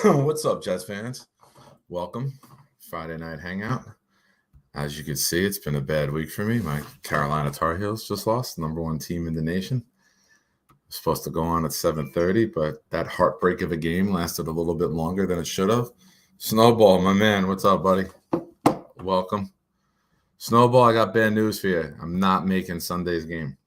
What's up, Jets fans? Welcome. Friday night hangout. As you can see, it's been a bad week for me. My Carolina Tar Heels just lost, number one team in the nation. Supposed to go on at 7:30, but that heartbreak of a game lasted a little bit longer than it should have. Snowball, my man, what's up, buddy? Welcome. Snowball, I got bad news for you. I'm not making Sunday's game.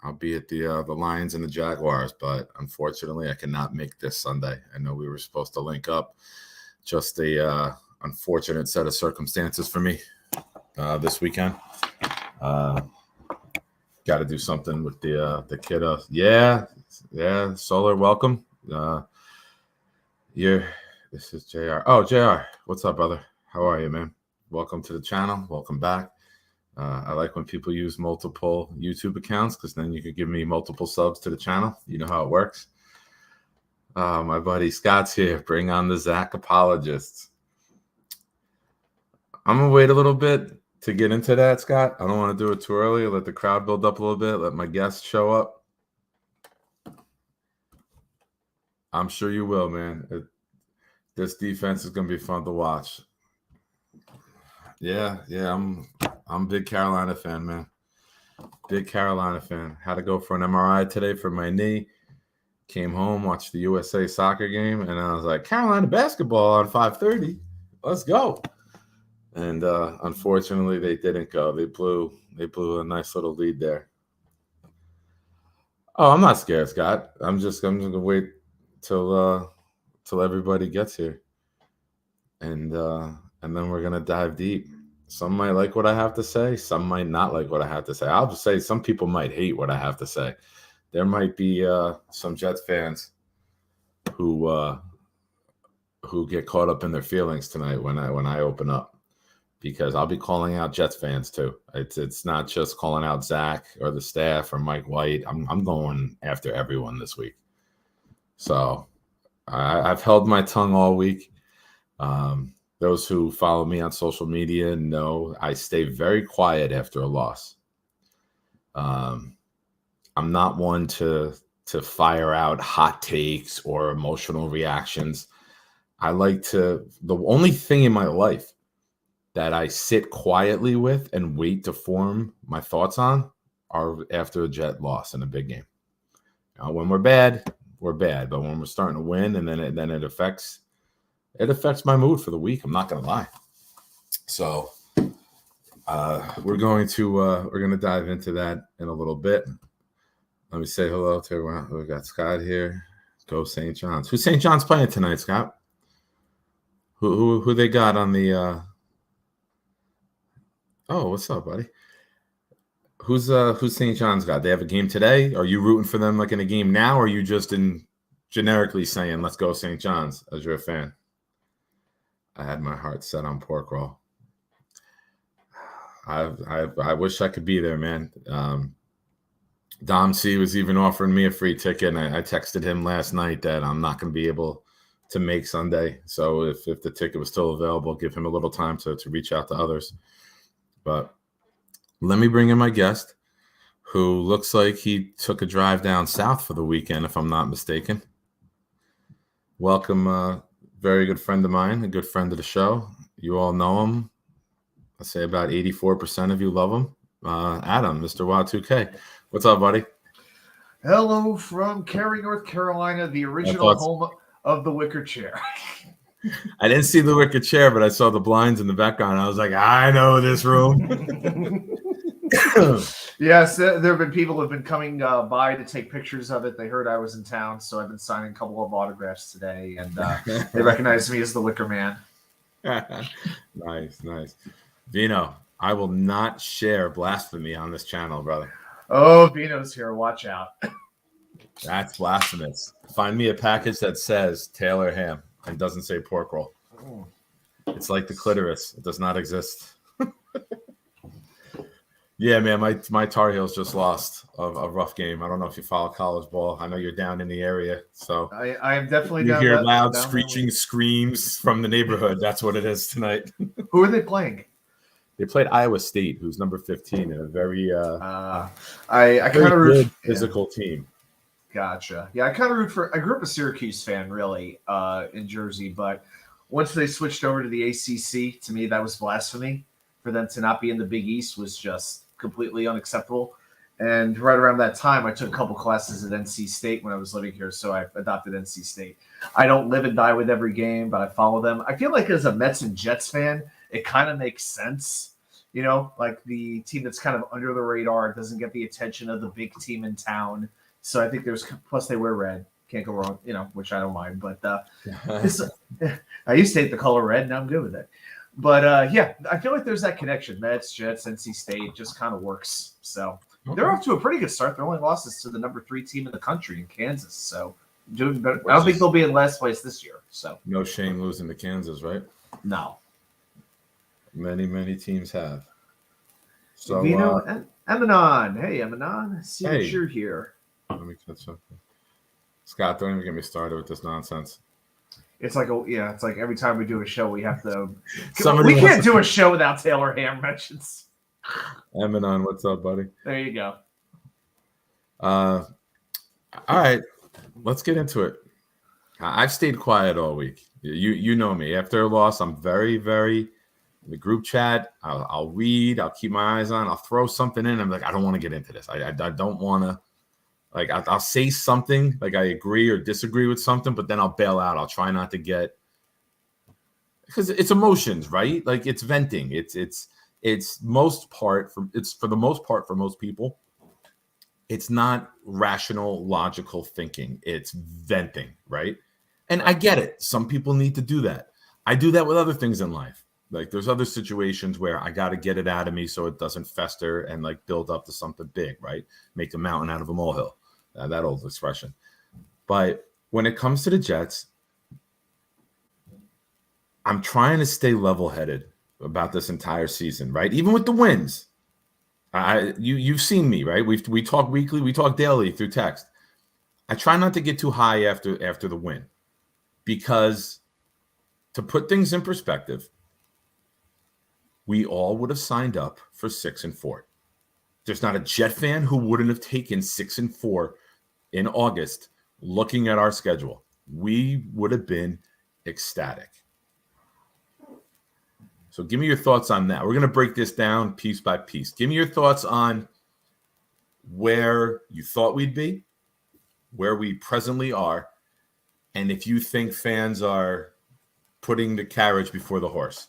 I'll be at the Lions and the Jaguars, but unfortunately, I cannot make this Sunday. I know we were supposed to link up. Just a unfortunate set of circumstances for me this weekend. Got to do something with the kiddo. Yeah. Solar, welcome. This is JR. Oh, JR, what's up, brother? How are you, man? Welcome to the channel. Welcome back. I like when people use multiple YouTube accounts because then you could give me multiple subs to the channel. You know how it works. My buddy Scott's here. Bring on the Zach apologists. I'm going to wait a little bit to get into that, Scott. I don't want to do it too early. Let the crowd build up a little bit. Let my guests show up. I'm sure you will, man. This defense is going to be fun to watch. Yeah, I'm a big Carolina fan, man. Big Carolina fan. Had to go for an MRI today for my knee. Came home, watched the USA soccer game, and I was like, Carolina basketball on 5:30. Let's go. And unfortunately, they didn't go. They blew a nice little lead there. Oh, I'm not scared, Scott. I'm just gonna wait till everybody gets here, and then we're gonna dive deep. Some might like what I have to say. Some might not like what I have to say. I'll just say some people might hate what I have to say. There might be some Jets fans who get caught up in their feelings tonight when I open up, because I'll be calling out Jets fans too. It's not just calling out Zach or the staff or Mike White. I'm going after everyone this week. So I've held my tongue all week. Those who follow me on social media know I stay very quiet after a loss. I'm not one to fire out hot takes or emotional reactions. The only thing in my life that I sit quietly with and wait to form my thoughts on are after a Jet loss in a big game. When we're bad, we're bad. But when we're starting to win, and then it affects my mood for the week. I'm not going to lie. So we're going to dive into that in a little bit. Let me say hello to everyone. We got Scott here. Go St. John's. Who's St. John's playing tonight, Scott? Who they got on the? Oh, what's up, buddy? Who's St. John's got? They have a game today. Are you rooting for them like in a game now, or are you just generically saying let's go St. John's as you're a fan? I had my heart set on pork roll. I wish I could be there, man. Dom C was even offering me a free ticket, and I texted him last night that I'm not going to be able to make Sunday. So if the ticket was still available, give him a little time to reach out to others. But let me bring in my guest, who looks like he took a drive down south for the weekend, if I'm not mistaken. Welcome, very good friend of mine, a good friend of the show. You all know him. I say about 84% of you love him. Adam, Mr. Y2K. What's up, buddy? Hello from Cary, North Carolina, the original home of the wicker chair. I didn't see the wicker chair, but I saw the blinds in the background. I was like, I know this room. Yes, there have been people who have been coming by to take pictures of it. They heard I was in town, so I've been signing a couple of autographs today, and they recognize me as the Wicker Man. Nice. Vino, I will not share blasphemy on this channel, brother. Oh, Vino's here. Watch out. That's blasphemous. Find me a package that says Taylor ham and doesn't say pork roll. Oh. It's like the clitoris. It does not exist. Yeah, man, my Tar Heels just lost a rough game. I don't know if you follow college ball. I know you're down in the area, so I am definitely you down. hear loud screeching screams from the neighborhood. That's what it is tonight. Who are they playing? They played Iowa State, who's number 15, in a very I kind of good physical team. Gotcha. Yeah, I kind of root for. I grew up a Syracuse fan, really, in Jersey, but once they switched over to the ACC, to me that was blasphemy. For them to not be in the Big East was just completely unacceptable. And right around that time, I took a couple classes at NC State when I was living here, so I adopted NC State. I don't live and die with every game, but I follow them. I feel like as a Mets and Jets fan, it kind of makes sense. You know, like the team that's kind of under the radar doesn't get the attention of the big team in town. So I think there's plus they wear red. Can't go wrong, you know, which I don't mind. But this, I used to hate the color red, and I'm good with it. But yeah, I feel like there's that connection. Mets, Jets, NC State just kind of works. So they're off to a pretty good start. Their only losses to the number 3 team in the country in Kansas. So doing better. I don't think they'll be in last place this year. So no shame losing to Kansas, right? No. Many teams have. So Emanon. Hey, Emanon. See what you're here. Let me catch up. Scott, don't even get me started with this nonsense. It's like it's like every time we do a show, we have to. We can't do a show without Taylor Ham mentions. Emanon, what's up, buddy? There you go. All right, let's get into it. I've stayed quiet all week. You know me. After a loss, I'm very in the group chat. I'll read. I'll keep my eyes on. I'll throw something in. I'm like, I don't want to get into this. I don't want to. Like, I'll say something, like I agree or disagree with something, but then I'll bail out. I'll try not to get, because it's emotions, right? Like, it's venting. It's for the most part for most people, it's not rational, logical thinking. It's venting, right? And I get it. Some people need to do that. I do that with other things in life. Like, there's other situations where I got to get it out of me so it doesn't fester and like build up to something big, right? Make a mountain out of a molehill. That old expression. But when it comes to the Jets, I'm trying to stay level-headed about this entire season, right? Even with the wins. You've seen me, right? We talk weekly, we talk daily through text. I try not to get too high after the win, because to put things in perspective, we all would have signed up for 6-4. There's not a Jet fan who wouldn't have taken 6-4 in August looking at our schedule. We would have been ecstatic. So give me your thoughts on that. We're going to break this down piece by piece. Give me your thoughts on where you thought we'd be, where we presently are, and if you think fans are putting the carriage before the horse.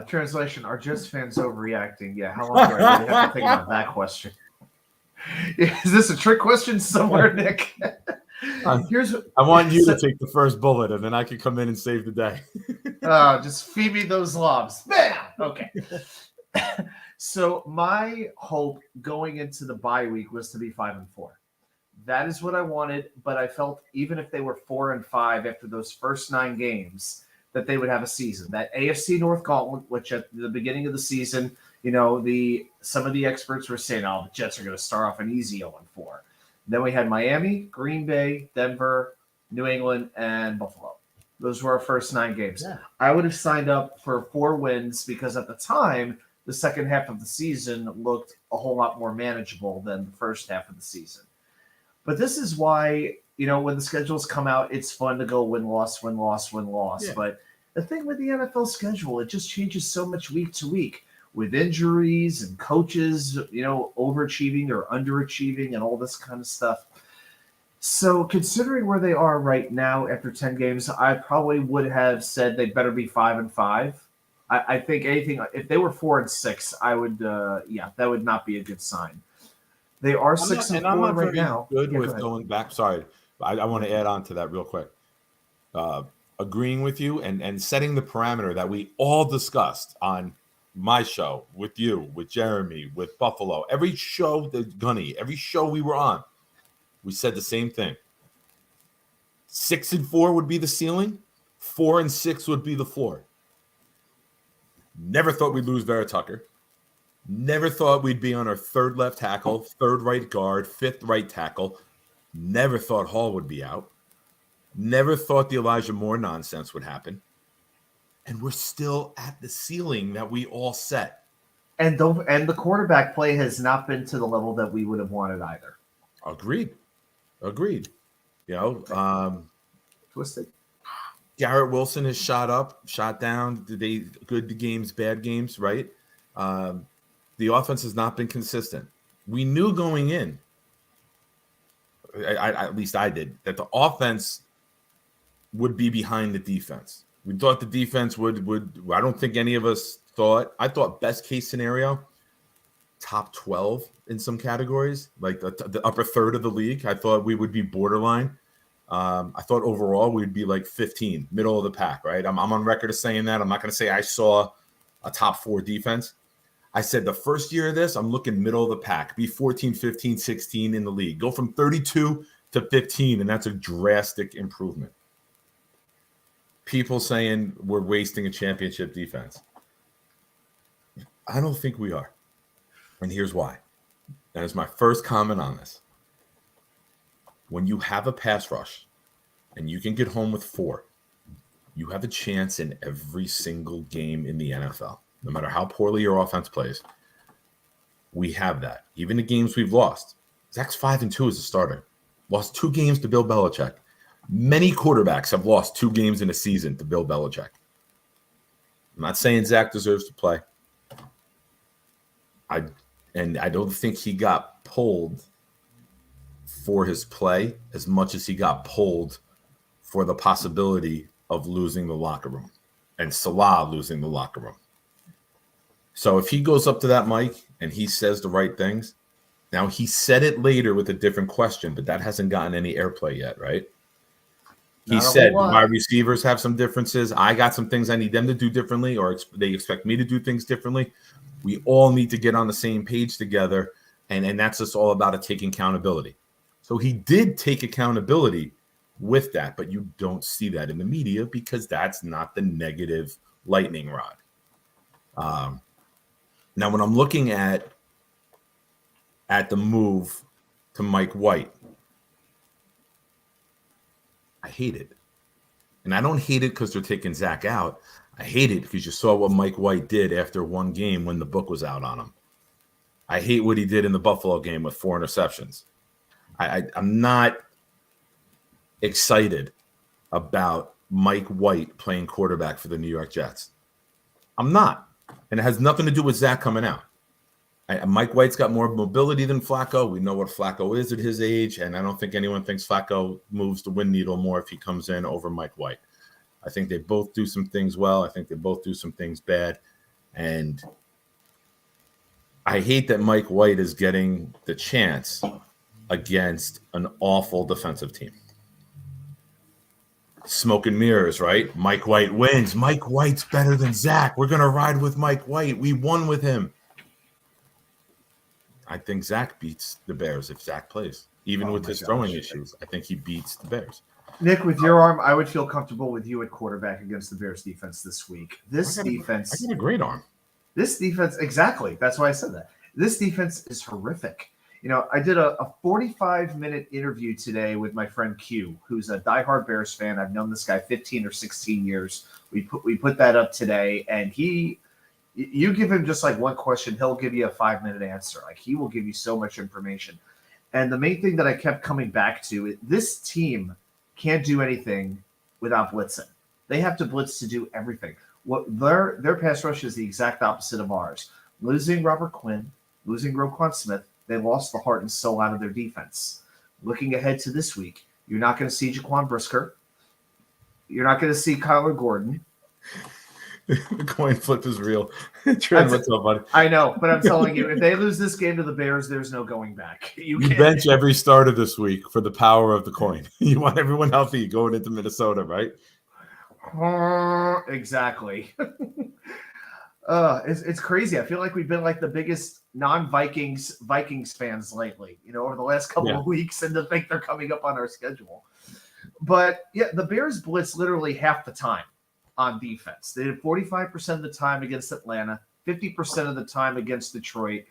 Translation: Are Jets fans overreacting? Yeah. How long do I really have to think about that question? Is this a trick question somewhere, Nick? I want you to take the first bullet, and then I can come in and save the day. Just feed me those lobs. Bam! Okay. So my hope going into the bye week was to be 5-4. That is what I wanted, but I felt even if they were 4-5 after those first 9 games, that they would have a season. That AFC North gauntlet, which at the beginning of the season, you know, some of the experts were saying, oh, the Jets are going to start off an easy 0-4. Then we had Miami, Green Bay, Denver, New England, and Buffalo. Those were our first 9 games. Yeah. I would have signed up for 4 wins because at the time, the second half of the season looked a whole lot more manageable than the first half of the season. But this is why, you know, when the schedules come out, it's fun to go win-loss, win-loss, win-loss. Yeah. But the thing with the NFL schedule, it just changes so much week to week with injuries and coaches, you know, overachieving or underachieving and all this kind of stuff. So considering where they are right now after 10 games, I probably would have said they better be 5-5. I think anything, if they were 4-6, I would, that would not be a good sign. They are 6-4 right now. Good with going back. Sorry, I want to add on to that real quick. Agreeing with you and setting the parameter that we all discussed on my show, with you, with Jeremy, with Buffalo, every show, every show we were on, we said the same thing. 6-4 would be the ceiling. 4-6 would be the floor. Never thought we'd lose Vera Tucker. Never thought we'd be on our 3rd left tackle, 3rd right guard, 5th right tackle. Never thought Hall would be out. Never thought the Elijah Moore nonsense would happen. And we're still at the ceiling that we all set. And the quarterback play has not been to the level that we would have wanted either. Agreed. You know, Twisted. Garrett Wilson has shot up, shot down. They good games, bad games, right? The offense has not been consistent. We knew going in, at least I did, that the offense would be behind the defense. We thought the defense would. I don't think any of us thought. I thought best case scenario, top 12 in some categories, like the upper third of the league. I thought we would be borderline. I thought overall we'd be like 15, middle of the pack, right? I'm on record as saying that. I'm not going to say I saw a top 4 defense. I said the first year of this, I'm looking middle of the pack, be 14, 15, 16 in the league. Go from 32 to 15, and that's a drastic improvement. People saying we're wasting a championship defense. I don't think we are. And here's why. That is my first comment on this. When you have a pass rush and you can get home with 4, you have a chance in every single game in the NFL. No matter how poorly your offense plays, we have that. Even the games we've lost. Zach's 5-2 as a starter. Lost 2 games to Bill Belichick. Many quarterbacks have lost 2 games in a season to Bill Belichick. I'm not saying Zach deserves to play. I don't think he got pulled for his play as much as he got pulled for the possibility of losing the locker room and Salah losing the locker room. So if he goes up to that mic and he says the right things, now he said it later with a different question, but that hasn't gotten any airplay yet, right? He said my receivers have some differences. I got some things I need them to do differently, or they expect me to do things differently. We all need to get on the same page together, and that's just all about taking accountability. So he did take accountability with that, but you don't see that in the media because that's not the negative lightning rod. Now, when I'm looking at the move to Mike White, I hate it. And I don't hate it because they're taking Zach out. I hate it because you saw what Mike White did after one game when the book was out on him. I hate what he did in the Buffalo game with 4 interceptions. I'm not excited about Mike White playing quarterback for the New York Jets. I'm not. And it has nothing to do with Zach coming out. Mike White's got more mobility than Flacco. We know what Flacco is at his age, and I don't think anyone thinks Flacco moves the win needle more if he comes in over Mike White. I think they both do some things well. I think they both do some things bad. And I hate that Mike White is getting the chance against an awful defensive team. Smoke and mirrors, right? Mike White wins. Mike White's better than Zach. We're going to ride with Mike White. We won with him. I think Zach beats the Bears if Zach plays. Even with his throwing issues, I think he beats the Bears. Nick, with your arm, I would feel comfortable with you at quarterback against the Bears defense this week. I got a great arm. This defense, exactly. That's why I said that. This defense is horrific. You know, I did a 45-minute interview today with my friend Q, who's a diehard Bears fan. I've known this guy 15 or 16 years. We put that up today, and you give him just like one question, he'll give you a 5-minute answer. Like, he will give you so much information. And the main thing that I kept coming back to, this team can't do anything without blitzing. They have to blitz to do everything. What their pass rush is the exact opposite of ours. Losing Robert Quinn, losing Roquan Smith, they lost the heart and soul out of their defense. Looking ahead to this week, you're not going to see Jaquan Brisker. You're not going to see Kyler Gordon. The coin flip is real. Trent, what's up, buddy? I know, but I'm telling you, if they lose this game to the Bears, there's no going back. You bench every starter this week for the power of the coin. You want everyone healthy going into Minnesota, right? Exactly. It's crazy. I feel like we've been like the biggest non-Vikings fans lately, over the last couple of weeks, and to think they're coming up on our schedule. But yeah, the Bears blitz literally half the time on defense. They did 45% of the time against Atlanta, 50% of the time against Detroit.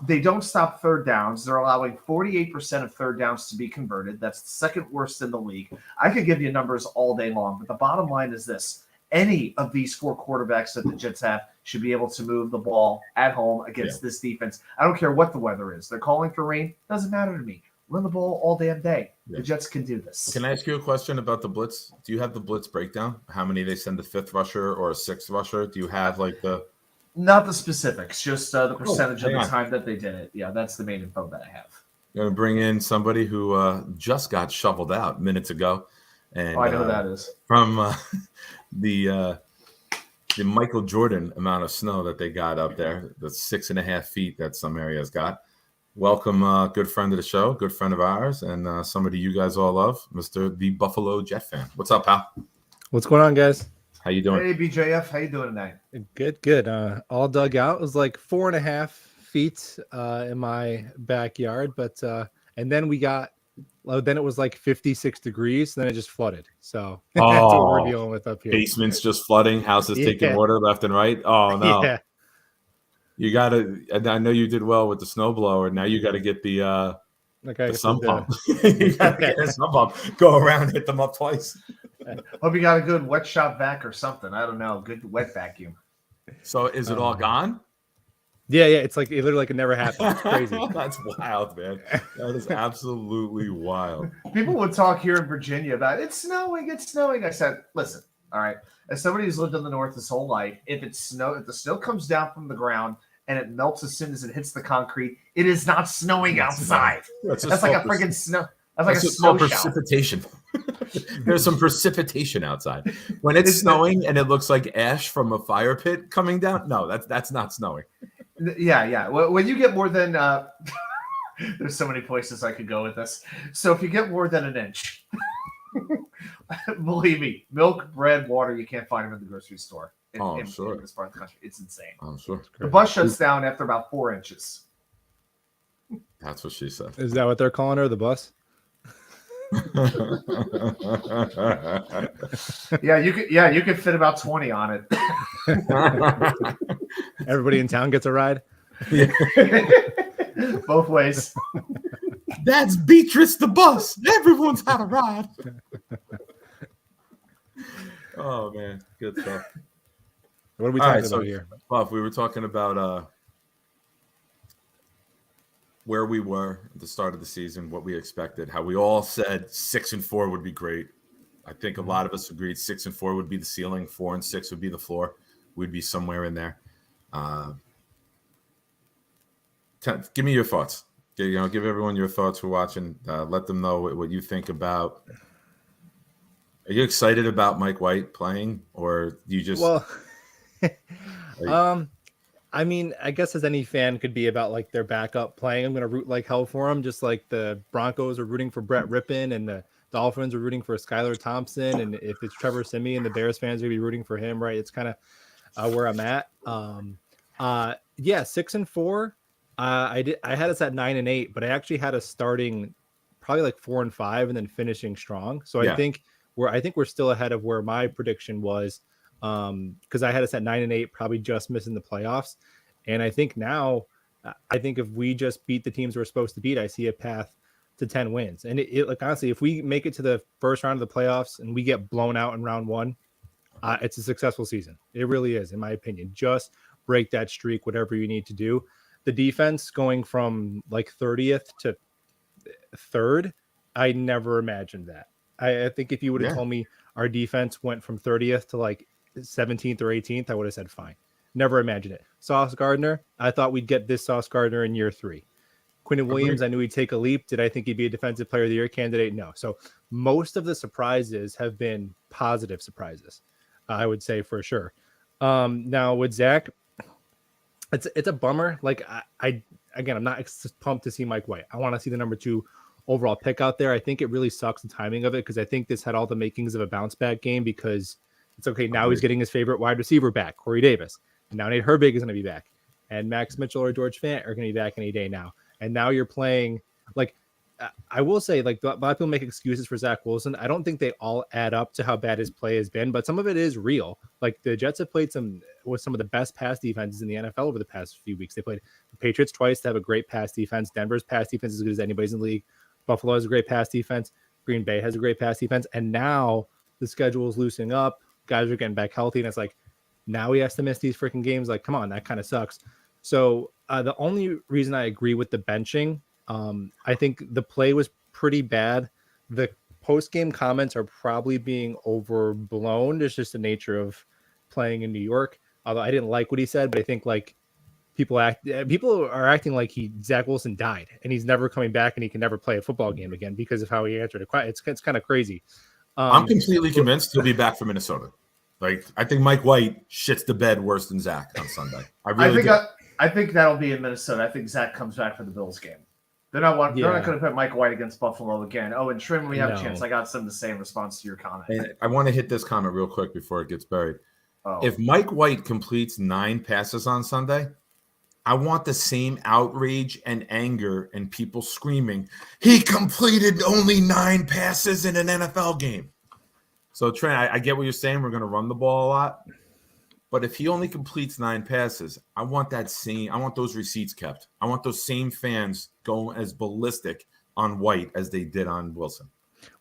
They don't stop third downs. They're allowing 48% of third downs to be converted. That's the second worst in the league. I could give you numbers all day long, but the bottom line is this. Any of these 4 quarterbacks that the Jets have should be able to move the ball at home against this defense. I don't care what the weather is. They're calling for rain. Doesn't matter to me. Run the ball all damn day. Yeah. The Jets can do this. Can I ask you a question about the blitz? Do you have the blitz breakdown? How many they send a fifth rusher or a sixth rusher? Do you have like the Not the specifics, just the percentage of hang the on. time that they did it. Yeah, that's the main info that I have. You're gonna bring in somebody who just got shoveled out minutes ago, and I know who that is. from the Michael Jordan amount of snow that they got up there, the 6.5 feet that some areas got. Welcome, good friend of the show, good friend of ours, and somebody you guys all love, Mr. the Buffalo Jet fan. What's up, pal? What's going on, guys? How you doing? Hey, BJF, how you doing tonight? Good. All dug out. It was like 4.5 feet in my backyard, but and then then it was like 56 degrees. Then it just flooded. So that's what we're dealing with up here. Basements just flooding, houses taking water left and right. Oh no! Yeah. You gotta. And I know you did well with the snowblower. Now you got to get the sump pump. You gotta get a sump pump. Go around, hit them up twice. Hope you got a good wet shop vac or something. I don't know. Good wet vacuum. So is it all gone? Yeah. It's like it literally like it never happened. It's crazy. That's wild, man. That is absolutely wild. People would talk here in Virginia about it's snowing. I said, listen, all right. As somebody who's lived in the north his whole life, if the snow comes down from the ground and it melts as soon as it hits the concrete, it is not snowing outside. That's like a freaking snow. That's like a snow precipitation. There's some precipitation outside. When it's snowing and it looks like ash from a fire pit coming down, no, that's not snowing. Yeah. When you get more than there's so many places I could go with this. So if you get more than an inch, believe me, milk, bread, water, you can't find them in the grocery store. In this part of the country, it's insane. I'm sure. The bus shuts down after about 4 inches. That's what she said. Is that what they're calling her, the bus? You could fit about 20 on it. Everybody in town gets a ride. Both ways. That's Beatrice the bus. Everyone's had a ride. Oh man, good stuff. What are we talking about here? Buff, we were talking about where we were at the start of the season, what we expected, how we all said 6-4 would be great. I think a lot of us agreed 6-4 would be the ceiling, 4-6 would be the floor. We'd be somewhere in there. Give me your thoughts. Give everyone your thoughts who are watching. Let them know what you think about. Are you excited about Mike White playing, or you just? Well, I mean, I guess as any fan could be about like their backup playing. I'm going to root like hell for him, just like the Broncos are rooting for Brett Rippon and the Dolphins are rooting for Skylar Thompson. And if it's Trevor Siemian, the Bears fans are going to be rooting for him, right? It's kind of where I'm at. 6-4. I had us at 9-8, but I actually had us starting probably like 4-5 and then finishing strong. So I think we're still ahead of where my prediction was. Because I had us at 9-8, probably just missing the playoffs. And I think now, if we just beat the teams we're supposed to beat, I see a path to 10 wins. And it like honestly, if we make it to the first round of the playoffs and we get blown out in round 1, it's a successful season. It really is, in my opinion. Just break that streak, whatever you need to do. The defense going from like 30th to 3rd, I never imagined that. I think if you would have told me our defense went from 30th to like 17th or 18th, I would have said fine. Never imagined it. Sauce Gardner, I thought we'd get this Sauce Gardner in year 3. Quinton Williams, I knew he'd take a leap. Did I think he'd be a defensive player of the year candidate? No. So most of the surprises have been positive surprises, I would say for sure. Now with Zach, it's a bummer. Like I'm not pumped to see Mike White. I want to see the number 2 overall pick out there. I think it really sucks the timing of it because I think this had all the makings of a bounce back game because it's okay. Now he's getting his favorite wide receiver back, Corey Davis. And now Nate Herbig is going to be back. And Max Mitchell or George Fant are going to be back any day now. And now you're playing like I will say, like a lot of people make excuses for Zach Wilson. I don't think they all add up to how bad his play has been, but some of it is real. Like the Jets have played with some of the best pass defenses in the NFL over the past few weeks. They played the Patriots twice to have a great pass defense. Denver's pass defense is as good as anybody's in the league. Buffalo has a great pass defense. Green Bay has a great pass defense. And now the schedule is loosening up. Guys are getting back healthy. And it's like, now he has to miss these freaking games. Like, come on, that kind of sucks. So the only reason I agree with the benching I think the play was pretty bad. The post-game comments are probably being overblown. It's just the nature of playing in New York. Although I didn't like what he said, but I think like people are acting like Zach Wilson died and he's never coming back and he can never play a football game again because of how he answered it. It's kind of crazy. I'm completely convinced he'll be back for Minnesota. Like, I think Mike White shits the bed worse than Zach on Sunday. I think that'll be in Minnesota. I think Zach comes back for the Bills game. They're not going to put Mike White against Buffalo again. Oh, and Trim, we have a chance. I got something to say in response to your comment. And I want to hit this comment real quick before it gets buried. Oh. If Mike White completes 9 passes on Sunday, I want the same outrage and anger and people screaming, he completed only 9 passes in an NFL game. So, Trent, I get what you're saying. We're going to run the ball a lot. But if he only completes 9 passes, I want those receipts kept. I want those same fans going as ballistic on White as they did on Wilson.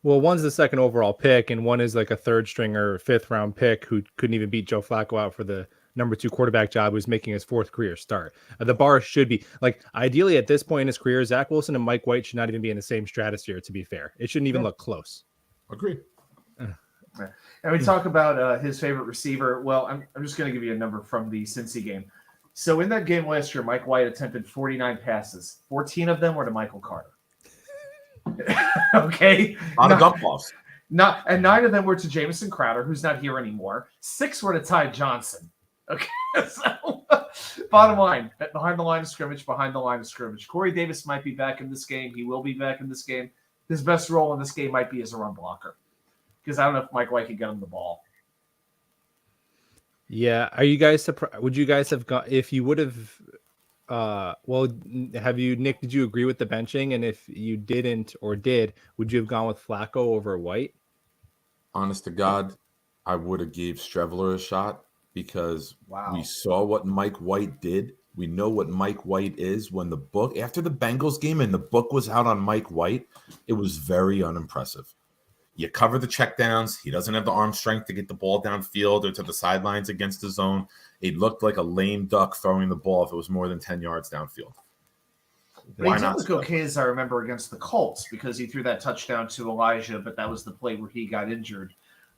Well, one's the second overall pick, and one is like a third stringer, 5th round pick who couldn't even beat Joe Flacco out for the number 2 quarterback job, who's making his 4th career start. The bar should be like, ideally at this point in his career, Zach Wilson and Mike White should not even be in the same stratosphere, to be fair. It shouldn't even look close. Agreed. And we talk about his favorite receiver. Well, I'm just going to give you a number from the Cincy game. So in that game last year, Mike White attempted 49 passes. 14 of them were to Michael Carter. Okay. A lot of dump offs. And 9 of them were to Jamison Crowder, who's not here anymore. 6 were to Ty Johnson. Okay. So bottom line, behind the line of scrimmage. Corey Davis might be back in this game. He will be back in this game. His best role in this game might be as a run blocker. Because I don't know if Mike White can get him the ball. Yeah. Are you guys surprised? Would you guys have gone if you would have? Have you, Nick? Did you agree with the benching? And if you didn't or did, would you have gone with Flacco over White? Honest to God, I would have gave Streveler a shot because we saw what Mike White did. We know what Mike White is. When the book after the Bengals game and the book was out on Mike White, it was very unimpressive. You cover the checkdowns. He doesn't have the arm strength to get the ball downfield or to the sidelines against the zone. It looked like a lame duck throwing the ball if it was more than 10 yards downfield. But he did look okay, as I remember, against the Colts because he threw that touchdown to Elijah, but that was the play where he got injured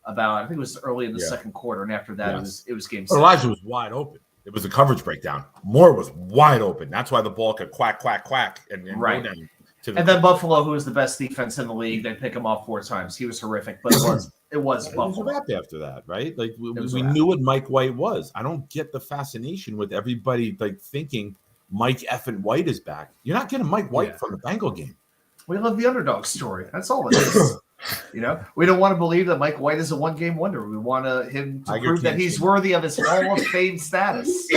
I think it was early in the second quarter, and after that it was game 7. Elijah was wide open. It was a coverage breakdown. Moore was wide open. That's why the ball could quack, quack, quack, and go down. And then Buffalo, who was the best defense in the league, they pick him off 4 times. He was horrific, but it was Buffalo. It was a wrap after that, right? Like we knew what Mike White was. I don't get the fascination with everybody like thinking Mike effing White is back. You're not getting Mike White from the Bengal game. We love the underdog story. That's all it is. We don't want to believe that Mike White is a 1-game wonder. We want him to prove that he's worthy of his Hall of Fame status.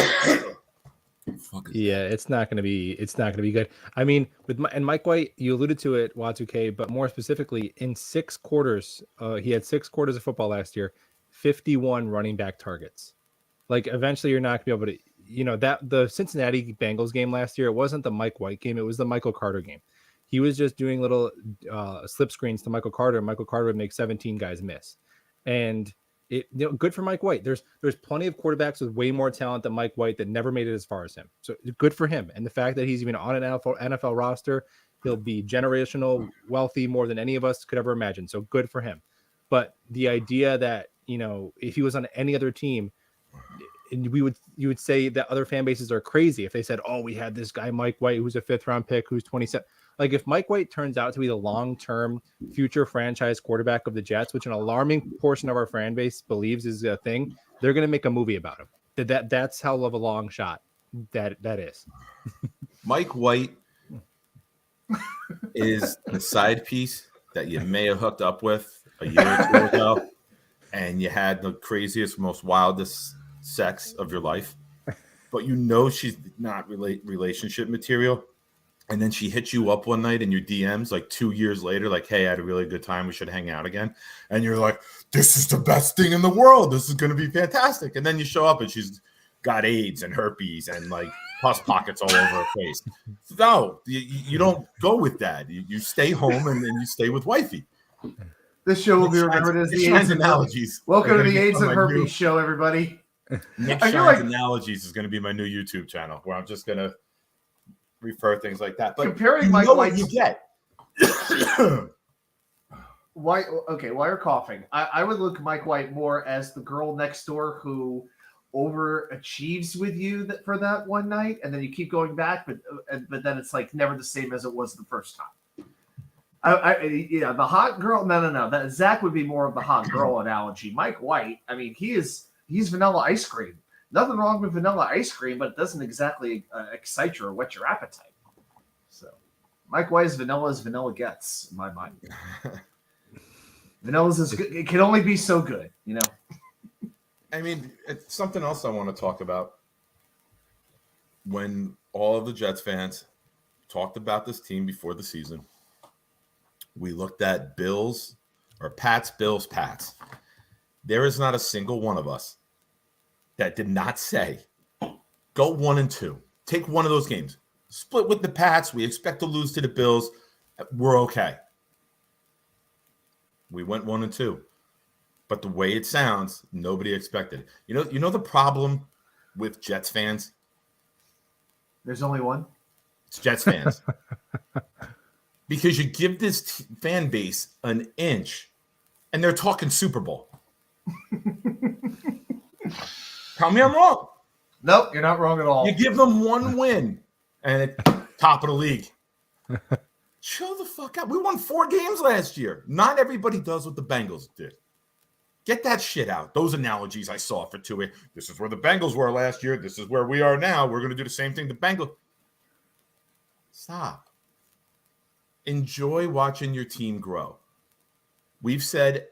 Yeah, it's not going to be good. I mean, Mike White, you alluded to it, Y2K, but more specifically, in 6 quarters, he had 6 quarters of football last year, 51 running back targets. Like, eventually, you're not going to be able to, that the Cincinnati Bengals game last year, it wasn't the Mike White game, it was the Michael Carter game. He was just doing little slip screens to Michael Carter, and Michael Carter would make 17 guys miss. And good for Mike White. There's plenty of quarterbacks with way more talent than Mike White that never made it as far as him. So good for him. And the fact that he's even on an NFL roster, he'll be generational wealthy more than any of us could ever imagine. So good for him. But the idea that, if he was on any other team, you would say that other fan bases are crazy if they said, oh, we had this guy, Mike White, who's a 5th round pick, who's 27. Like, if Mike White turns out to be the long-term future franchise quarterback of the Jets, which an alarming portion of our fan base believes is a thing, they're going to make a movie about him. That's how of a long shot that is. Mike White is the side piece that you may have hooked up with a year or 2 ago, and you had the craziest, most wildest sex of your life, but she's not relationship material. And then she hits you up one night in your DMs like 2 years later, like, hey, I had a really good time. We should hang out again. And you're like, this is the best thing in the world. This is going to be fantastic. And then you show up and she's got AIDS and herpes and like pus pockets all over her face. No, you don't go with that. You stay home and then you stay with wifey. This show will be remembered as the AIDS analogies. Welcome to the AIDS and Herpes show, everybody. Nick Shine's Analogies is going to be my new YouTube channel where I'm just going to refer things like that. But comparing you Mike know what White's you get. Why? Okay, while you're coughing, I would look Mike White more as the girl next door who overachieves with you for that one night, and then you keep going back, but then it's like never the same as it was the first time. Yeah, the hot girl. No. That Zach would be more of the hot girl analogy. Mike White, I mean, he's vanilla ice cream. Nothing wrong with vanilla ice cream, but it doesn't exactly excite you or whet your appetite. So, Mike White is vanilla gets in my mind. Vanilla's is good. It can only be so good, you know. I mean, it's something else I want to talk about. When all of the Jets fans talked about this team before the season, we looked at Bills or Pats. There is not a single one of us that did not say, go 1-2. Take one of those games. Split with the Pats. We expect to lose to the Bills. We're okay. We went 1-2. But the way it sounds, nobody expected it. You know the problem with Jets fans? There's only one. It's Jets fans. Because you give this fan base an inch, and they're talking Super Bowl. Tell me I'm wrong. Nope, you're not wrong at all. You give them one win, and it's top of the league. Chill the fuck out. We won 4 games last year. Not everybody does what the Bengals did. Get that shit out. Those analogies I saw for 2 weeks. This is where the Bengals were last year. This is where we are now. We're going to do the same thing the Bengals. Stop. Enjoy watching your team grow. We've said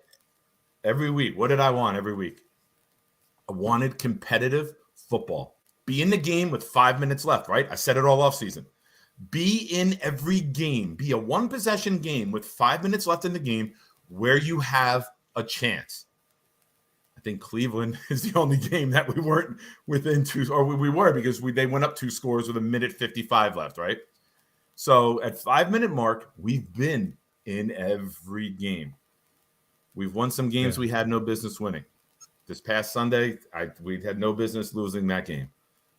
every week, what did I want every week? I wanted competitive football. Be in the game with 5 minutes left, right? I said it all offseason. Be in every game. Be a one-possession game with 5 minutes left in the game where you have a chance. I think Cleveland is the only game that we weren't within 2, or we were because they went up 2 scores with 1:55 left, right? So at 5-minute mark, we've been in every game. We've won some games we had no business winning. This past Sunday, we had no business losing that game.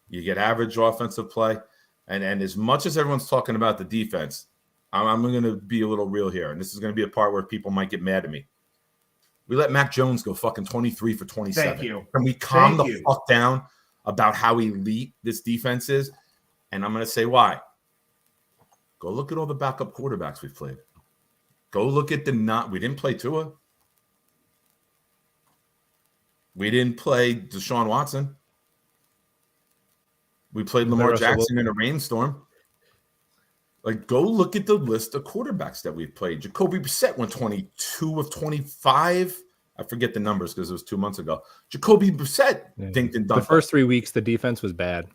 You get average offensive play. And as much as everyone's talking about the defense, I'm going to be a little real here. And this is going to be a part where people might get mad at me. We let Mac Jones go fucking 23 for 27. Thank you. Can we calm the fuck down about how elite this defense is? And I'm going to say why. Go look at all the backup quarterbacks we've played. Go look at we didn't play Tua. We didn't play Deshaun Watson. We played Lamar Jackson in a rainstorm. Like, go look at the list of quarterbacks that we've played. Jacoby Brissett went 22 of 25. I forget the numbers because it was 2 months ago. Jacoby Brissett dinked and dunked. The first 3 weeks, the defense was bad.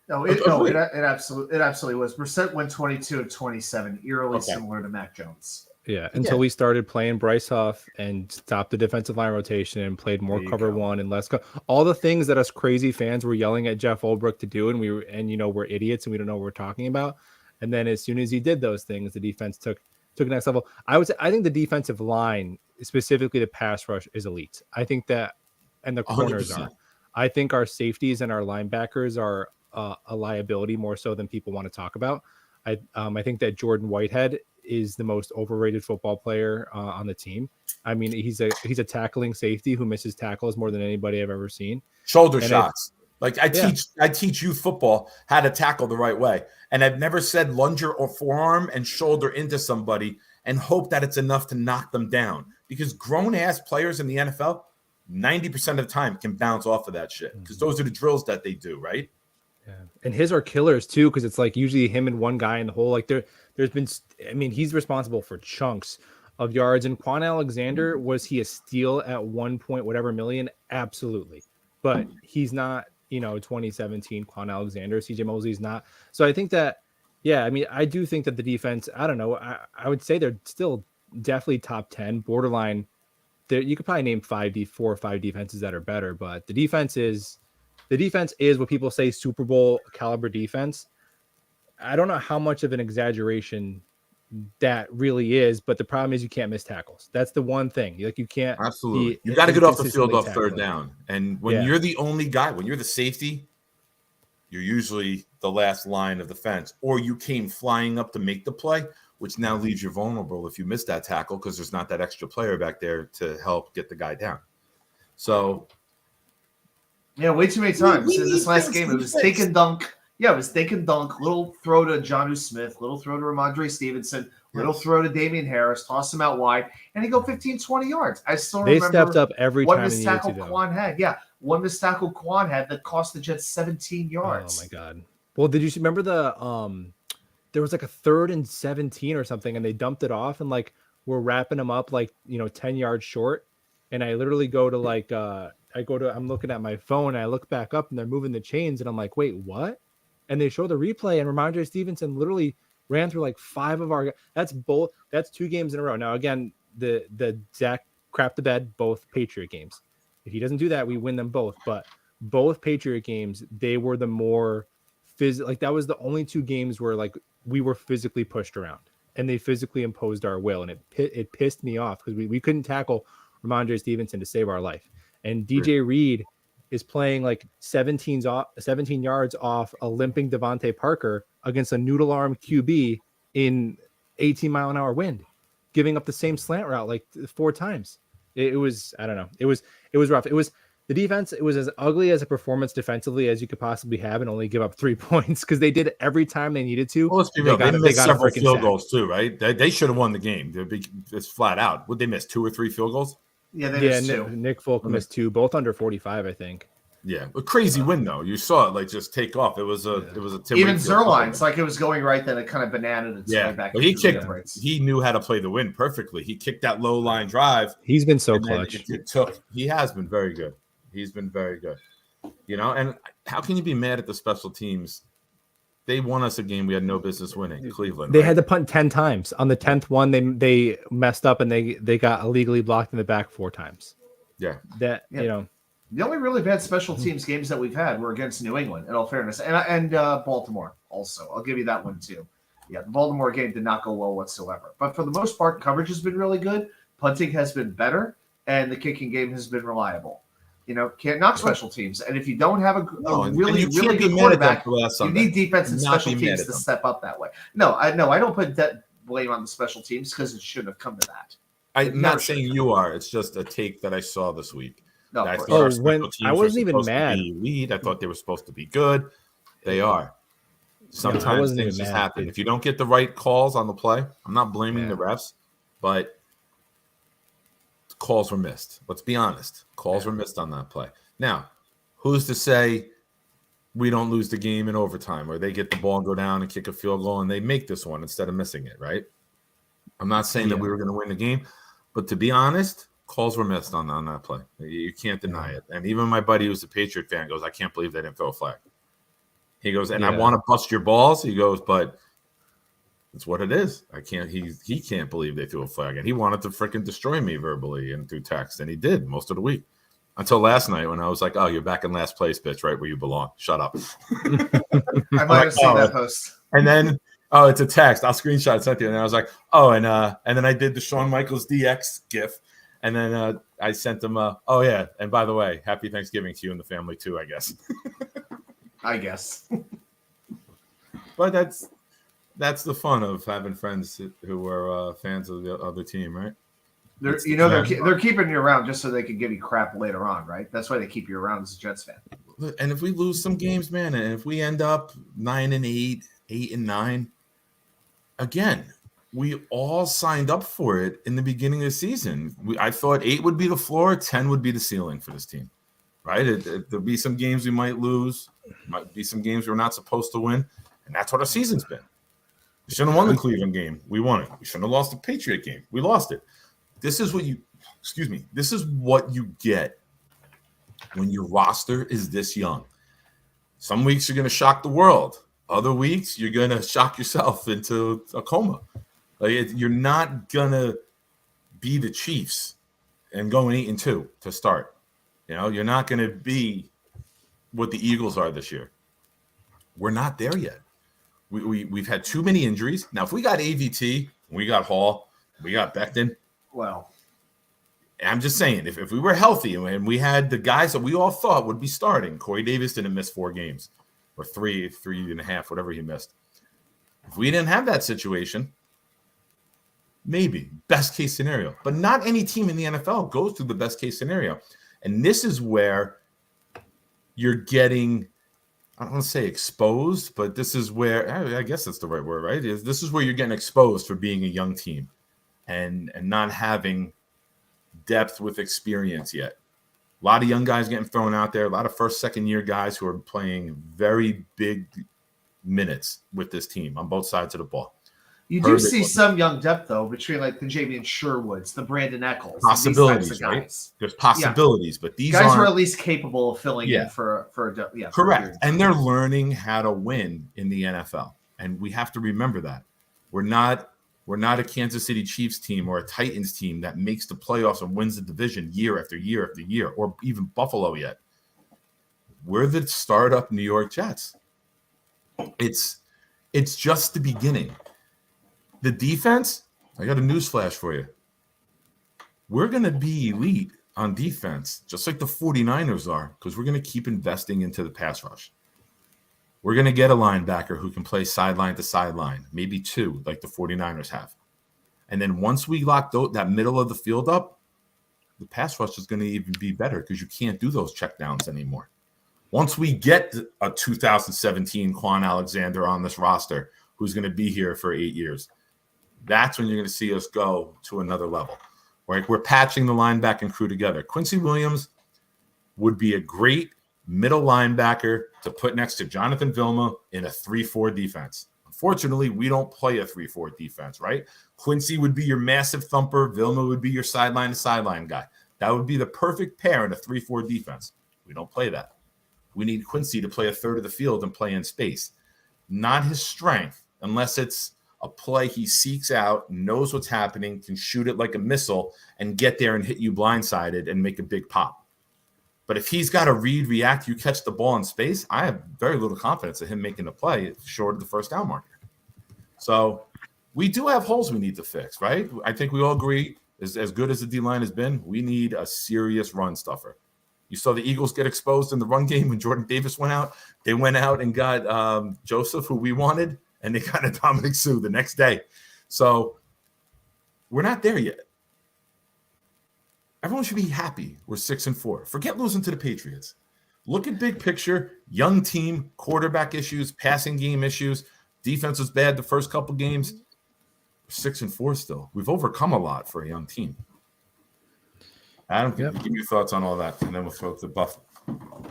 It absolutely was. Brissett went 22 of 27, eerily similar to Mac Jones. Yeah, until we started playing Bryce Huff and stopped the defensive line rotation and played more cover one and less all the things that us crazy fans were yelling at Jeff Olbrich to do, and we're idiots and we don't know what we're talking about. And then as soon as he did those things, the defense took next level. I think the defensive line, specifically the pass rush, is elite. I think that, and the corners 100%. are. I think our safeties and our linebackers are a liability more so than people want to talk about. I think that Jordan Whitehead is the most overrated football player on the team. I mean, he's a tackling safety who misses tackles more than anybody I've ever seen. Shoulder shots. I teach youth football how to tackle the right way. And I've never said lunger or forearm and shoulder into somebody and hope that it's enough to knock them down. Because grown-ass players in the NFL, 90% of the time can bounce off of that shit. Because those are the drills that they do, right? Yeah. And his are killers too, because it's like usually him and one guy in the hole. Like there's been, I mean, he's responsible for chunks of yards. And Quan Alexander, was he a steal at 1 point whatever million? Absolutely. But he's not, 2017 Quan Alexander. CJ Mosley's not. So I think that, I mean, I do think that the defense, I don't know, I would say they're still definitely top 10, borderline. You could probably name 4 or 5 defenses that are better, but the defense is what people say Super Bowl caliber defense. I don't know how much of an exaggeration that really is, but the problem is you can't miss tackles. That's the one thing. You can't. Absolutely. You got to get off the field off third down. And when you're the only guy, when you're the safety, you're usually the last line of defense, or you came flying up to make the play, which now leaves you vulnerable if you miss that tackle because there's not that extra player back there to help get the guy down. So, yeah, way too many times we in this need last things game. to It be was fixed. think and dunk. Yeah, it was think and dunk. Little throw to Jonnu Smith, little throw to Ramondre Stevenson, little throw to Damian Harris, toss him out wide, and he go 15, 20 yards. I still They remember stepped up every one time they missed needed tackle to, though. Quan had. Yeah, one missed tackle Quan had that cost the Jets 17 yards. Oh my god. Well, did you remember there was like a 3rd and 17 or something, and they dumped it off, and like we're wrapping them up like 10 yards short, and I literally go to like I'm looking at my phone, and I look back up, and they're moving the chains, and I'm like, wait, what? And they show the replay, and Ramondre Stevenson literally ran through like 5 of our. That's 2 games in a row. Now again, the Zach crapped the bed both Patriot games. If he doesn't do that, we win them both. But both Patriot games, they were the more like that was the only 2 games where like we were physically pushed around and they physically imposed our will, and it pissed me off because we couldn't tackle Ramondre Stevenson to save our life. And DJ Reed is playing like 17 yards off a limping Devontae Parker against a noodle arm QB in 18-mile-an-hour wind, giving up the same slant route like 4 times. It was, I don't know. It was rough. It was the defense. It was as ugly as a performance defensively as you could possibly have, and only give up 3 points because they did it every time they needed to. Well, let's be real. They missed got several freaking field sack. goals too, right? They should have won the game. It's flat out. Would they miss 2 or 3 field goals? Yeah, they missed 2. Nick Folk missed 2, both under 45, I think. Yeah, a crazy win though. You saw it like just take off. It was a Tim Even Wakefield Zerline's like it was going right, then it kind of bananaed its way back. But he knew how to play the wind perfectly. He kicked that low line drive. He's been so clutch. He has been very good. He's been very good. And how can you be mad at the special teams? They won us a game we had no business winning. Cleveland. They had to punt 10 times. On the 10th one, they messed up and they got illegally blocked in the back 4 times. Yeah. The only really bad special teams games that we've had were against New England, in all fairness, and Baltimore also. I'll give you that one too. Yeah, the Baltimore game did not go well whatsoever. But for the most part, coverage has been really good. Punting has been better, and the kicking game has been reliable. Can't knock special teams. And if you don't have a really good quarterback, you need defense and special teams to step up that way. No, I don't put that blame on the special teams because it shouldn't have come to that. I'm not saying you are. It's just a take that I saw this week. No, I wasn't even mad. I thought they were supposed to be good. They are. Sometimes things just happen. If you don't get the right calls on the play, I'm not blaming the refs, but calls were missed. Let's be honest. Calls were missed on that play. Now, who's to say we don't lose the game in overtime or they get the ball and go down and kick a field goal and they make this one instead of missing it, right? I'm not saying that we were going to win the game, but to be honest, calls were missed on that play. You can't deny it. And even my buddy who's a Patriot fan goes, I can't believe they didn't throw a flag. He goes, and I want to bust your balls. He goes, but it's what it is. He can't believe they threw a flag. And he wanted to freaking destroy me verbally and through text. And he did most of the week. Until last night when I was like, oh, you're back in last place, bitch, right where you belong. Shut up. I might have seen that post. And then, oh, it's a text. I'll screenshot it, sent you. And I was like, oh, and then I did the Shawn Michaels DX gif. And then I sent them, oh, yeah. And by the way, happy Thanksgiving to you and the family, too, I guess. I guess. But that's the fun of having friends who are fans of the other team, right? They're keeping you around just so they can give you crap later on, right? That's why they keep you around as a Jets fan. And if we lose some games, man, and if we end up 9-8, 8-9, again, we all signed up for it in the beginning of the season. I thought 8 would be the floor, 10 would be the ceiling for this team, right? There'll be some games we might lose, might be some games we're not supposed to win, and that's what our season's been. We shouldn't have won the Cleveland game. We won it. We shouldn't have lost the Patriot game. We lost it. This is what you get when your roster is this young. Some weeks you're going to shock the world. Other weeks you're going to shock yourself into a coma. You're not going to be the Chiefs and going 8-2 to start. You're not going to be what the Eagles are this year. We're not there yet. We've had too many injuries. Now, if we got AVT, we got Hall, we got Becton. Well, I'm just saying, if we were healthy and we had the guys that we all thought would be starting, Corey Davis didn't miss 4 games. or 3.5, whatever he missed. If we didn't have that situation, maybe best case scenario, but not any team in the NFL goes through the best case scenario. And this is where you're getting, I don't want to say exposed, but this is where, I guess that's the right word, right? This is where you're getting exposed for being a young team and not having depth with experience yet. A lot of young guys getting thrown out there, a lot of first, second year guys who are playing very big minutes with this team on both sides of the ball. You do see some young depth, though, between like the Javian Sherwoods, the Brandon Eccles. Possibilities, these types of right? guys. There's possibilities, but these guys aren't, are at least capable of filling in for a correct. And they're learning how to win in the NFL. And we have to remember that. We're not a Kansas City Chiefs team or a Titans team that makes the playoffs and wins the division year after year after year, or even Buffalo yet. We're the startup New York Jets. It's just the beginning. The defense, I got a news flash for you. We're going to be elite on defense, just like the 49ers are, because we're going to keep investing into the pass rush. We're going to get a linebacker who can play sideline to sideline, maybe two, like the 49ers have. And then once we lock that middle of the field up, the pass rush is going to even be better because you can't do those checkdowns anymore. Once we get a 2017 Quan Alexander on this roster, who's going to be here for 8 years, that's when you're going to see us go to another level. Right? We're patching the linebacking crew together. Quincy Williams would be a great middle linebacker to put next to Jonathan Vilma in a 3-4 defense. Unfortunately, we don't play a 3-4 defense, right? Quincy would be your massive thumper. Vilma would be your sideline to sideline guy. That would be the perfect pair in a 3-4 defense. We don't play that. We need Quincy to play a third of the field and play in space. Not his strength, unless it's a play he seeks out, knows what's happening, can shoot it like a missile, and get there and hit you blindsided and make a big pop. But if he's got to react, you catch the ball in space, I have very little confidence in him making a play short of the first down marker. So we do have holes we need to fix, right? I think we all agree, as good as the D-line has been, we need a serious run stuffer. You saw the Eagles get exposed in the run game when Jordan Davis went out. They went out and got Joseph, who we wanted, and they got a Dominic Sue the next day. So we're not there yet. Everyone should be happy we're 6-4. Forget losing to the Patriots. Look at big picture, young team, quarterback issues, passing game issues. Defense was bad the first couple games. 6-4 still. We've overcome a lot for a young team. Adam, give me your thoughts on all that, and then we'll throw it to Buff.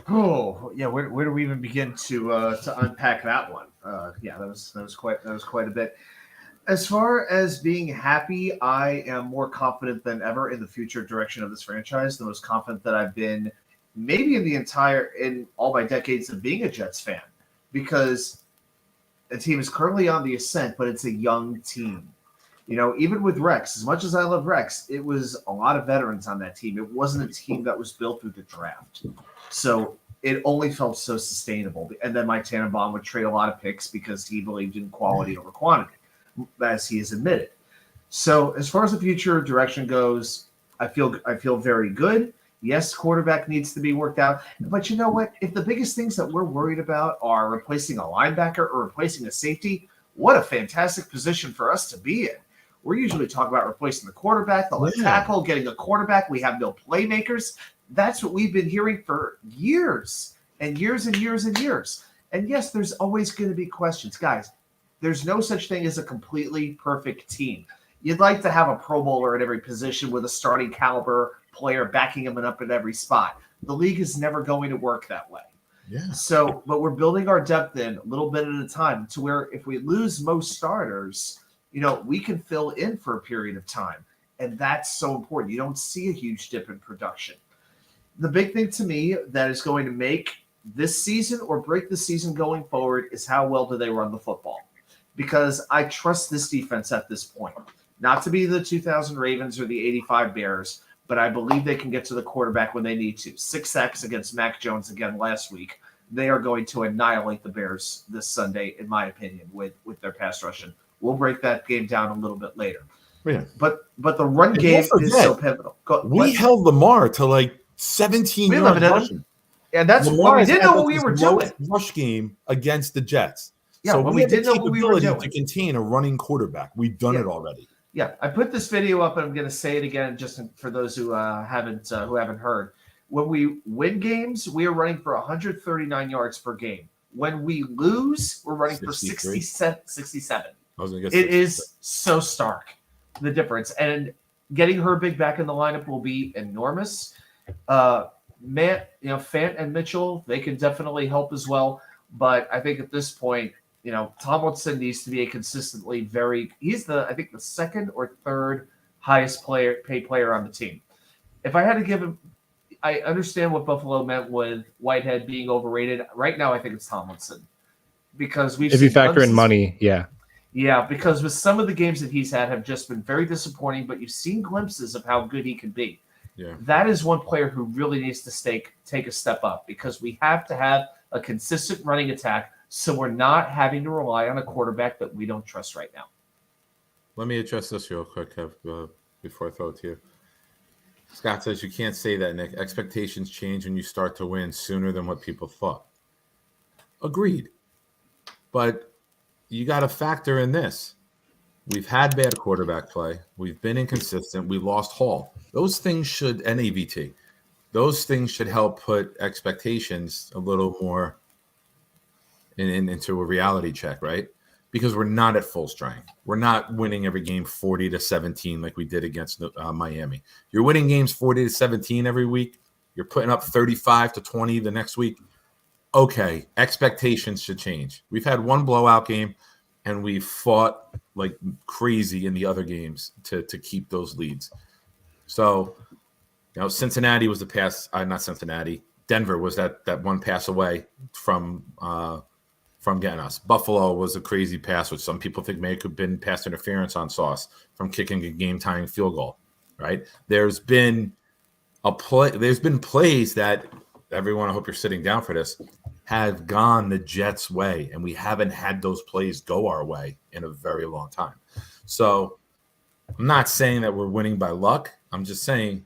Oh, yeah. Where do we even begin to unpack that one? That was quite a bit. As far as being happy, I am more confident than ever in the future direction of this franchise. The most confident that I've been maybe in all my decades of being a Jets fan, because the team is currently on the ascent, but it's a young team. You know, even with Rex, as much as I love Rex, it was a lot of veterans on that team. It wasn't a team that was built through the draft. So it only felt so sustainable. And then Mike Tannenbaum would trade a lot of picks because he believed in quality over quantity, as he has admitted. So as far as the future direction goes, I feel very good. Yes, quarterback needs to be worked out. But you know what? If the biggest things that we're worried about are replacing a linebacker or replacing a safety, what a fantastic position for us to be in. We're usually talking about replacing the quarterback, the left tackle, getting a quarterback. We have no playmakers. That's what we've been hearing for years and years and years and years. And yes, there's always going to be questions. Guys, there's no such thing as a completely perfect team. You'd like to have a Pro Bowler at every position with a starting caliber player backing him up at every spot. The league is never going to work that way. Yeah. So, but we're building our depth in a little bit at a time to where if we lose most starters, you know, we can fill in for a period of time. And that's so important. You don't see a huge dip in production. The big thing to me that is going to make this season or break the season going forward is how well do they run the football. Because I trust this defense at this point. Not to be the 2000 Ravens or the 85 Bears, but I believe they can get to the quarterback when they need to. 6 sacks against Mac Jones again last week. They are going to annihilate the Bears this Sunday, in my opinion, with their pass rushing. We'll break that game down a little bit later. Yeah. But the run game is so pivotal. We held Lamar to like 17 yards rushing. And that's Lamar when we has didn't had know what like we his were lowest doing. rush game against the Jets. Yeah, So when we we have the didn't know what we were capability to doing. contain a running quarterback. We've done it already. Yeah, I put this video up, and I'm going to say it again, just for those who haven't heard. When we win games, we are running for 139 yards per game. When we lose, we're running for 67. I was going to It get is so stark, the difference. And getting Herbig back in the lineup will be enormous. Fant and Mitchell, they can definitely help as well. But I think at this point, Tomlinson needs to be a consistently he's I think the second or third highest paid player on the team. If I had to give him, I understand what Buffalo meant with Whitehead being overrated. Right now, I think it's Tomlinson, because if you factor in money, yeah. Yeah, because with some of the games that he's had have just been very disappointing, but you've seen glimpses of how good he can be. Yeah. That is one player who really needs to take a step up, because we have to have a consistent running attack, so we're not having to rely on a quarterback that we don't trust right now. Let me address this real quick, Kev, before I throw it to you. Scott says you can't say that, Nick. Expectations change when you start to win sooner than what people thought. Agreed. But you got to factor in this. We've had bad quarterback play. We've been inconsistent. We lost Hall. Those things should, and AVT, those things should help put expectations a little more into a reality check, right? Because we're not at full strength. We're not winning every game 40-17 like we did against Miami. You're winning games 40-17 every week. You're putting up 35-20 the next week. Okay, expectations should change. We've had one blowout game, and we fought like crazy in the other games to keep those leads. So, Cincinnati was the pass. Not Cincinnati. Denver was that one pass away from getting us. Buffalo was a crazy pass, which some people think may have been pass interference on Sauce from kicking a game-tying field goal. Right? There's been plays that everyone, I hope you're sitting down for this, have gone the Jets' way, and we haven't had those plays go our way in a very long time. So I'm not saying that we're winning by luck. I'm just saying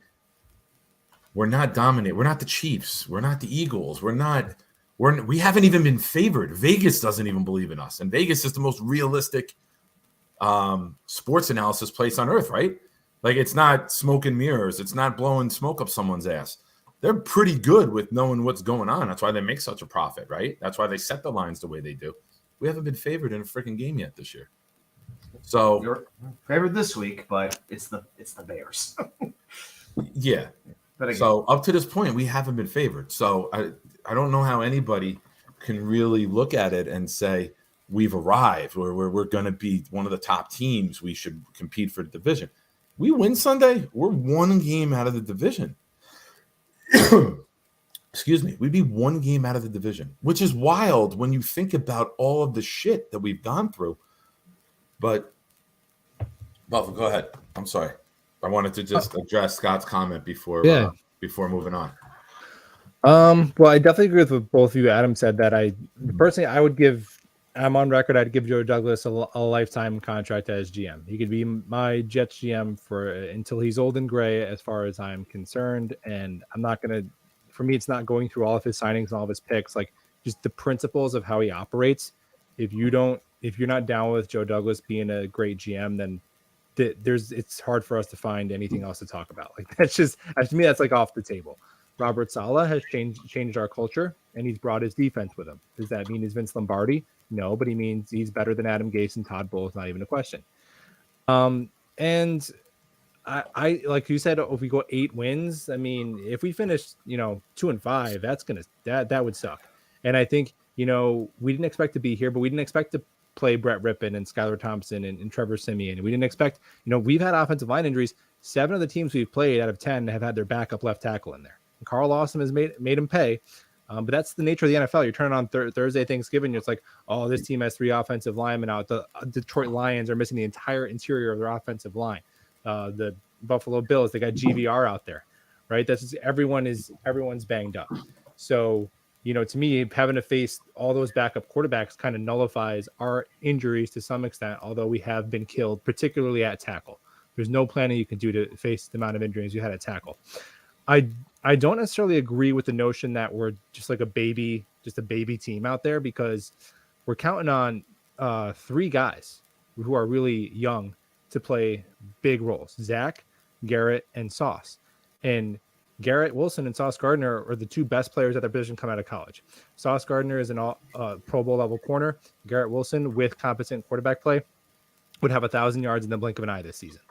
we're not dominant. We're not the Chiefs. We're not the Eagles. We haven't even been favored. Vegas doesn't even believe in us, and Vegas is the most realistic sports analysis place on earth, right? Like, it's not smoke and mirrors. It's not blowing smoke up someone's ass. They're pretty good with knowing what's going on. That's why they make such a profit, right? That's why they set the lines the way they do. We haven't been favored in a freaking game yet this year. So you're favored this week, but it's the Bears. Yeah. But again, So up to this point, we haven't been favored. So I don't know how anybody can really look at it and say we've arrived, or we're going to be one of the top teams. We should compete for the division. We win Sunday, we're one game out of the division. Excuse me. We'd be one game out of the division, which is wild when you think about all of the shit that we've gone through. But, Buffalo, go ahead. I'm sorry. I wanted to just address Scott's comment before moving on. Well, I definitely agree with what both of you. Adam said that I'm on record, I'd give Joe Douglas a lifetime contract as GM. He could be my Jets GM until he's old and gray, as far as I'm concerned. And I'm not going to, for me, it's not going through all of his signings and all of his picks, like just the principles of how he operates. If you're not down with Joe Douglas being a great GM, then it's hard for us to find anything else to talk about. Like, that's just, to me, that's like off the table. Robert Saleh has changed our culture, and he's brought his defense with him. Does that mean he's Vince Lombardi? No, but he means he's better than Adam Gase and Todd Bowles. Not even a question. And I like you said, if we go 8 wins, I mean, if we finish 2-5, that would suck. And I think we didn't expect to be here, but we didn't expect to play Brett Rippon and Skylar Thompson and Trevor Siemian. We didn't expect, we've had offensive line injuries. 7 of the teams we've played out of 10 have had their backup left tackle in there. And Carl Lawson has made him pay. But that's the nature of the NFL. You're turning on Thursday, Thanksgiving. It's like, oh, this team has 3 offensive linemen out. The Detroit Lions are missing the entire interior of their offensive line. The Buffalo Bills, they got GVR out there, right? That's just, everyone's banged up. So, to me, having to face all those backup quarterbacks kind of nullifies our injuries to some extent, although we have been killed, particularly at tackle. There's no planning you can do to face the amount of injuries you had at tackle. I I don't necessarily agree with the notion that we're just like a baby team out there, because we're counting on 3 guys who are really young to play big roles: Zach, Garrett, and Sauce. And Garrett Wilson and Sauce Gardner are the 2 best players at their position come out of college. Sauce Gardner is an all Pro Bowl level corner. Garrett Wilson, with competent quarterback play, would have 1,000 yards in the blink of an eye this season.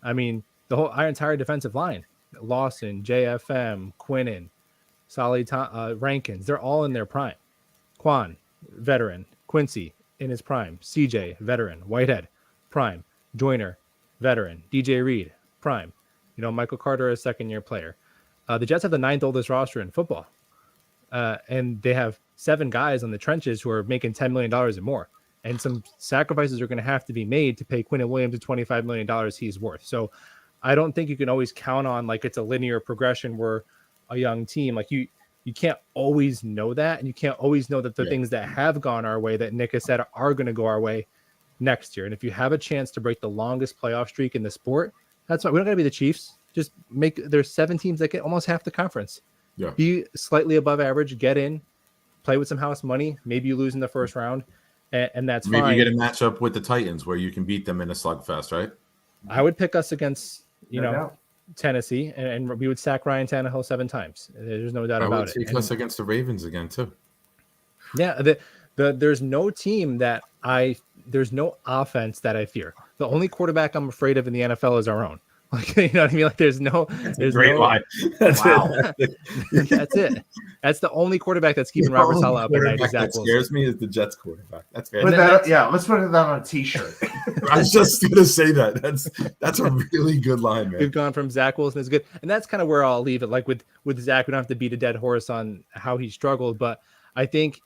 I mean, our entire defensive line, Lawson, JFM, Quinnen, Rankins, they're all in their prime. Quan, veteran. Quincy, in his prime. CJ, veteran. Whitehead, prime. Joyner, veteran. DJ Reed, prime. Michael Carter, a second-year player. The Jets have the 9th oldest roster in football. And they have 7 guys on the trenches who are making $10 million and more. And some sacrifices are going to have to be made to pay Quinnen Williams the $25 million he's worth. So I don't think you can always count on like it's a linear progression where a young team, like you can't always know that. And you can't always know that the things that have gone our way that Nick has said are going to go our way next year. And if you have a chance to break the longest playoff streak in the sport, that's why we don't got to be the Chiefs. Just there's 7 teams that get almost half the conference. Yeah. Be slightly above average, get in, play with some house money. Maybe you lose in the first round, and that's maybe fine. you get a matchup with the Titans where you can beat them in a slugfest, right? I would pick us against, No doubt. Tennessee, and we would sack Ryan Tannehill 7 times. There's no doubt I about would it. take us against the Ravens again too. Yeah, there's no team there's no offense that I fear. The only quarterback I'm afraid of in the NFL is our own. Like, you know what I mean? Like, there's Great line. Wow. That's it. That's the only quarterback that's keeping Robert Saleh up at night. That scares me is the Jets quarterback. That's fair. Let's put that on a T-shirt. I was just gonna say that. That's a really good line, man. We've gone from Zach Wilson is good, and that's kind of where I'll leave it. Like with Zach, we don't have to beat a dead horse on how he struggled, but I think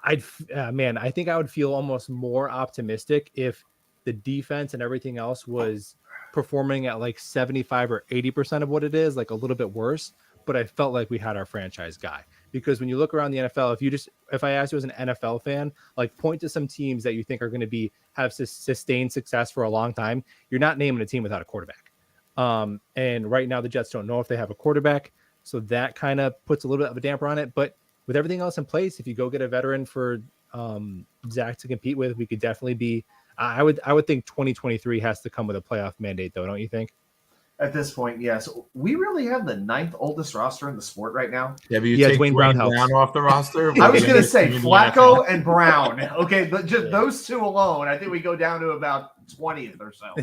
I think I would feel almost more optimistic if the defense and everything else was performing at like 75 or 80% of what it is, like a little bit worse. But I felt like we had our franchise guy, because when you look around the NFL, if I asked you as an NFL fan, like point to some teams that you think are going to have sustained success for a long time, you're not naming a team without a quarterback. And right now the Jets don't know if they have a quarterback. So that kind of puts a little bit of a damper on it, but with everything else in place, if you go get a veteran for Zach to compete with, we could definitely be. I would think 2023 has to come with a playoff mandate, though, don't you think? At this point, yes. We really have the 9th oldest roster in the sport right now. Yeah, but you take Dwayne Brown off the roster. I was going to say Flacco and Brown. Okay, but just those 2 alone, I think we go down to about 20th or so.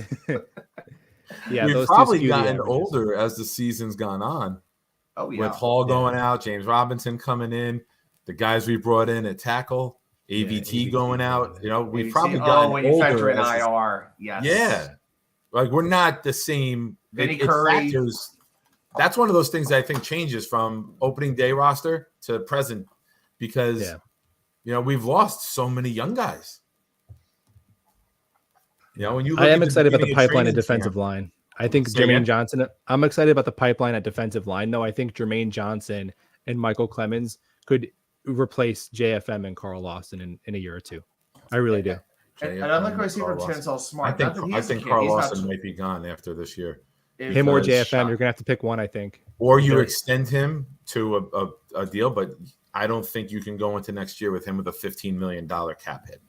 Yeah, we've those probably gotten older as the season's gone on. Oh, yeah. With Hall going out, James Robinson coming in, the guys we brought in at tackle, AVT going out. We've probably gotten when you older. factor in IR, yes. Yeah. Like, we're not the same. Vinny Curry. That's one of those things that I think changes from opening day roster to present, because, we've lost so many young guys. When you look I am at excited about the beginning of pipeline at training defensive camp- line. I think Say again? Jermaine Johnson. I'm excited about the pipeline at defensive line, though. I think Jermaine Johnson and Michael Clemens could replace JFM and Carl Lawson in a year or 2. I really do. And I like what I see from Chancellor Smart. I think Carl Lawson might be gone after this year. Him or JFM, you're gonna have to pick one, I think. Or you extend him to a deal, but I don't think you can go into next year with him with a $15 million cap hit.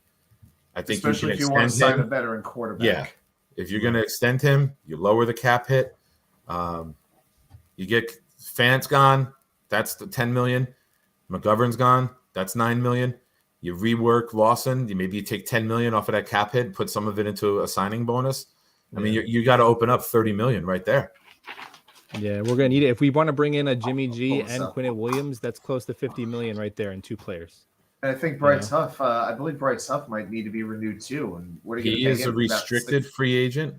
I think especially if you want to sign a veteran quarterback. Yeah, if you're going to extend him, you lower the cap hit. You get Fant's gone, that's the $10 million. McGovern's gone, that's $9 million. You rework Lawson, you take $10 million off of that cap hit, put some of it into a signing bonus. I mean, you got to open up $30 million right there. Yeah, we're gonna need it if we want to bring in a Jimmy G and Quinnen Williams. That's close to $50 million right there in 2 players. And I think Bryce Huff. I believe Bryce Huff might need to be renewed too. And what are you? He is a restricted free agent.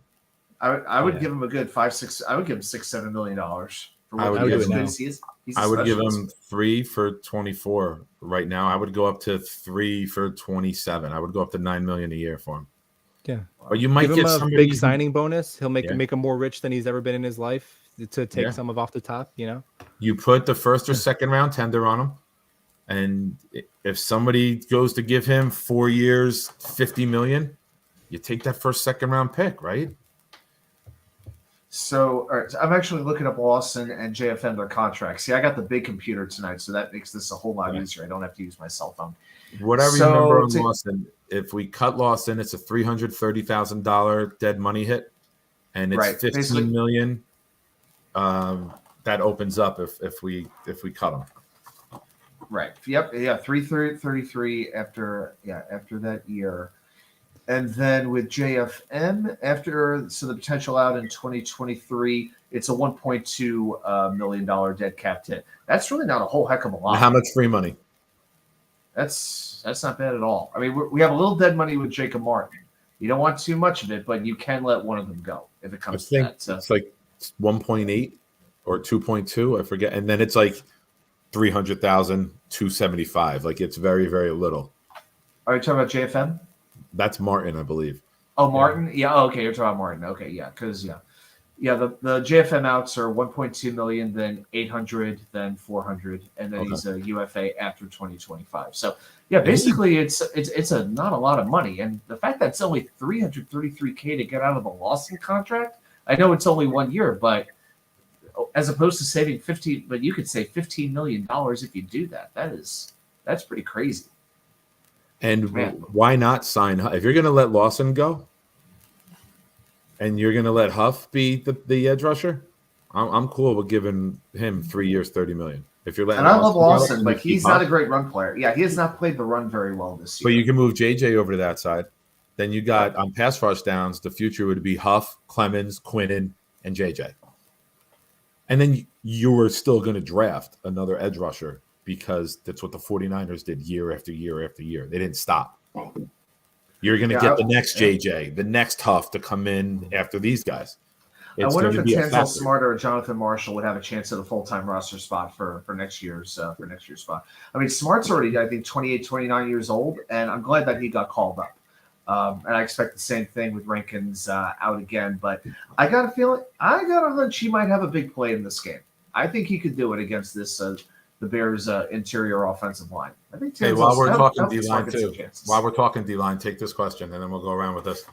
I would give him a good 5-6. I would give him $6-7 million for what I would he give is. I would give him 3 for 24 right now. I would go up to 3 for 27. I would go up to $9 million a year for him. Yeah, but you might give get him a big signing bonus. He'll make him more rich than he's ever been in his life to take some off the top. You put the first or second round tender on him, and if somebody goes to give him 4 years, $50 million, you take that first second round pick, right? So, all right, so I'm actually looking up Lawson and JFM their contracts. See, I got the big computer tonight, so that makes this a whole lot easier. I don't have to use my cell phone. What I So remember on to- Lawson, if we cut Lawson, it's a $330,000 dead money hit, and it's Right, basically. 15 million. That opens up if we cut him. Right. Yep. Yeah. 333 after that year. And then with JFM, so the potential out in 2023, it's a $1.2 million dead cap hit. That's really not a whole heck of a lot. And how much free money? That's not bad at all. I mean, we have a little dead money with Jacob Martin. You don't want too much of it, but you can let one of them go if it I comes to think that. So, it's like 1.8 or 2.2. I forget. And then it's like 300,000, 275. Like it's very, very little. are you talking about JFM? That's Martin, I believe. Oh, Martin. Yeah. Oh, okay, you're talking about Martin. Okay. Yeah. Because the JFM outs are 1.2 million, then 800, then 400, and then Okay. he's a UFA after 2025. So yeah, basically it's a not a lot of money, and the fact that it's only 333K to get out of the Lawson contract. I know it's only 1 year, but as opposed to saving 15, but you could save $15 million if you do that. That's pretty crazy. And Man. why not sign Huff? If you're going to let Lawson go and you're going to let Huff be the edge rusher, I'm cool with giving him 3 years, 30 million. If you're letting And I love go, Lawson, but you keep he's not Huff. a great run player. Yeah, he has not played the run very well this year. But you can move JJ over to that side. Then you got on pass rush downs, the future would be Huff, Clemens, Quinnen, and JJ. And then you were still going to draft another edge rusher because that's what the 49ers did year after year after year. They didn't stop. You're going to get the next JJ, the next Huff to come in after these guys. I wonder if going to be a Tanzel factor. Smart or Jonathan Marshall would have a chance at a full-time roster spot for next year's spot. I mean, Smart's already, I think, 28, 29 years old, and I'm glad that he got called up. And I expect the same thing with Rankins out again. But I got a hunch he might have a big play in this game. I think he could do it against this the Bears' interior offensive line. I think. Hey, while we're talking D-line Smart too, while we're talking D-line, take this question, and then we'll go around with this.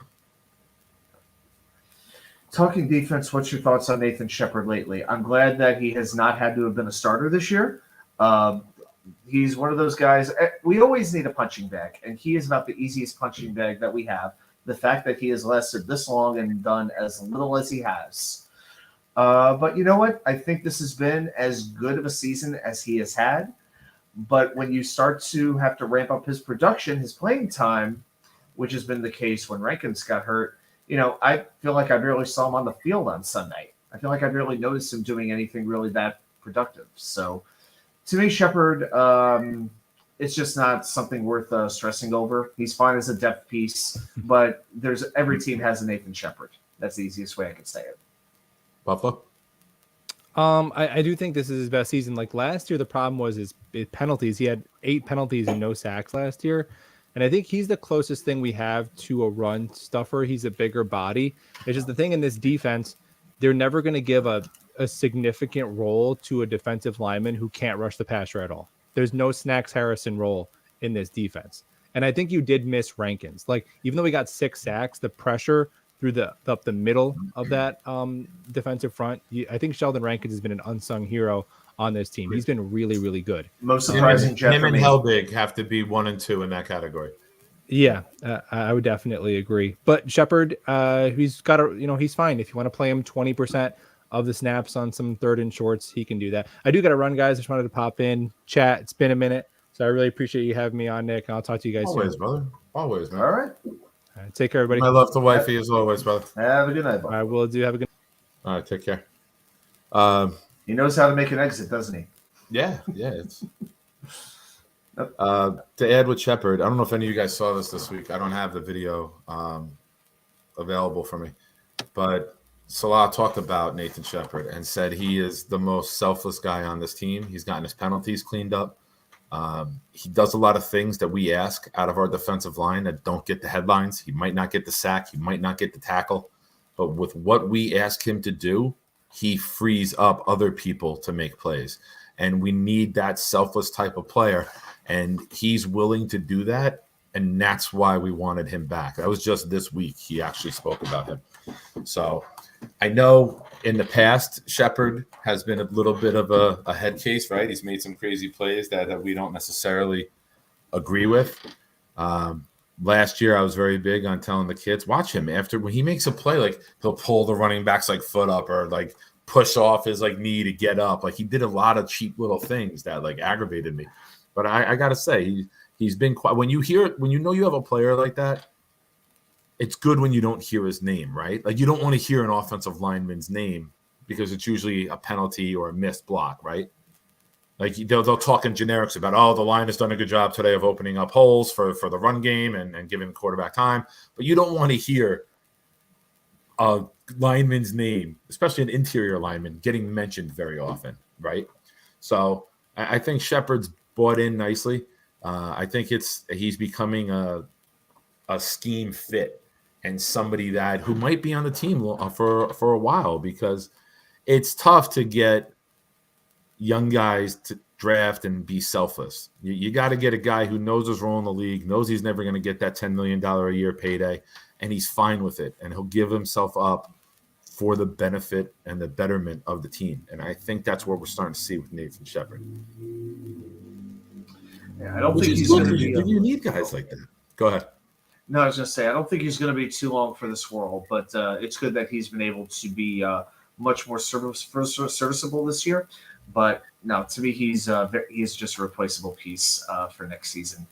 Talking defense, what's your thoughts on Nathan Shepard lately? I'm glad that he has not had to have been a starter this year. He's one of those guys. We always need a punching bag, and he is about the easiest punching bag that we have. The fact that he has lasted this long and done as little as he has. But you know what? I think this has been as good of a season as he has had. But when you start to have to ramp up his production, his playing time, which has been the case when Rankins got hurt, I feel like I barely saw him on the field on Sunday. I feel like I barely noticed him doing anything really that productive. So to me, Shepard, it's just not something worth stressing over. He's fine as a depth piece, but every team has a Nathan Shepard. That's the easiest way I can say it. Buffalo? I do think this is his best season. Like last year, the problem was his penalties. He had 8 penalties and no sacks last year. And I think he's the closest thing we have to a run stuffer. He's a bigger body. It's just the thing in this defense, they're never going to give a significant role to a defensive lineman who can't rush the passer at all. There's no Snacks Harrison role in this defense. And I think you did miss Rankins. Like, even though we got 6 sacks, the pressure through up the middle of that defensive front, I think Sheldon Rankins has been an unsung hero on this team. He's been really, really good. Most surprising, him and Helbig have to be 1 and 2 in that category. Yeah, I would definitely agree. But Shepard, he's got he's fine. If you want to play him 20% of the snaps on some 3rd and shorts, he can do that. I do got to run, guys. I just wanted to pop in, chat. It's been a minute, so I really appreciate you having me on, Nick. And I'll talk to you guys always, soon. brother. Always, man. All right. Take care, everybody. I love the wifey as always, brother. Have a good night, Bob. I will do. Have a good. All right, take care. He knows how to make an exit, doesn't he? Yeah. It's to add with Shepard. I don't know if any of you guys saw this week. I don't have the video available for me, but Salah talked about Nathan Shepard and said he is the most selfless guy on this team. He's gotten his penalties cleaned up. He does a lot of things that we ask out of our defensive line that don't get the headlines. He might not get the sack. He might not get the tackle. But with what we ask him to do, he frees up other people to make plays. And we need that selfless type of player. And he's willing to do that. And that's why we wanted him back. That was just this week he actually spoke about him. So I know in the past, Shepard has been a little bit of a head case, right? He's made some crazy plays that we don't necessarily agree with. Last year, I was very big on telling the kids, watch him. After when he makes a play, like he'll pull the running back's like foot up or like push off his like knee to get up. Like he did a lot of cheap little things that like aggravated me. But I gotta say, he's been quite. When you know you have a player like that, it's good when you don't hear his name, right? Like you don't want to hear an offensive lineman's name because it's usually a penalty or a missed block, right? Like they'll talk in generics about, oh, the line has done a good job today of opening up holes for the run game and giving the quarterback time. But you don't want to hear a lineman's name, especially an interior lineman, getting mentioned very often, right? So I think Shepard's bought in nicely. I think he's becoming a scheme fit and somebody who might be on the team for a while, because it's tough to get young guys to draft and be selfless. You got to get a guy who knows his role in the league, knows he's never going to get that $10 million a year payday, and he's fine with it. And he'll give himself up for the benefit and the betterment of the team. And I think that's what we're starting to see with Nathan Shepard. Yeah, I don't think he's going to be. You need guys like that. Go ahead. No, I was going to say, I don't think he's going to be too long for this world, but it's good that he's been able to be much more serviceable this year. But no, to me, he's just a replaceable piece for next season.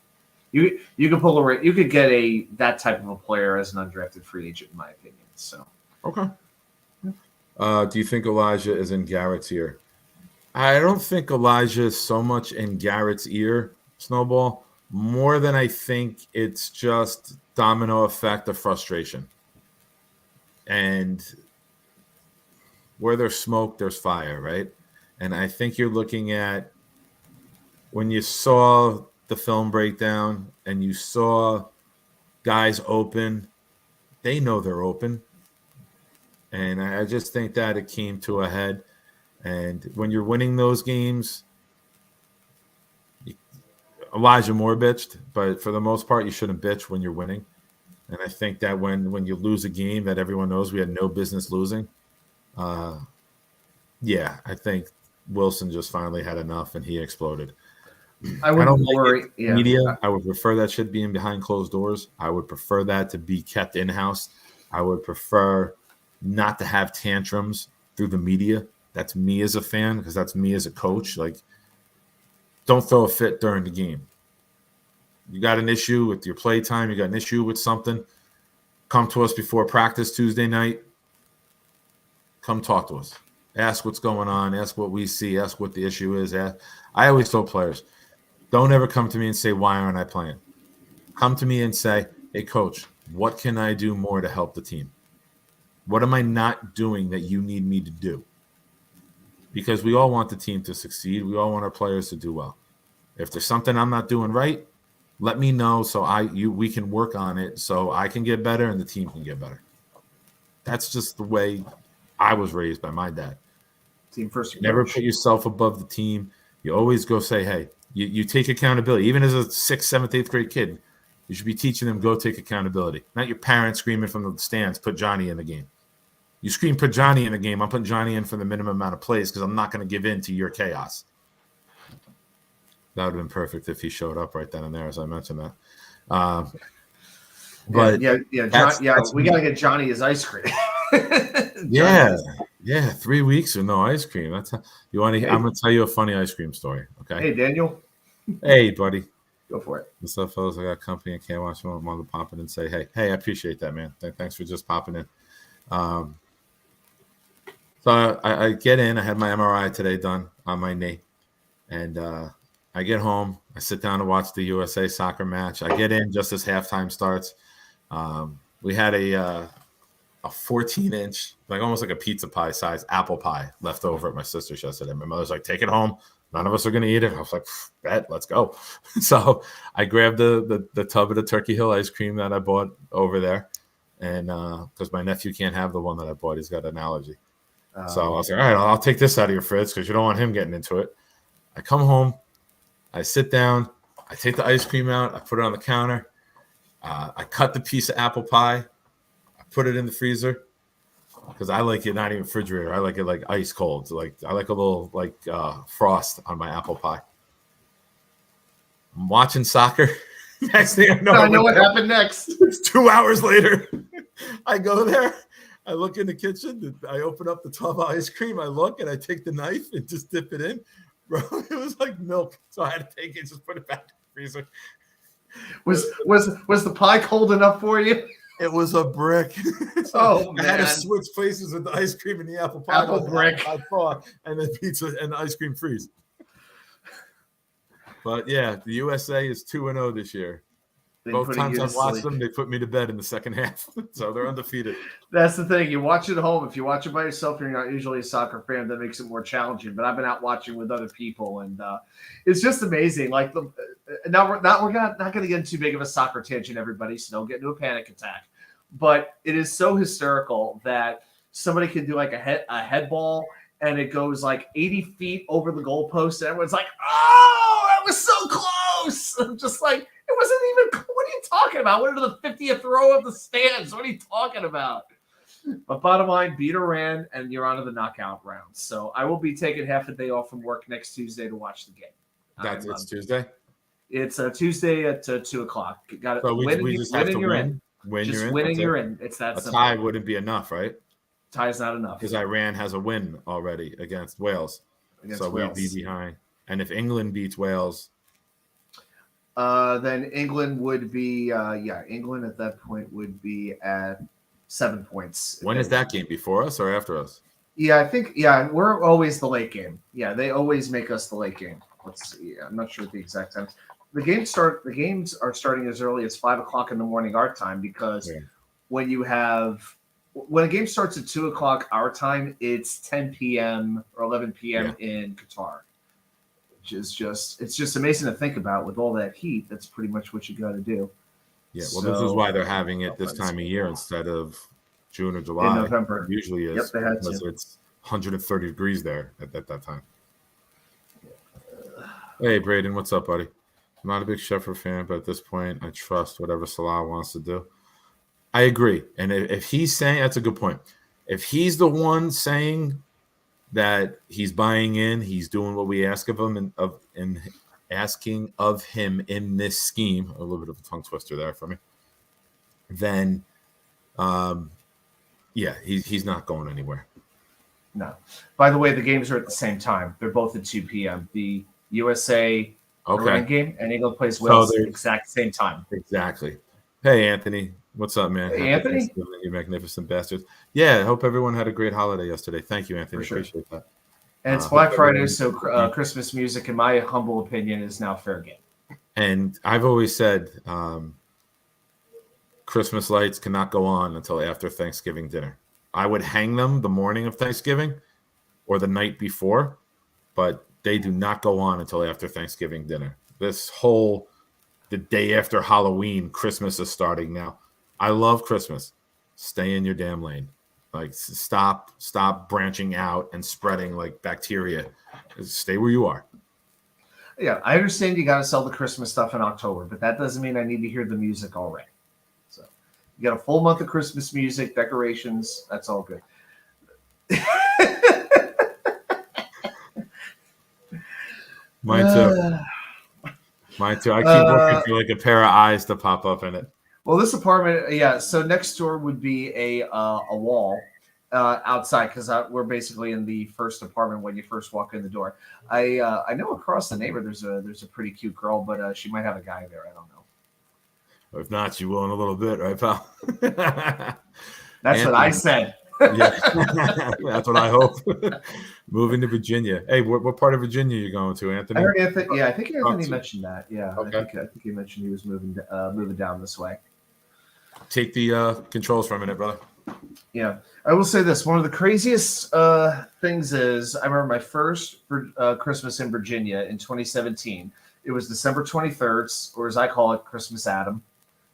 You could get that type of a player as an undrafted free agent, in my opinion. So okay. Do you think Elijah is in Garrett's ear? I don't think Elijah is so much in Garrett's ear, Snowball, more than I think it's just domino effect of frustration. And where there's smoke, there's fire, right? And I think you're looking at when you saw the film breakdown and you saw guys open, they know they're open. And I just think that it came to a head. And when you're winning those games, Elijah Moore bitched, but for the most part, you shouldn't bitch when you're winning. And I think that when you lose a game that everyone knows we had no business losing, yeah, I think Wilson just finally had enough and he exploded. I don't worry. Yeah. Media, I would prefer that shit being behind closed doors. I would prefer that to be kept in-house. I would prefer not to have tantrums through the media. That's me as a fan, because that's me as a coach. Like, don't throw a fit during the game. You got an issue with your play time, you got an issue with something, come to us before practice Tuesday night. Come talk to us. Ask what's going on. Ask what we see. Ask what the issue is. I always tell players, don't ever come to me and say, why aren't I playing? Come to me and say, hey, coach, what can I do more to help the team? What am I not doing that you need me to do? Because we all want the team to succeed. We all want our players to do well. If there's something I'm not doing right, let me know so we can work on it so I can get better and the team can get better. That's just the way I was raised by my dad. Team first approach. Never put yourself above the team. You always go say, hey, you take accountability. Even as a 6th, 7th, 8th grade kid, you should be teaching them go take accountability. Not your parents screaming from the stands, put Johnny in the game. You scream, put Johnny in the game. I'm putting Johnny in for the minimum amount of plays because I'm not going to give in to your chaos. That would have been perfect if he showed up right then and there, as I mentioned that. But we got to get Johnny his ice cream. Yeah, 3 weeks with no ice cream. That's how you want to. Hey. I'm going to tell you a funny ice cream story. Okay. Hey, Daniel. Hey, buddy. Go for it. What's up, fellas? I got company. I can't watch. I wanted to pop in and say, hey, I appreciate that, man. Thanks for just popping in. So I get in. I had my MRI today done on my knee, and I get home. I sit down to watch the USA soccer match. I get in just as halftime starts. We had a 14-inch, like almost like a pizza pie size apple pie left over at my sister's yesterday. My mother's like, take it home. None of us are going to eat it. I was like, bet, let's go. So I grabbed the tub of the Turkey Hill ice cream that I bought over there. And because my nephew can't have the one that I bought. He's got an allergy. So I was like, all right, I'll take this out of your fridge because you don't want him getting into it. I come home. I sit down. I take the ice cream out. I put it on the counter. I cut the piece of apple pie. I put it in the freezer. because I like it not even refrigerator. I like it like ice cold. Like I like a little like frost on my apple pie. I'm watching soccer. Next thing I know, I know what happened next. It's 2 hours later. I go there. I look in the kitchen. I open up the tub of ice cream. I look and I take the knife and just dip it in. Bro, it was like milk. So I had to take it and just put it back in the freezer. Was the pie cold enough for you? It was a brick. Oh, I had to man. switch places with the ice cream and the apple pie. Apple brick. I thought, and the pizza and the ice cream freeze. But yeah, the USA is 2-0 this year. Both times I've watched them, they put me to bed in the second half. So they're undefeated. That's the thing. You watch it at home. If you watch it by yourself, you're not usually a soccer fan. That makes it more challenging. But I've been out watching with other people, and it's just amazing. Like now we're not going to get into too big of a soccer tangent, everybody. So don't get into a panic attack. But it is so hysterical that somebody can do like a head ball, and it goes like 80 feet over the goalpost, and everyone's like, "Oh, that was so close!" I'm just like, it wasn't even. What are you talking about? We're to the 50th row of the stands. What are you talking about? But bottom line, beat Iran, and you're on to the knockout round. So I will be taking half a day off from work next Tuesday to watch the game. It's Tuesday? It's a Tuesday at 2:00. Got it. So we just have to win. Just win and you're in. It's that a simple. tie wouldn't be enough, right? Tie's not enough. Because Iran has a win already against Wales. So we'd be behind. And if England beats Wales, then England would be England at that point would be at 7 points. When is that game? Before us or after us? Yeah, I think we're always the late game. Yeah, they always make us the late game. Let's see. I'm not sure the exact times. The games are starting as early as 5:00 in the morning our time, because when a game starts at 2:00 our time, it's 10 p.m. or 11 p.m. in Qatar. It's just amazing to think about with all that heat. That's pretty much what you got to do. Yeah, well, this is why they're having it this time of year instead of June or July. In November. It usually is. Yep, they had because to. it's 130 degrees there at that time. Hey, Braden, what's up, buddy? I'm not a big Sheffield fan, but at this point, I trust whatever Salah wants to do. I agree. And if he's saying, that's a good point. If he's the one saying that he's buying in, he's doing what we ask of him and asking of him in this scheme, a little bit of a tongue twister there for me, then he's not going anywhere. No. By the way, the games are at the same time. They're both at 2 p.m. The USA Iran game and England plays Wales at the exact same time. Exactly. Hey, Anthony. What's up, man? Hey, Anthony. You magnificent bastards. Yeah, I hope everyone had a great holiday yesterday. Thank you, Anthony. Sure. Appreciate that. And it's Black Friday, so Christmas music, in my humble opinion, is now fair game. And I've always said Christmas lights cannot go on until after Thanksgiving dinner. I would hang them the morning of Thanksgiving or the night before, but they do not go on until after Thanksgiving dinner. The day after Halloween, Christmas is starting now. I love Christmas. Stay in your damn lane. Like, stop branching out and spreading like bacteria. Stay where you are. Yeah, I understand you got to sell the Christmas stuff in October, but that doesn't mean I need to hear the music already. So you got a full month of Christmas music, decorations. That's all good. Mine too. Mine too. I keep looking for like a pair of eyes to pop up in it. Well, this apartment, so next door would be a wall outside, because we're basically in the first apartment when you first walk in the door. I know across the neighbor there's a pretty cute girl, but she might have a guy there. I don't know. If not, she will in a little bit, right, pal? That's what I said. Yeah, that's what I hope. Moving to Virginia. Hey, what part of Virginia are you going to, Anthony? I heard Anthony. Yeah, I think Anthony mentioned that. Yeah, okay. I think he mentioned he was moving down this way. Take the controls for a minute, brother. Yeah, I will say this. One of the craziest things is I remember my first Christmas in Virginia in 2017. It was December 23rd, or as I call it, Christmas Adam.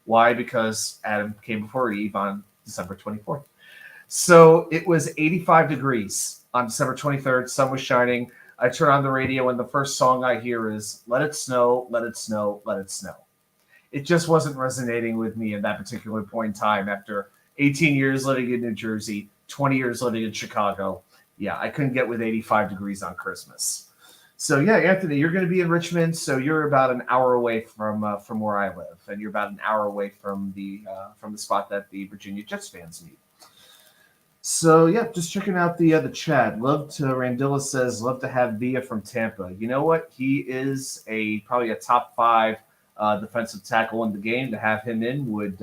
Why? Because Adam came before Eve on December 24th. So it was 85 degrees on December 23rd. Sun was shining. I turn on the radio, and the first song I hear is "Let It Snow, Let It Snow, Let It Snow." It just wasn't resonating with me at that particular point in time. After 18 years living in New Jersey, 20 years living in Chicago. Yeah, I couldn't get with 85 degrees on Christmas. So yeah, Anthony, you're going to be in Richmond, so you're about an hour away from where I live, and you're about an hour away from the spot that the Virginia Jets fans meet. So yeah, just checking out the chat. Randilla says, love to have Villa from Tampa. You know what? He is probably a top 5 defensive tackle in the game. To have him in would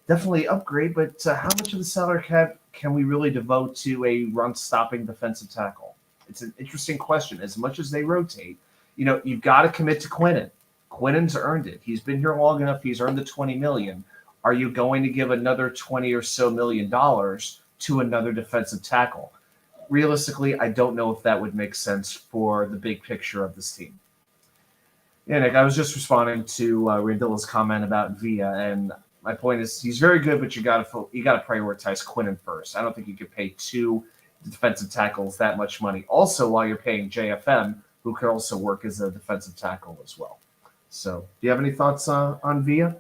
definitely upgrade. But how much of the salary cap can we really devote to a run-stopping defensive tackle? It's an interesting question. As much as they rotate, you've got to commit to Quinnen. Quinnen's earned it. He's been here long enough. He's earned the $20 million. Are you going to give another $20 or so million to another defensive tackle? Realistically, I don't know if that would make sense for the big picture of this team. Yeah, Nick, I was just responding to Randilla's comment about Villa, and my point is he's very good, but you got to prioritize Quinnen first. I don't think you could pay 2 defensive tackles that much money. Also, while you're paying JFM, who could also work as a defensive tackle as well. So, do you have any thoughts on Villa?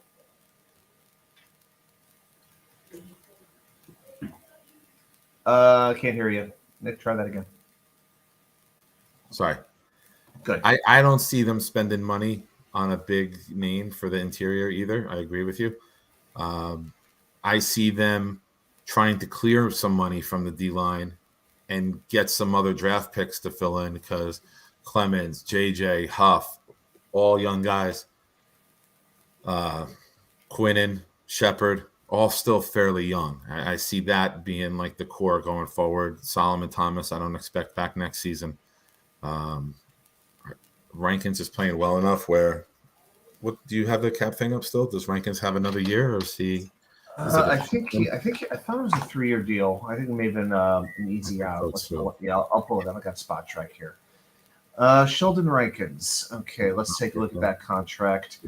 Can't hear you. Nick, try that again. Sorry. Good. I don't see them spending money on a big name for the interior either. I agree with you. I see them trying to clear some money from the D-line and get some other draft picks to fill in because Clemens, JJ, Huff, all young guys, Quinnen, Shepard, all still fairly young. I see that being like the core going forward. Solomon Thomas, I don't expect back next season. Rankins is playing well enough where – what do you have the cap thing up still? Does Rankins have another year, or is he? I thought it was a 3-year deal. I think it may have been an easy out. I'll pull it up. I got Spot Track here. Sheldon Rankins. Okay, let's take a look at that contract.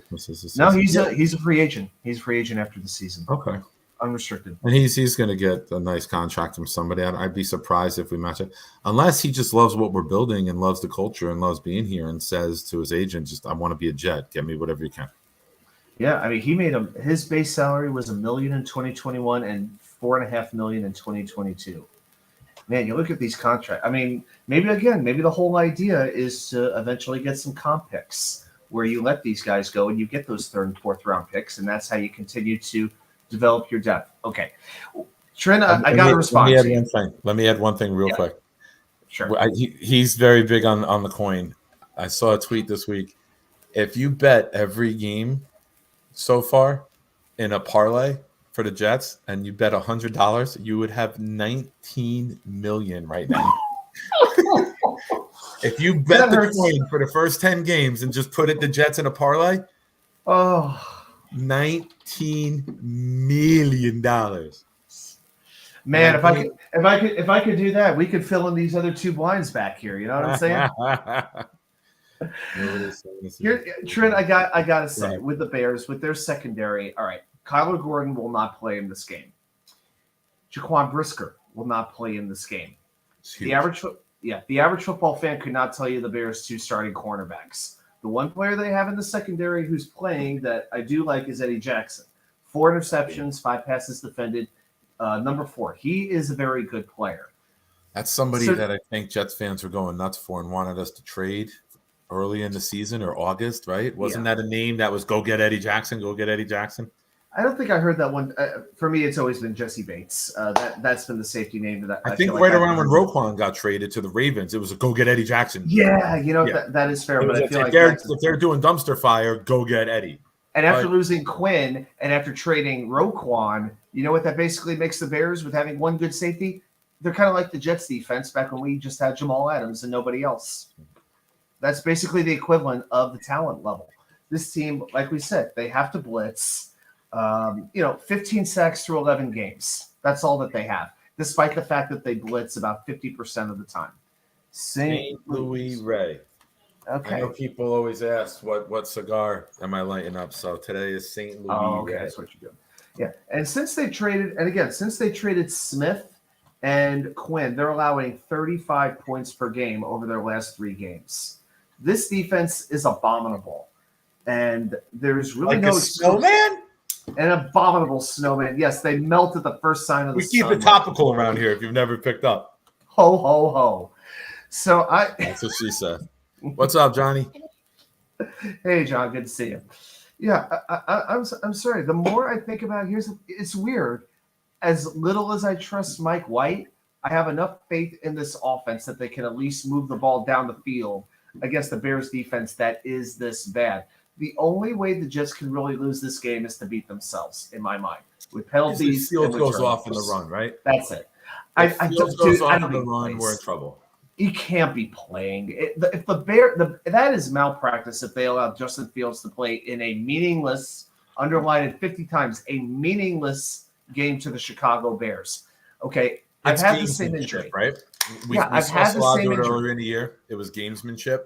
No, he's a free agent. He's a free agent after the season. Okay. Unrestricted. And he's going to get a nice contract from somebody. I'd be surprised if we match it. Unless he just loves what we're building and loves the culture and loves being here and says to his agent, just, I want to be a Jet. Get me whatever you can. Yeah, I mean, he made his base salary was $1 million in 2021 and $4.5 million in 2022. Man, you look at these contracts. I mean, maybe the whole idea is to eventually get some comp picks where you let these guys go and you get those 3rd and 4th round picks, and that's how you continue to develop your depth. Okay. Trent, I got to respond to you. Let me add one thing real quick. Sure. He's very big on the coin. I saw a tweet this week. If you bet every game so far in a parlay for the Jets and you bet $100, you would have $19 million right now. If you bet the coin for the first 10 games and just put the Jets in a parlay, $19 million. Man, if I could do that, we could fill in these other 2 blinds back here. You know what I'm saying? Trent, I gotta say, with the Bears, with their secondary, all right, Kyler Gordon will not play in this game. Jaquan Brisker will not play in this game. The average football fan could not tell you the Bears' 2 starting cornerbacks. The one player they have in the secondary who's playing that I do like is Eddie Jackson. 4 interceptions, 5 passes defended. Number 4, he is a very good player. That's somebody that I think Jets fans were going nuts for and wanted us to trade early in the season or August, right? Wasn't that a name that was go get Eddie Jackson, go get Eddie Jackson? I don't think I heard that one. For me, it's always been Jesse Bates. That's been the safety name that I think right around when Roquan got traded to the Ravens, it was a go get Eddie Jackson. Yeah, that is fair. But I feel if they're doing dumpster fire, go get Eddie. And after losing Quinn and after trading Roquan, you know what that basically makes the Bears with having one good safety? They're kind of like the Jets defense back when we just had Jamal Adams and nobody else. That's basically the equivalent of the talent level. This team, like we said, they have to blitz. 15 sacks through 11 games. That's all that they have, despite the fact that they blitz about 50% of the time. St. Louis Ray. Okay. I know people always ask what cigar am I lighting up. So today is St. Louis Ray. That's what you're doing. Yeah. And since they traded Smith and Quinn, they're allowing 35 points per game over their last 3 games. This defense is abominable. And there's really no snowman. An abominable snowman. Yes, they melt at the first sign of the We keep sun. it topical around here if you've never picked up. Ho, ho, ho. So That's what she said. What's up, Johnny? Hey, John, good to see you. Yeah, I'm sorry. The more I think about it, it's weird. As little as I trust Mike White, I have enough faith in this offense that they can at least move the ball down the field against the Bears defense that is this bad. The only way the Jets can really lose this game is to beat themselves, in my mind, with penalties. The field and goes with off in the turnovers. run, right? That's it. If I field don't, goes dude, I off don't in the think run, plays. we're in trouble. He can't be playing. If that is malpractice if they allow Justin Fields to play in a meaningless, underlined it 50 times, a meaningless game to the Chicago Bears. Okay, I've It's had the same injury, right? We I've saw had the Salah same do it injury. earlier in the year. It was gamesmanship,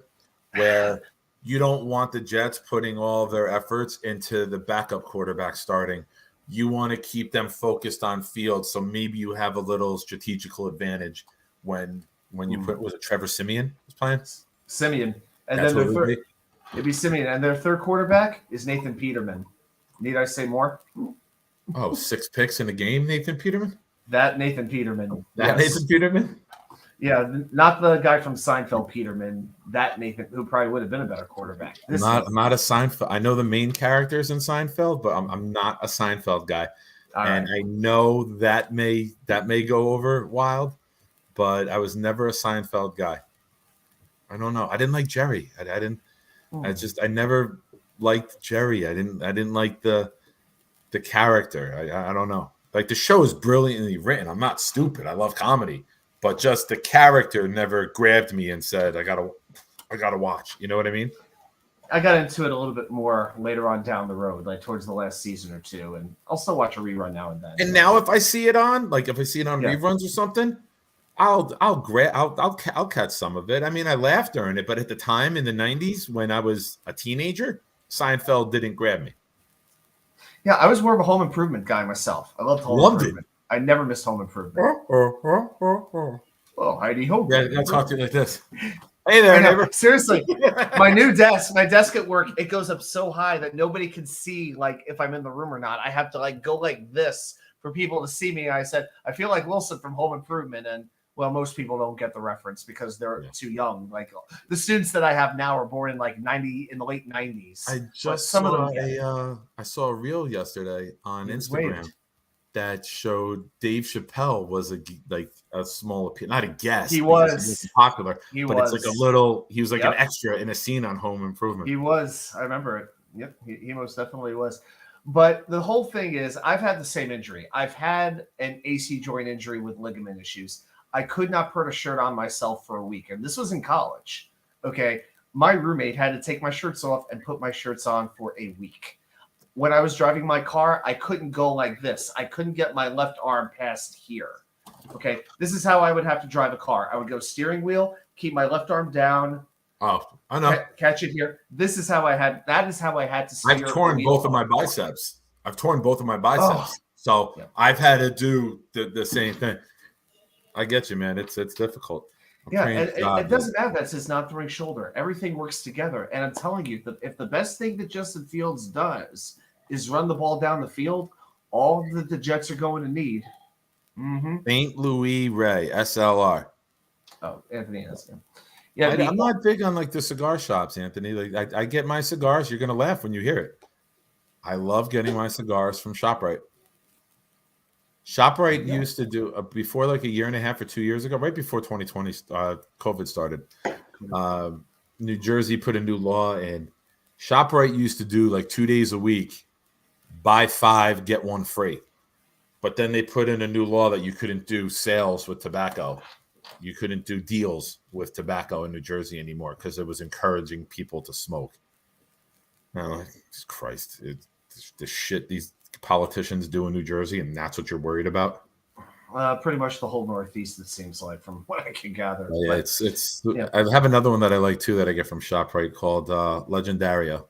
where you don't want the Jets putting all of their efforts into the backup quarterback starting. You want to keep them focused on field, so maybe you have a little strategical advantage when you put, was it Trevor Simeon was playing? Simeon, and That's then what their it would third, it'd be Simeon, and their third quarterback is Nathan Peterman. Need I say more? Oh, 6 picks in a game, Nathan Peterman? That Nathan Peterman. That Yes. Nathan Peterman? Yeah, not the guy from Seinfeld, Peterman. That Nathan, who probably would have been a better quarterback. I'm not a Seinfeld. I know the main characters in Seinfeld, but I'm not a Seinfeld guy. And I know that may go over wild, but I was never a Seinfeld guy. I don't know. I didn't like Jerry. I never liked Jerry. I didn't like the character. I don't know. Like, the show is brilliantly written. I'm not stupid. I love comedy, but just the character never grabbed me and said, I gotta watch. You know what I mean? I got into it a little bit more later on down the road, like towards the last season or two, and I'll still watch a rerun now and then. And now, if I see it on, reruns or something, I'll catch some of it. I mean, I laughed during it, but at the time in the '90s when I was a teenager, Seinfeld didn't grab me. Yeah, I was more of a Home Improvement guy myself. I loved Home Improvement. I never missed Home Improvement. Oh, Heidi Ho. Yeah, I'll talk to you like this. Hey there, neighbor. Seriously, my desk at work, it goes up so high that nobody can see like if I'm in the room or not. I have to like go like this for people to see me. I said, I feel like Wilson from Home Improvement, and well, most people don't get the reference because they're too young. Like the students that I have now are born in like in the late 90s. I saw a reel yesterday on Instagram that showed Dave Chappelle was a small appeal, not a guest. He was popular, he was like an extra in a scene on Home Improvement. He was. I remember it. Yep, he most definitely was. But the whole thing is, I've had the same injury. I've had an AC joint injury with ligament issues. I could not put a shirt on myself for a week, and this was in college. Okay, my roommate had to take my shirts off and put my shirts on for a week. When I was driving my car, I couldn't go like this. I couldn't get my left arm past here. Okay, this is how I would have to drive a car. I would go steering wheel, keep my left arm down. Oh, I know. Catch it here. That is how I had to steer. I've torn both of my biceps. So I've had to do the same thing. I get you, man. It's difficult. It doesn't matter that it's not throwing shoulder. Everything works together. And I'm telling you, if the best thing that Justin Fields does is run the ball down the field, all that the Jets are going to need. St. Louis Ray, SLR. Oh, Anthony has him. Yeah, I'm not big on like the cigar shops, Anthony. Like I get my cigars. You're gonna laugh when you hear it. I love getting my cigars from ShopRite. ShopRite used to do before like a year and a half or 2 years ago, right before 2020 COVID started. New Jersey put a new law in. ShopRite used to do like 2 days a week, buy 5, get 1 free. But then they put in a new law that you couldn't do sales with tobacco. You couldn't do deals with tobacco in New Jersey anymore because it was encouraging people to smoke. No, Christ, the shit these politicians do in New Jersey, and that's what you're worried about? Pretty much the whole Northeast, it seems like, from what I can gather. Yeah, I have another one that I like too that I get from ShopRite called Legendario.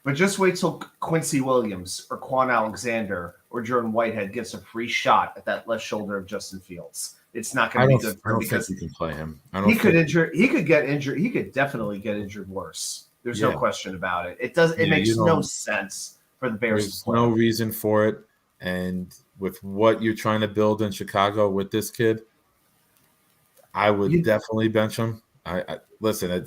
But just wait till Quincy Williams or Quan Alexander or Jordan Whitehead gets a free shot at that left shoulder of Justin Fields. It's not going to be good for him because you can play him. He could get injured. He could definitely get injured worse. There's no question about it. It makes no sense for the Bears There's to play. no reason for it. And with what you're trying to build in Chicago with this kid, I would definitely bench him. Listen,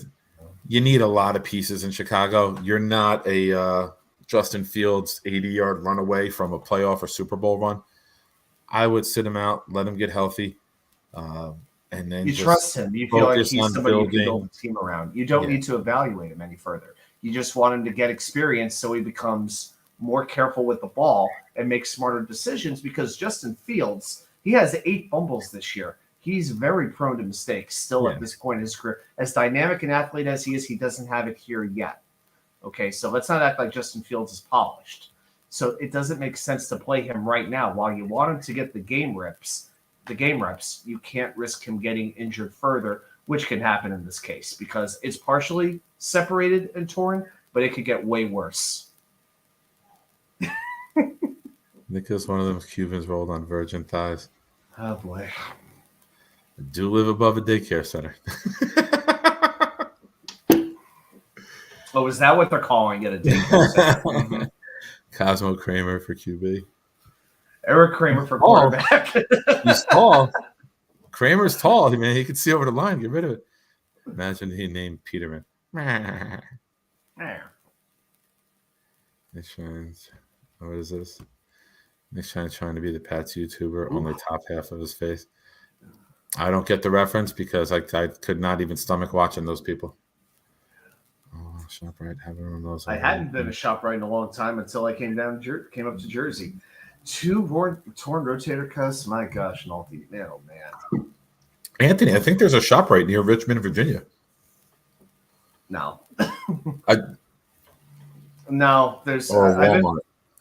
you need a lot of pieces in Chicago. You're not a Justin Fields 80-yard run away from a playoff or Super Bowl run. I would sit him out, let him get healthy, and then you just trust him. You feel like focus he's on somebody you can building. build a team around. You don't need to evaluate him any further. You just want him to get experience so he becomes more careful with the ball and make smarter decisions, because Justin Fields, he has 8 fumbles this year. He's very prone to mistakes still at this point in his career. As dynamic an athlete as he is, he doesn't have it here yet. Okay, so let's not act like Justin Fields is polished. So it doesn't make sense to play him right now. While you want him to get the game reps, you can't risk him getting injured further, which can happen in this case because it's partially separated and torn, but it could get way worse. Because one of them Cubans rolled on virgin thighs. Oh, boy. I do live above a daycare center. Oh, is that what they're calling it, a daycare center? Cosmo Kramer for QB. Eric Kramer for quarterback. He's tall. Kramer's tall. Man, he could see over the line. Get rid of it. Imagine he named Peterman. Nick Shine's. What is this? Nick Shine's trying to be the Pats YouTuber, only top half of his face. I don't get the reference because I could not even stomach watching those people. Oh, ShopRite, everyone knows. I hadn't been a ShopRite in a long time until I came up to Jersey. 2 torn rotator cuffs. My gosh, Nolte. Man, oh man. Anthony, I think there's a ShopRite near Richmond, Virginia. No. No, there's.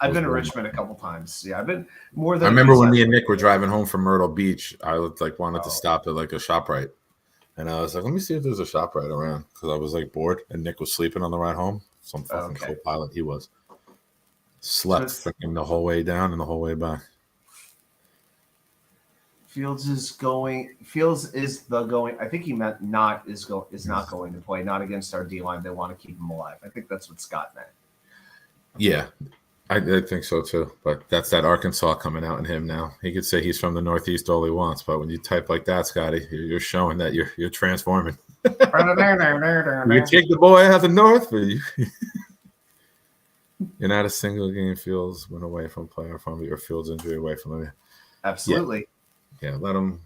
I've been to Richmond a couple times. Yeah, I've been more than. I remember when me and Nick were driving home from Myrtle Beach. I wanted to stop at like a ShopRite, and I was like, "Let me see if there's a ShopRite around," because I was like bored, and Nick was sleeping on the ride home. Some fucking co-pilot he was. Slept freaking the whole way down and the whole way back. Fields is the going. I think he meant is not going to play. Not against our D line. They want to keep him alive. I think that's what Scott meant. Yeah, I think so too. But that's that Arkansas coming out in him now. He could say he's from the Northeast all he wants, but when you type like that, Scotty, you're showing that you're transforming. You take the boy out of the North, but you're not a single game Fields went away from playoff from or Fields injury away from him. Absolutely. Yeah, let him.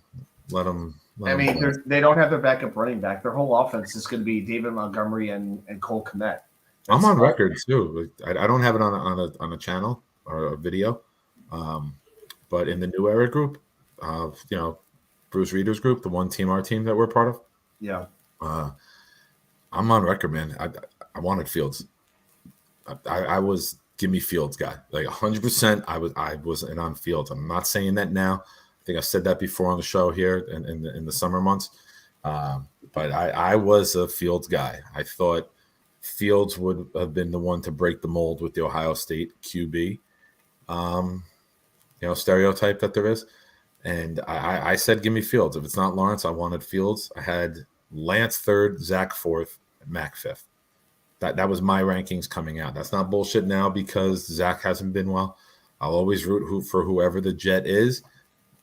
I mean, they don't have their backup running back. Their whole offense is going to be David Montgomery and Cole Kmet. I'm on record too. I don't have it on a channel or a video, but in the New Era group, Bruce Reeder's group, the one team, our team that we're part of. Yeah. I'm on record, man. I wanted Fields. I was give me Fields guy, like 100%. I was in on Fields. I'm not saying that now. I think I said that before on the show here in the summer months. But I was a Fields guy. I thought Fields would have been the one to break the mold with the Ohio State QB, stereotype that there is. And I said, give me Fields. If it's not Lawrence, I wanted Fields. I had Lance 3rd, Zach 4th, Mac 5th. That was my rankings coming out. That's not bullshit now because Zach hasn't been well. I'll always root for whoever the Jet is.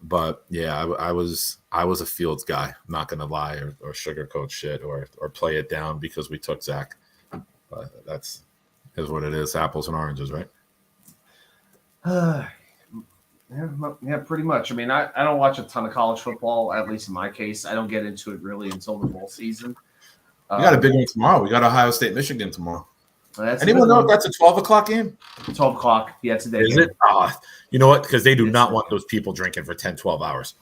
But yeah, I was a Fields guy. I'm not gonna lie or sugarcoat shit or play it down because we took Zach. But is what it is. Apples and oranges, right? Yeah, pretty much. I mean, I don't watch a ton of college football, at least in my case. I don't get into it really until the bowl season. We got a big one tomorrow. We got Ohio State, Michigan tomorrow. Anyone know if that's a 12 o'clock game? 12 o'clock. Yeah, it's a day. Is it? You know what? Because they do not want those people drinking for 10, 12 hours.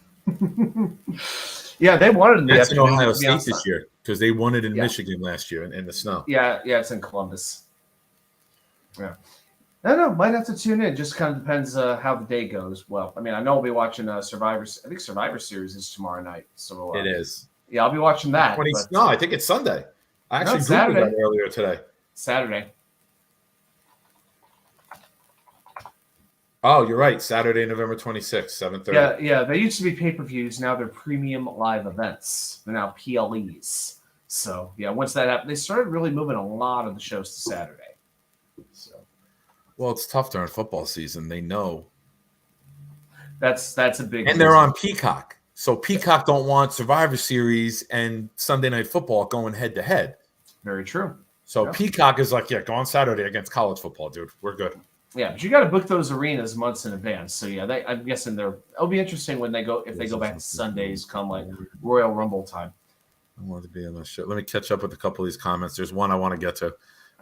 Yeah, they wanted it in Ohio State this year because they won it in Michigan last year in the snow. Yeah, it's in Columbus. Yeah. I don't know. Might have to tune in. Just kind of depends how the day goes. Well, I mean, I know I'll be watching Survivor. I think Survivor Series is tomorrow night. So it is. Yeah, I'll be watching that. No, I think it's Sunday. I actually Googled that earlier today. Saturday. Oh, you're right. Saturday, November 26th, 7:30. Yeah. They used to be pay-per-views. Now they're premium live events. They're now PLEs. So, yeah, once that happened, they started really moving a lot of the shows to Saturday. So, Well, it's tough during football season. They know. That's a big And they're reason. on Peacock. So Peacock don't want Survivor Series and Sunday Night Football going head to head. Very true. So Yeah. Peacock is like, yeah, go on Saturday against college football, dude. We're good. Yeah, but you got to book those arenas months in advance. So yeah, I'm guessing it'll be interesting when they go back to Sundays come like Royal Rumble time. I want to be on the show. Let me catch up with a couple of these comments. There's one I want to get to.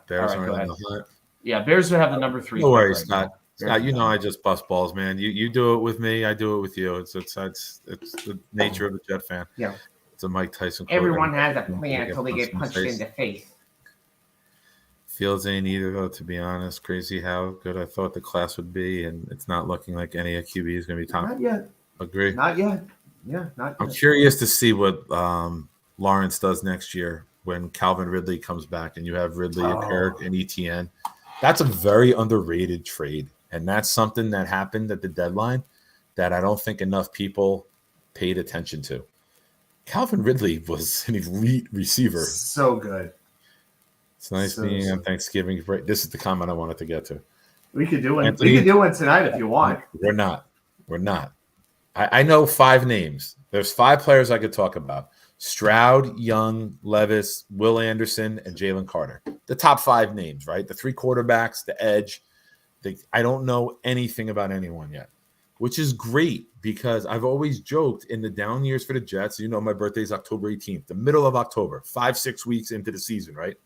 Bears All right, go are on ahead. the hunt. Yeah, Bears would have the number 3. No worries, right Scott. now. Scott, you know I just bust balls, man. You do it with me, I do it with you. It's the nature of a Jet fan. Yeah. It's a Mike Tyson quote. Everyone has a plan until they get punched in the face. Fields ain't either, though, to be honest. Crazy how good I thought the class would be, and it's not looking like any QB is going to be top. Not yet. Agree. Not yet. Yeah, not I'm yet. curious to see what Lawrence does next year when Calvin Ridley comes back and you have Ridley, Kirk, and ETN. That's a very underrated trade, and that's something that happened at the deadline that I don't think enough people paid attention to. Calvin Ridley was an elite receiver. So good. It's nice being on Thanksgiving break. This is the comment I wanted to get to. We could do one. Anthony, We could do one tonight if you want. We're not. I know 5 names. There's 5 players I could talk about. Stroud, Young, Levis, Will Anderson, and Jalen Carter. The top 5 names, right? The 3 quarterbacks, the edge. I don't know anything about anyone yet, which is great because I've always joked in the down years for the Jets. You know, my birthday is October 18th, the middle of October, 5-6 weeks into the season, right?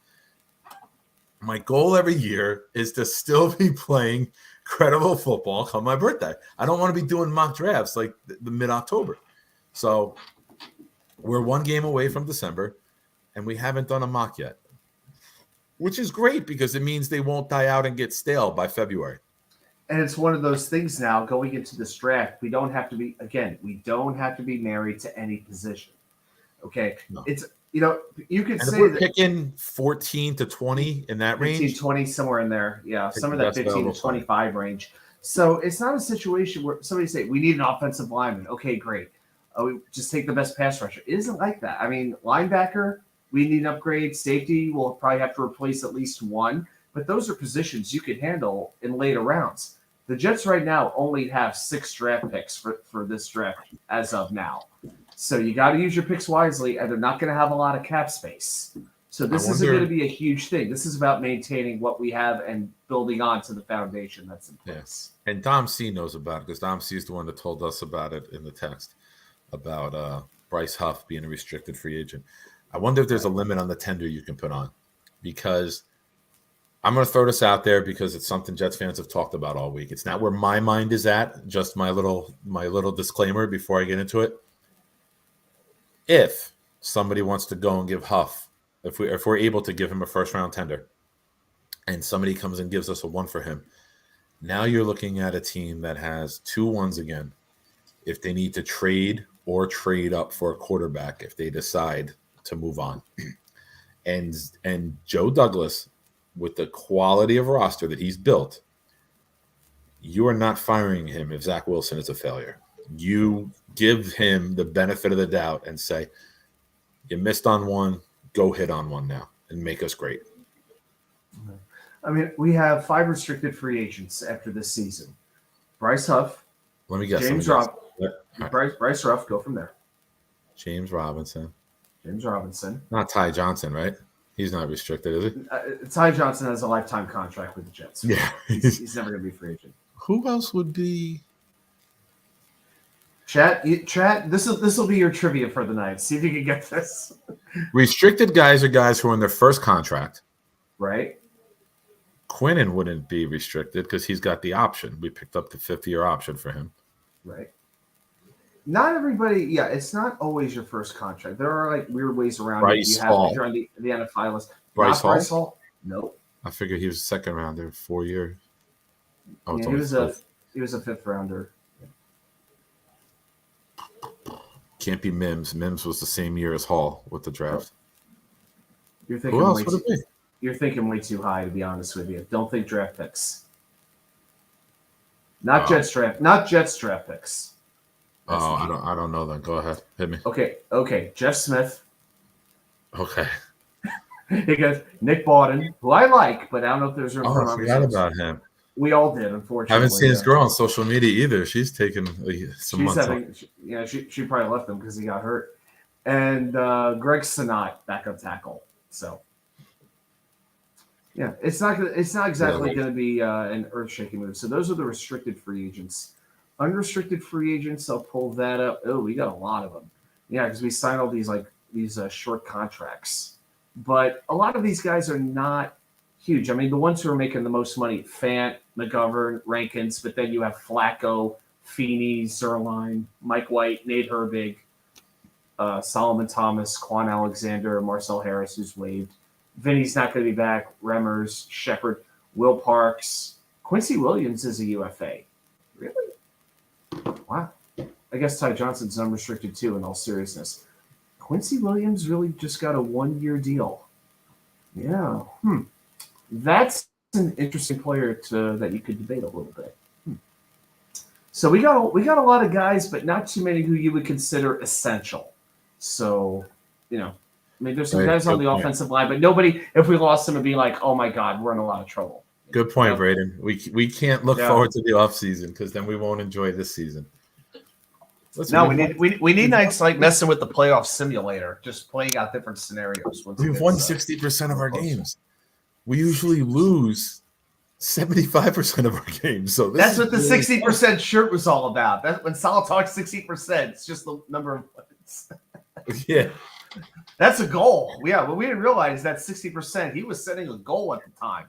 My goal every year is to still be playing credible football come my birthday. I don't want to be doing mock drafts like the mid-October. So we're 1 game away from December, and we haven't done a mock yet, which is great because it means they won't die out and get stale by February. And it's one of those things now going into this draft. We don't have to be married to any position. Okay. No. It's, you could And say if we're that picking 14 to 20 in that 15, range, 20, somewhere in there. Yeah. Pick Some of the that best 15 to available player. 25 range. So it's not a situation where somebody say, we need an offensive lineman. Okay, great. We just take the best pass rusher. It isn't like that. I mean, linebacker, we need an upgrade. Safety, we'll probably have to replace at least one. But those are positions you could handle in later rounds. The Jets right now only have 6 draft picks for this draft as of now. So you got to use your picks wisely, and they're not going to have a lot of cap space. So this isn't going to be a huge thing. This is about maintaining what we have and building on to the foundation that's in place. and Dom C knows about it because Dom C is the one that told us about it in the text about Bryce Huff being a restricted free agent. I wonder if there's a limit on the tender you can put on, because I'm going to throw this out there because it's something Jets fans have talked about all week. It's not where my mind is at. Just my little disclaimer before I get into it. If somebody wants to go and give Huff, if we're able to give him a first round tender, and somebody comes and gives us a 1 for him, now you're looking at a team that has 2 1s again. If they need to trade or trade up for a quarterback, if they decide to move on, and Joe Douglas, with the quality of roster that he's built, you are not firing him if Zach Wilson is a failure. You give him the benefit of the doubt and say, you missed on one, go hit on one now and make us great. I mean, we have 5 restricted free agents after this season. Bryce Huff, Let me guess. James Robinson. Bryce Huff, go from there. James Robinson. Not Ty Johnson, right? He's not restricted, is he? Ty Johnson has a lifetime contract with the Jets. Yeah. He's never going to be a free agent. Who else would be? Chat. This will be your trivia for the night. See if you can get this. Restricted guys are guys who are in their first contract. Right. Quinnen wouldn't be restricted because he's got the option. We picked up the 5th-year option for him. Right. Not everybody. Yeah, it's not always your first contract. There are like weird ways around it. You have if you're on the NFL list. Bryce Hall? Nope. I figured he was a 2nd rounder, 4 years. Oh, yeah, he was a 5th rounder. Can't be Mims. Mims was the same year as Hall with the draft. You're Who else would it be? You're thinking way too high, to be honest with you. Don't think draft picks. Not Jets draft picks. I don't know then. Go ahead. Hit me. Okay. Jeff Smith. Okay. He goes Nick Bawden, who I like, but I don't know if there's room for him. I forgot about him. We all did, unfortunately. Haven't seen this girl on social media either. She's taken some She's months having, she probably left him because he got hurt. And Greg Sinat, backup tackle. So, yeah, it's not exactly going to be an earth-shaking move. So those are the restricted free agents. Unrestricted free agents, I'll pull that up. Oh, we got a lot of them. Yeah, because we signed all these short contracts. But a lot of these guys are not huge. I mean, the ones who are making the most money, Fant, McGovern, Rankins, but then you have Flacco, Feeney, Zerline, Mike White, Nate Herbig, Solomon Thomas, Quan Alexander, Marcel Harris, who's waived. Vinny's not going to be back. Remmers, Shepard, Will Parks. Quincy Williams is a UFA. Really? Wow. I guess Ty Johnson's unrestricted too, in all seriousness. Quincy Williams really just got a 1-year deal. Yeah. That's an interesting player that you could debate a little bit. So we got a lot of guys, but not too many who you would consider essential. So, I mean, there's some guys on the offensive line, but nobody, if we lost them, would be like, oh my God, we're in a lot of trouble. Good point, Braden. We can't look forward to the offseason because then we won't enjoy this season. We need nights like messing with the playoff simulator, just playing out different scenarios. We've won 60% of our games. We usually lose 75% of our games. So that's what the 60% shirt was all about. That when Sal talks 60%, it's just the number of wins. Yeah. That's a goal. Yeah, but we didn't realize that 60%, he was setting a goal at the time.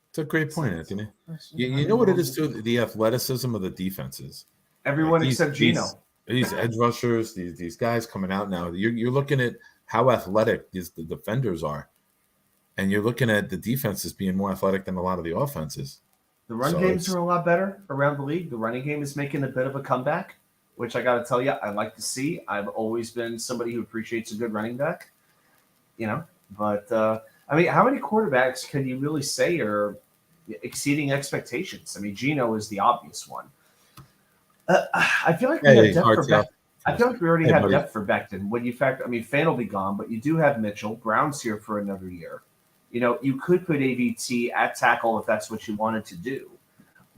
It's a great point, Anthony. You know what it is, too? The athleticism of the defenses. Everyone except Gino. These edge rushers, these guys coming out now. You're looking at how athletic the defenders are. And you're looking at the defenses being more athletic than a lot of the offenses. The run games are a lot better around the league. The running game is making a bit of a comeback, which I got to tell you, I like to see. I've always been somebody who appreciates a good running back, But, I mean, how many quarterbacks can you really say are exceeding expectations? I mean, Gino is the obvious one. I feel like we have depth for Becton. I feel like we already have depth for Becton. When you factor, I mean, Fan will be gone, but you do have Mitchell. Brown's here for another year. You could put AVT at tackle if that's what you wanted to do.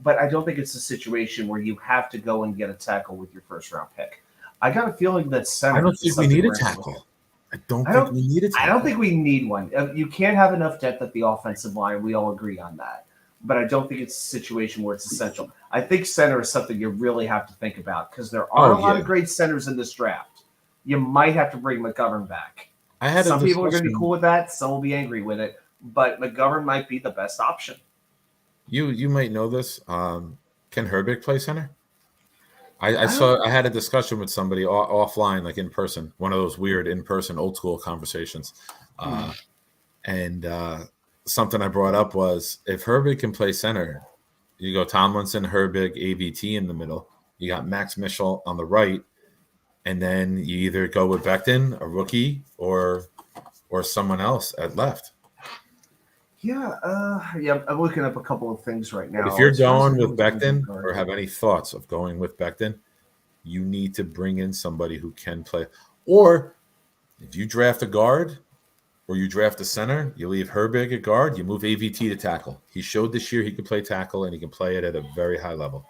But I don't think it's a situation where you have to go and get a tackle with your first-round pick. I got a feeling that center. I don't think we need a tackle. I don't think we need a tackle. I don't think we need one. You can't have enough depth at the offensive line. We all agree on that. But I don't think it's a situation where it's essential. I think center is something you really have to think about because there are a lot of great centers in this draft. You might have to bring McGovern back. Some people are going to be cool with that. Some will be angry with it. But McGovern might be the best option. You might know this. Can Herbig play center? I had a discussion with somebody offline, like in person, one of those weird in-person old school conversations. And something I brought up was if Herbig can play center, you go Tomlinson, Herbig, AVT in the middle. You got Max Mitchell on the right, and then you either go with Becton, a rookie, or someone else at left. Yeah, I'm looking up a couple of things right now. But if you're going with Becton or have any thoughts of going with Becton, you need to bring in somebody who can play. Or if you draft a guard or you draft a center, you leave Herbig at guard, you move AVT to tackle. He showed this year he could play tackle, and he can play it at a very high level.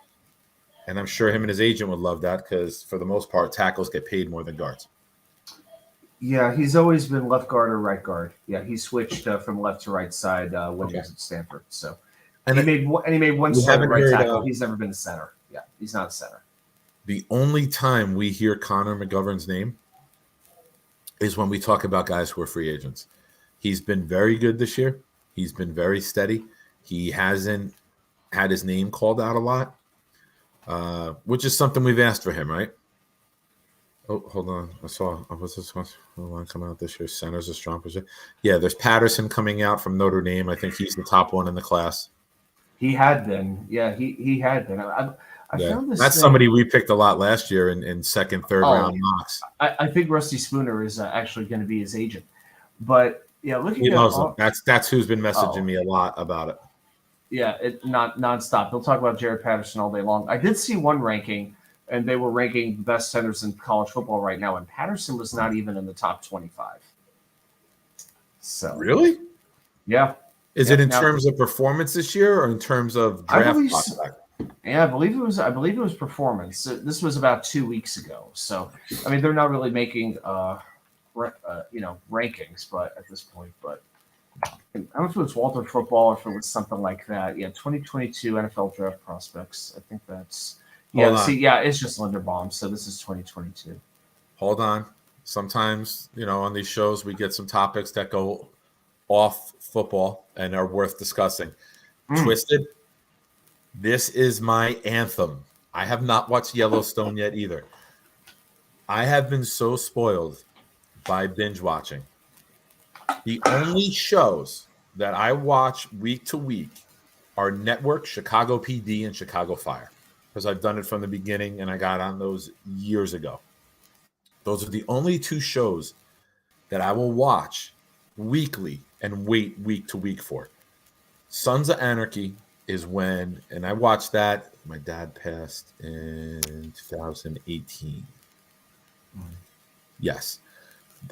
And I'm sure him and his agent would love that because, for the most part, tackles get paid more than guards. Yeah, he's always been left guard or right guard. Yeah, he switched from left to right side when he was at Stanford. So, he made one start at right tackle. He's never been a center. Yeah, he's not a center. The only time we hear Connor McGovern's name is when we talk about guys who are free agents. He's been very good this year. He's been very steady. He hasn't had his name called out a lot, which is something we've asked for him, right? Oh, hold on. I saw what's this one coming out this year? Center's a strong position. Yeah, there's Patterson coming out from Notre Dame. I think he's the top one in the class. He had been. Yeah, he had been. I found this. That's somebody we picked a lot last year in second, third round mocks. I think Rusty Spooner is actually going to be his agent. But yeah, he loves him. That's who's been messaging me a lot about it. Yeah, not nonstop. He'll talk about Jared Patterson all day long. I did see one ranking, and they were ranking the best centers in college football right now, and Patterson was not even in the top 25. So really, yeah, Is Yeah, it in now, terms of performance this year or in terms of I draft believe prospect? yeah, I believe it was. I believe it was performance. This was about 2 weeks ago. So, I mean, they're not really making, rankings, but at this point, but I don't know if it was Walter Football or if it was something like that. Yeah, 2022 NFL Draft Prospects. I think that's. Hold Yeah, on. see, yeah, it's just Linderbaum. So this is 2022. Hold on. Sometimes, on these shows, we get some topics that go off football and are worth discussing. Twisted, this is my anthem. I have not watched Yellowstone yet either. I have been so spoiled by binge watching. The only shows that I watch week to week are Network, Chicago PD, and Chicago Fire, because I've done it from the beginning and I got on those years ago. Those are the only two shows that I will watch weekly and wait week to week for. Sons of Anarchy is when, and I watched that. My dad passed in 2018. Yes.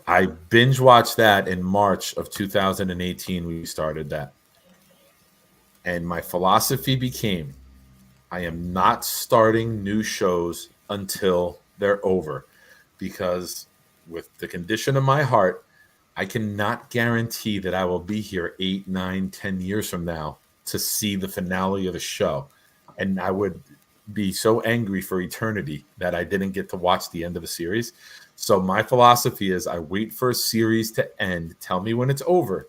I binge watched that in March of 2018. We started that. And my philosophy became I am not starting new shows until they're over, because with the condition of my heart, I cannot guarantee that I will be here 8, 9, 10 years from now to see the finale of the show. And I would be so angry for eternity that I didn't get to watch the end of a series. So my philosophy is I wait for a series to end, tell me when it's over,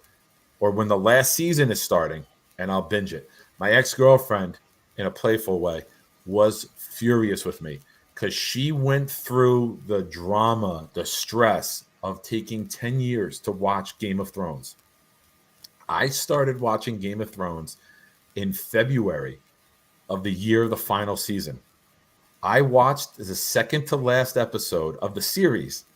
or when the last season is starting, and I'll binge it. My ex-girlfriend, in a playful way, was furious with me because she went through the drama, the stress of taking 10 years to watch Game of Thrones. I started watching Game of Thrones in February of the year of the final season. I watched the second to last episode of the series,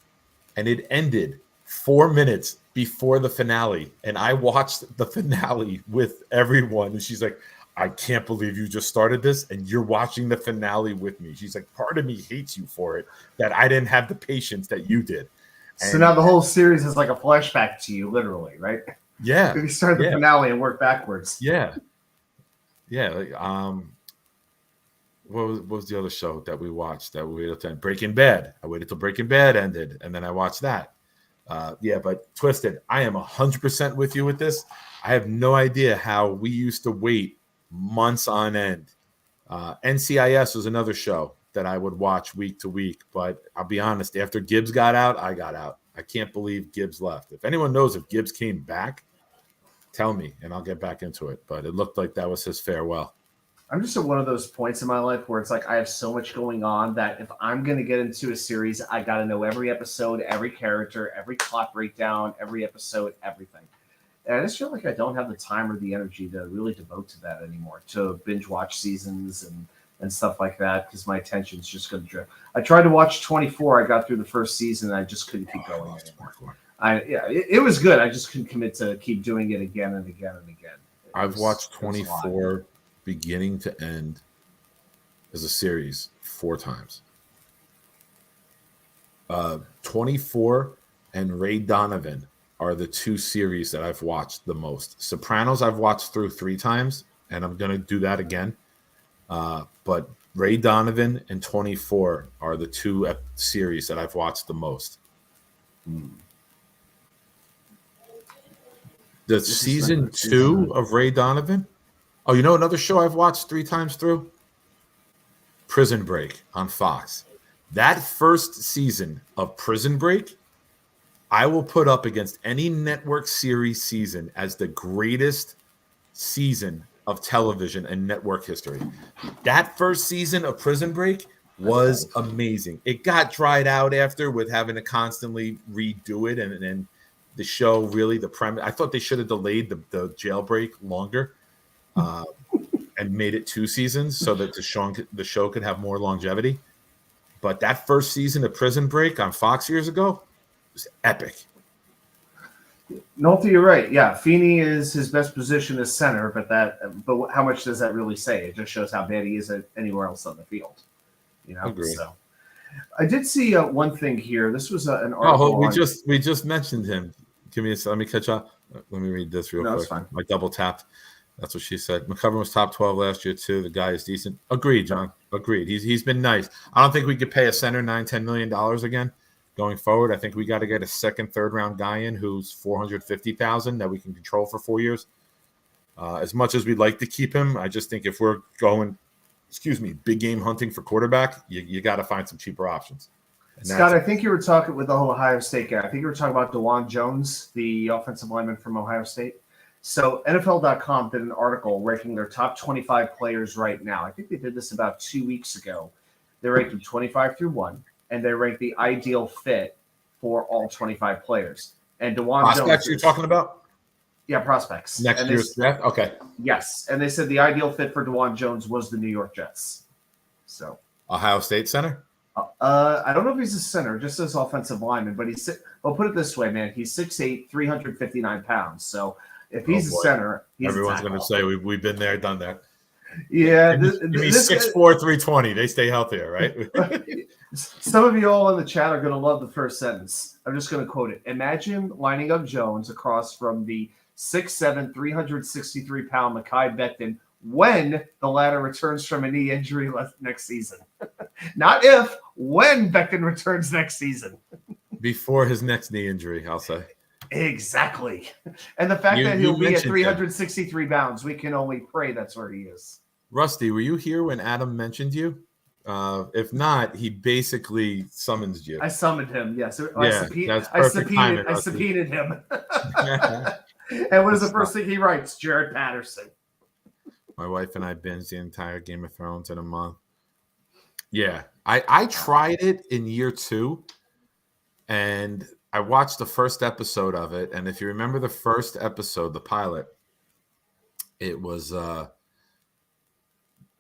and it ended 4 minutes before the finale. And I watched the finale with everyone. And she's like, I can't believe you just started this and you're watching the finale with me. She's like, part of me hates you for it, that I didn't have the patience that you did. So now the whole series is like a flashback to you, literally, right? Yeah. You start the finale and work backwards. Yeah. Yeah. Like, what was the other show that we watched that we waited till Breaking Bad? I waited till Breaking Bad ended, and then I watched that. But Twisted, I am 100% with you with this. I have no idea how we used to wait months on end. NCIS was another show that I would watch week to week, but I'll be honest, after Gibbs got out, I got out. I can't believe Gibbs left. If anyone knows if Gibbs came back, tell me, and I'll get back into it. But it looked like that was his farewell. I'm just at one of those points in my life where it's like I have so much going on that if I'm going to get into a series, I got to know every episode, every character, every plot breakdown, every episode, everything. And I just feel like I don't have the time or the energy to really devote to that anymore, to binge watch seasons and stuff like that, because my attention's just going to drift. I tried to watch 24. I got through the first season, and I just couldn't keep going anymore. It was good. I just couldn't commit to keep doing it again and again and again. I've watched 24 beginning to end as a series 4 times. 24 and Ray Donovan are the 2 series that I've watched the most. Sopranos I've watched through 3 times, and I'm going to do that again. But Ray Donovan and 24 are the 2 series that I've watched the most. The season 2 of Ray Donovan. Oh, you know another show I've watched 3 times through? Prison Break on Fox. That first season of Prison Break, I will put up against any network series season as the greatest season of television in network history. That first season of Prison Break was amazing. It got dried out after with having to constantly redo it, and the show really, the premise, I thought they should have delayed the jailbreak longer. And made it 2 seasons so that the show could have more longevity. But that first season of Prison Break on Fox years ago was epic. Nolte, you're right. Yeah, Feeney is his best position as center, but how much does that really say? It just shows how bad he is at anywhere else on the field. Agreed. So I did see one thing here. This was an article. We just mentioned him. Let me catch up. Let me read this real No, it's quick. fine. I double tapped. That's what she said. McCovern was top 12 last year too. The guy is decent. Agreed, John. Agreed. He's been nice. I don't think we could pay a center $9-10 million again going forward. I think we got to get a second, third round guy in who's $450,000 that we can control for 4 years. As much as we'd like to keep him, I just think if we're going, big game hunting for quarterback, you got to find some cheaper options. And Scott, I think you were talking with the whole Ohio State guy. I think you were talking about DeJuan Jones, the offensive lineman from Ohio State. So NFL.com did an article ranking their top 25 players right now. I think they did this about 2 weeks ago. They ranked them 25 through 1, and they ranked the ideal fit for all 25 players. And DeJuan prospects Jones. You're talking about? Yeah, prospects. Next year's draft? Okay. Yes. And they said the ideal fit for DeJuan Jones was the New York Jets. So Ohio State center? I don't know if he's a center, just as offensive lineman, but I'll put it this way, man. He's 6'8", 359 pounds. So if he's a center, everyone's going to say we've been there, done that. Yeah. Give me 6'4", 320. They stay healthier, right? Some of you all in the chat are going to love the first sentence. I'm just going to quote it. Imagine lining up Jones across from the 6'7", 363-pound Mekhi Becton when the latter returns from a knee injury next season. Not if, when Becton returns next season. Before his next knee injury, I'll say. Exactly. And the fact that he'll be at 363 pounds, we can only pray that's where he is. Rusty, were you here when Adam mentioned you? If not, he basically summons you. I summoned him, yes. I subpoenaed him. And what is the first thing he writes? Jared Patterson. My wife and I binged the entire Game of Thrones in a month. Yeah, I tried it in year 2, and I watched the first episode of it. And if you remember the first episode, the pilot, it was the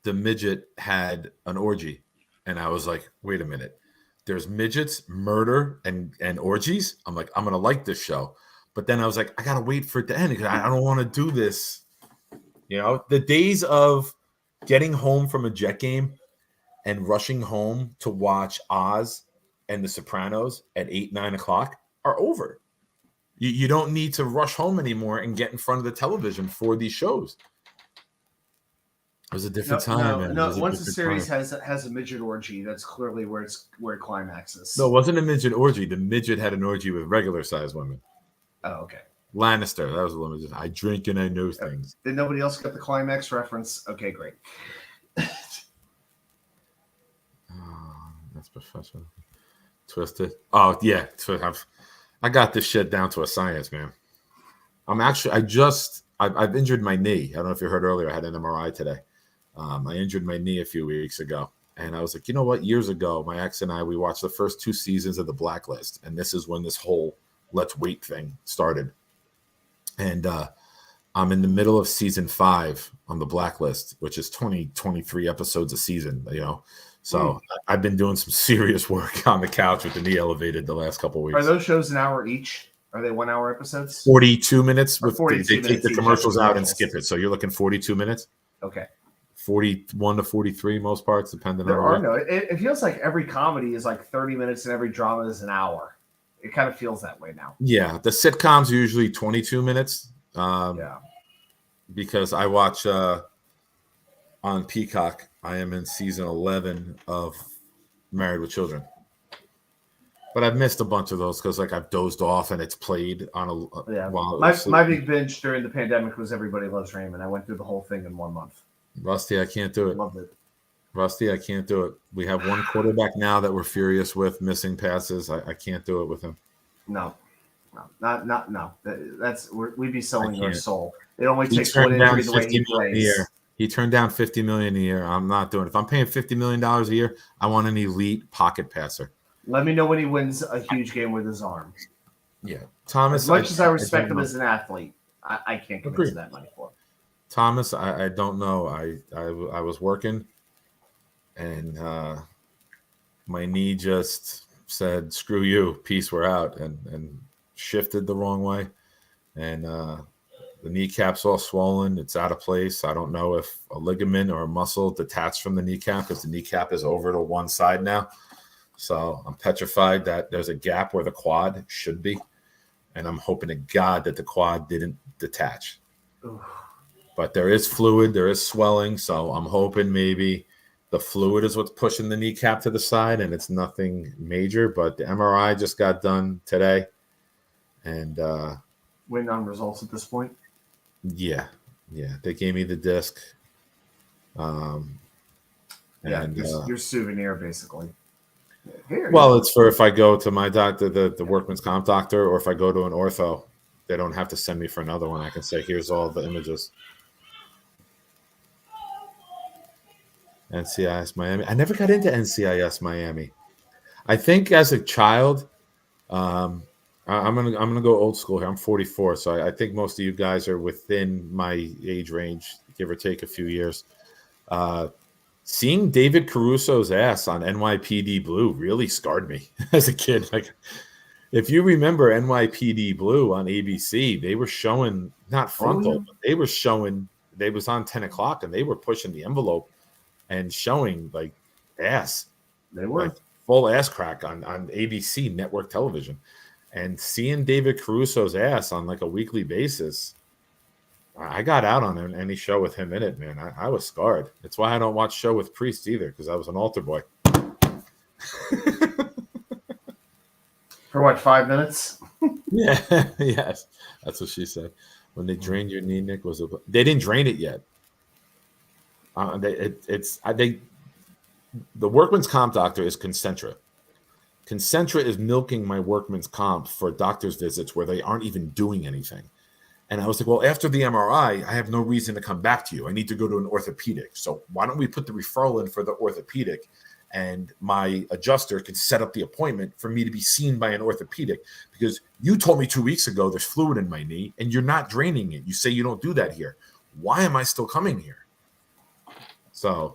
midget had an orgy. And I was like, wait a minute. There's midgets, murder, and orgies? I'm like, I'm going to like this show. But then I was like, I got to wait for it to end because I don't want to do this. You know, the days of getting home from a Jet game and rushing home to watch Oz and The Sopranos at 8, 9 o'clock are over. You don't need to rush home anymore and get in front of the television for these shows. It was a different time. No. Once a series has a midget orgy, that's clearly where it climaxes. No, it wasn't a midget orgy. The midget had an orgy with regular sized women. Oh, okay. Lannister, that was a limited. I drink and I know things. Did nobody else get the climax reference? Okay, great. That's professional. Twisted. Oh yeah, I got this shit down to a science, man. I've injured my knee. I don't know if you heard earlier. I had an MRI today. I injured my knee a few weeks ago, and I was like, you know what? Years ago, my ex and I, we watched the first 2 seasons of The Blacklist, and this is when this whole let's wait thing started. And I'm in the middle of season 5 on The Blacklist, which is 23 episodes a season, you know. So I've been doing some serious work on the couch with the knee elevated the last couple of weeks. Are those shows an hour each? Are they 1 hour episodes? 42 minutes. They take the commercials out and commercials. skip it. So you're looking 42 minutes. Okay. 41 to 43 most parts, depending There on. are no. It feels like every comedy is like 30 minutes and every drama is an hour. It kind of feels that way now. Yeah, the sitcoms are usually 22 minutes. Yeah. Because I watch on Peacock. I am in season 11 of Married with Children. But I've missed a bunch of those because I've dozed off and it's played on a while. My big binge during the pandemic was Everybody Loves Raymond. I went through the whole thing in 1 month. Rusty, I can't do it. Loved it. Rusty, I can't do it. We have one quarterback now that we're furious with, missing passes. I can't do it with him. No. We'd be selling our soul. It only takes turned one down injury the way he $50 million a plays. year. He turned down $50 million a year. I'm not doing it. If I'm paying $50 million a year, I want an elite pocket passer. Let me know when he wins a huge game with his arm. Yeah, Thomas. As much as I respect him as an athlete, I can't commit to that money for him. Thomas, I don't know. I was working, and my knee just said, "Screw you, peace, we're out," and shifted the wrong way, and the kneecap's all swollen. It's out of place. I don't know if a ligament or a muscle detached from the kneecap because the kneecap is over to one side now. So I'm petrified that there's a gap where the quad should be. and I'm hoping to God that the quad didn't detach. Oof. But there is fluid, there is swelling, so I'm hoping maybe the fluid is what's pushing the kneecap to the side, and it's nothing major. But the MRI just got done today, and Waiting on results at this point. yeah, they gave me the disc. And your souvenir, basically. Here, well, it's for if I go to my doctor, the workman's comp doctor, or if I go to an ortho, they don't have to send me for another one. I can say, here's all the images. NCIS Miami. I never got into NCIS Miami. I think as a child, I'm gonna go old school here. I'm 44, so I think most of you guys are within my age range, give or take a few years. Seeing David Caruso's ass on NYPD Blue really scarred me as a kid. Like, if you remember NYPD Blue on ABC, they were showing not frontal, but they were showing. They was on 10 o'clock, and they were pushing the envelope and showing like ass. They were like full ass crack on ABC network television, and seeing David Caruso's ass on like a weekly basis, I got out on any show with him in it, man. I was scarred. That's why I don't watch show with priests either, because I was an altar boy. For what, 5 minutes? Yeah, yes, that's what she said. When they drained your knee, Nick, they didn't drain it yet. The workman's comp doctor is Concentra. Concentra is milking my workman's comp for doctor's visits where they aren't even doing anything. And I was like, well, after the MRI, I have no reason to come back to you. I need to go to an orthopedic. So why don't we put the referral in for the orthopedic, and my adjuster can set up the appointment for me to be seen by an orthopedic, because you told me 2 weeks ago there's fluid in my knee and you're not draining it. You say you don't do that here. Why am I still coming here? So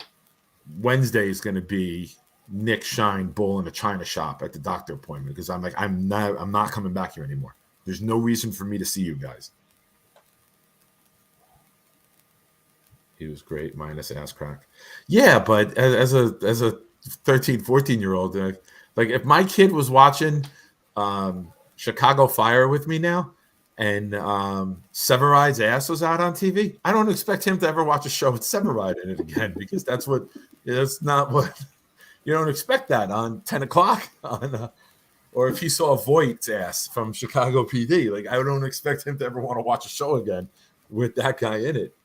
Wednesday is going to be Nick Shine bull in a china shop at the doctor appointment, because I'm like, I'm not coming back here anymore. There's no reason for me to see you guys. He was great, minus ass crack. Yeah, but as a 13, 14-year-old, like if my kid was watching Chicago Fire with me now, and Severide's ass was out on TV, I don't expect him to ever watch a show with Severide in it again, because that's not what you don't expect that on 10 o'clock on, or if he saw Voight's ass from Chicago PD, like I don't expect him to ever want to watch a show again with that guy in it.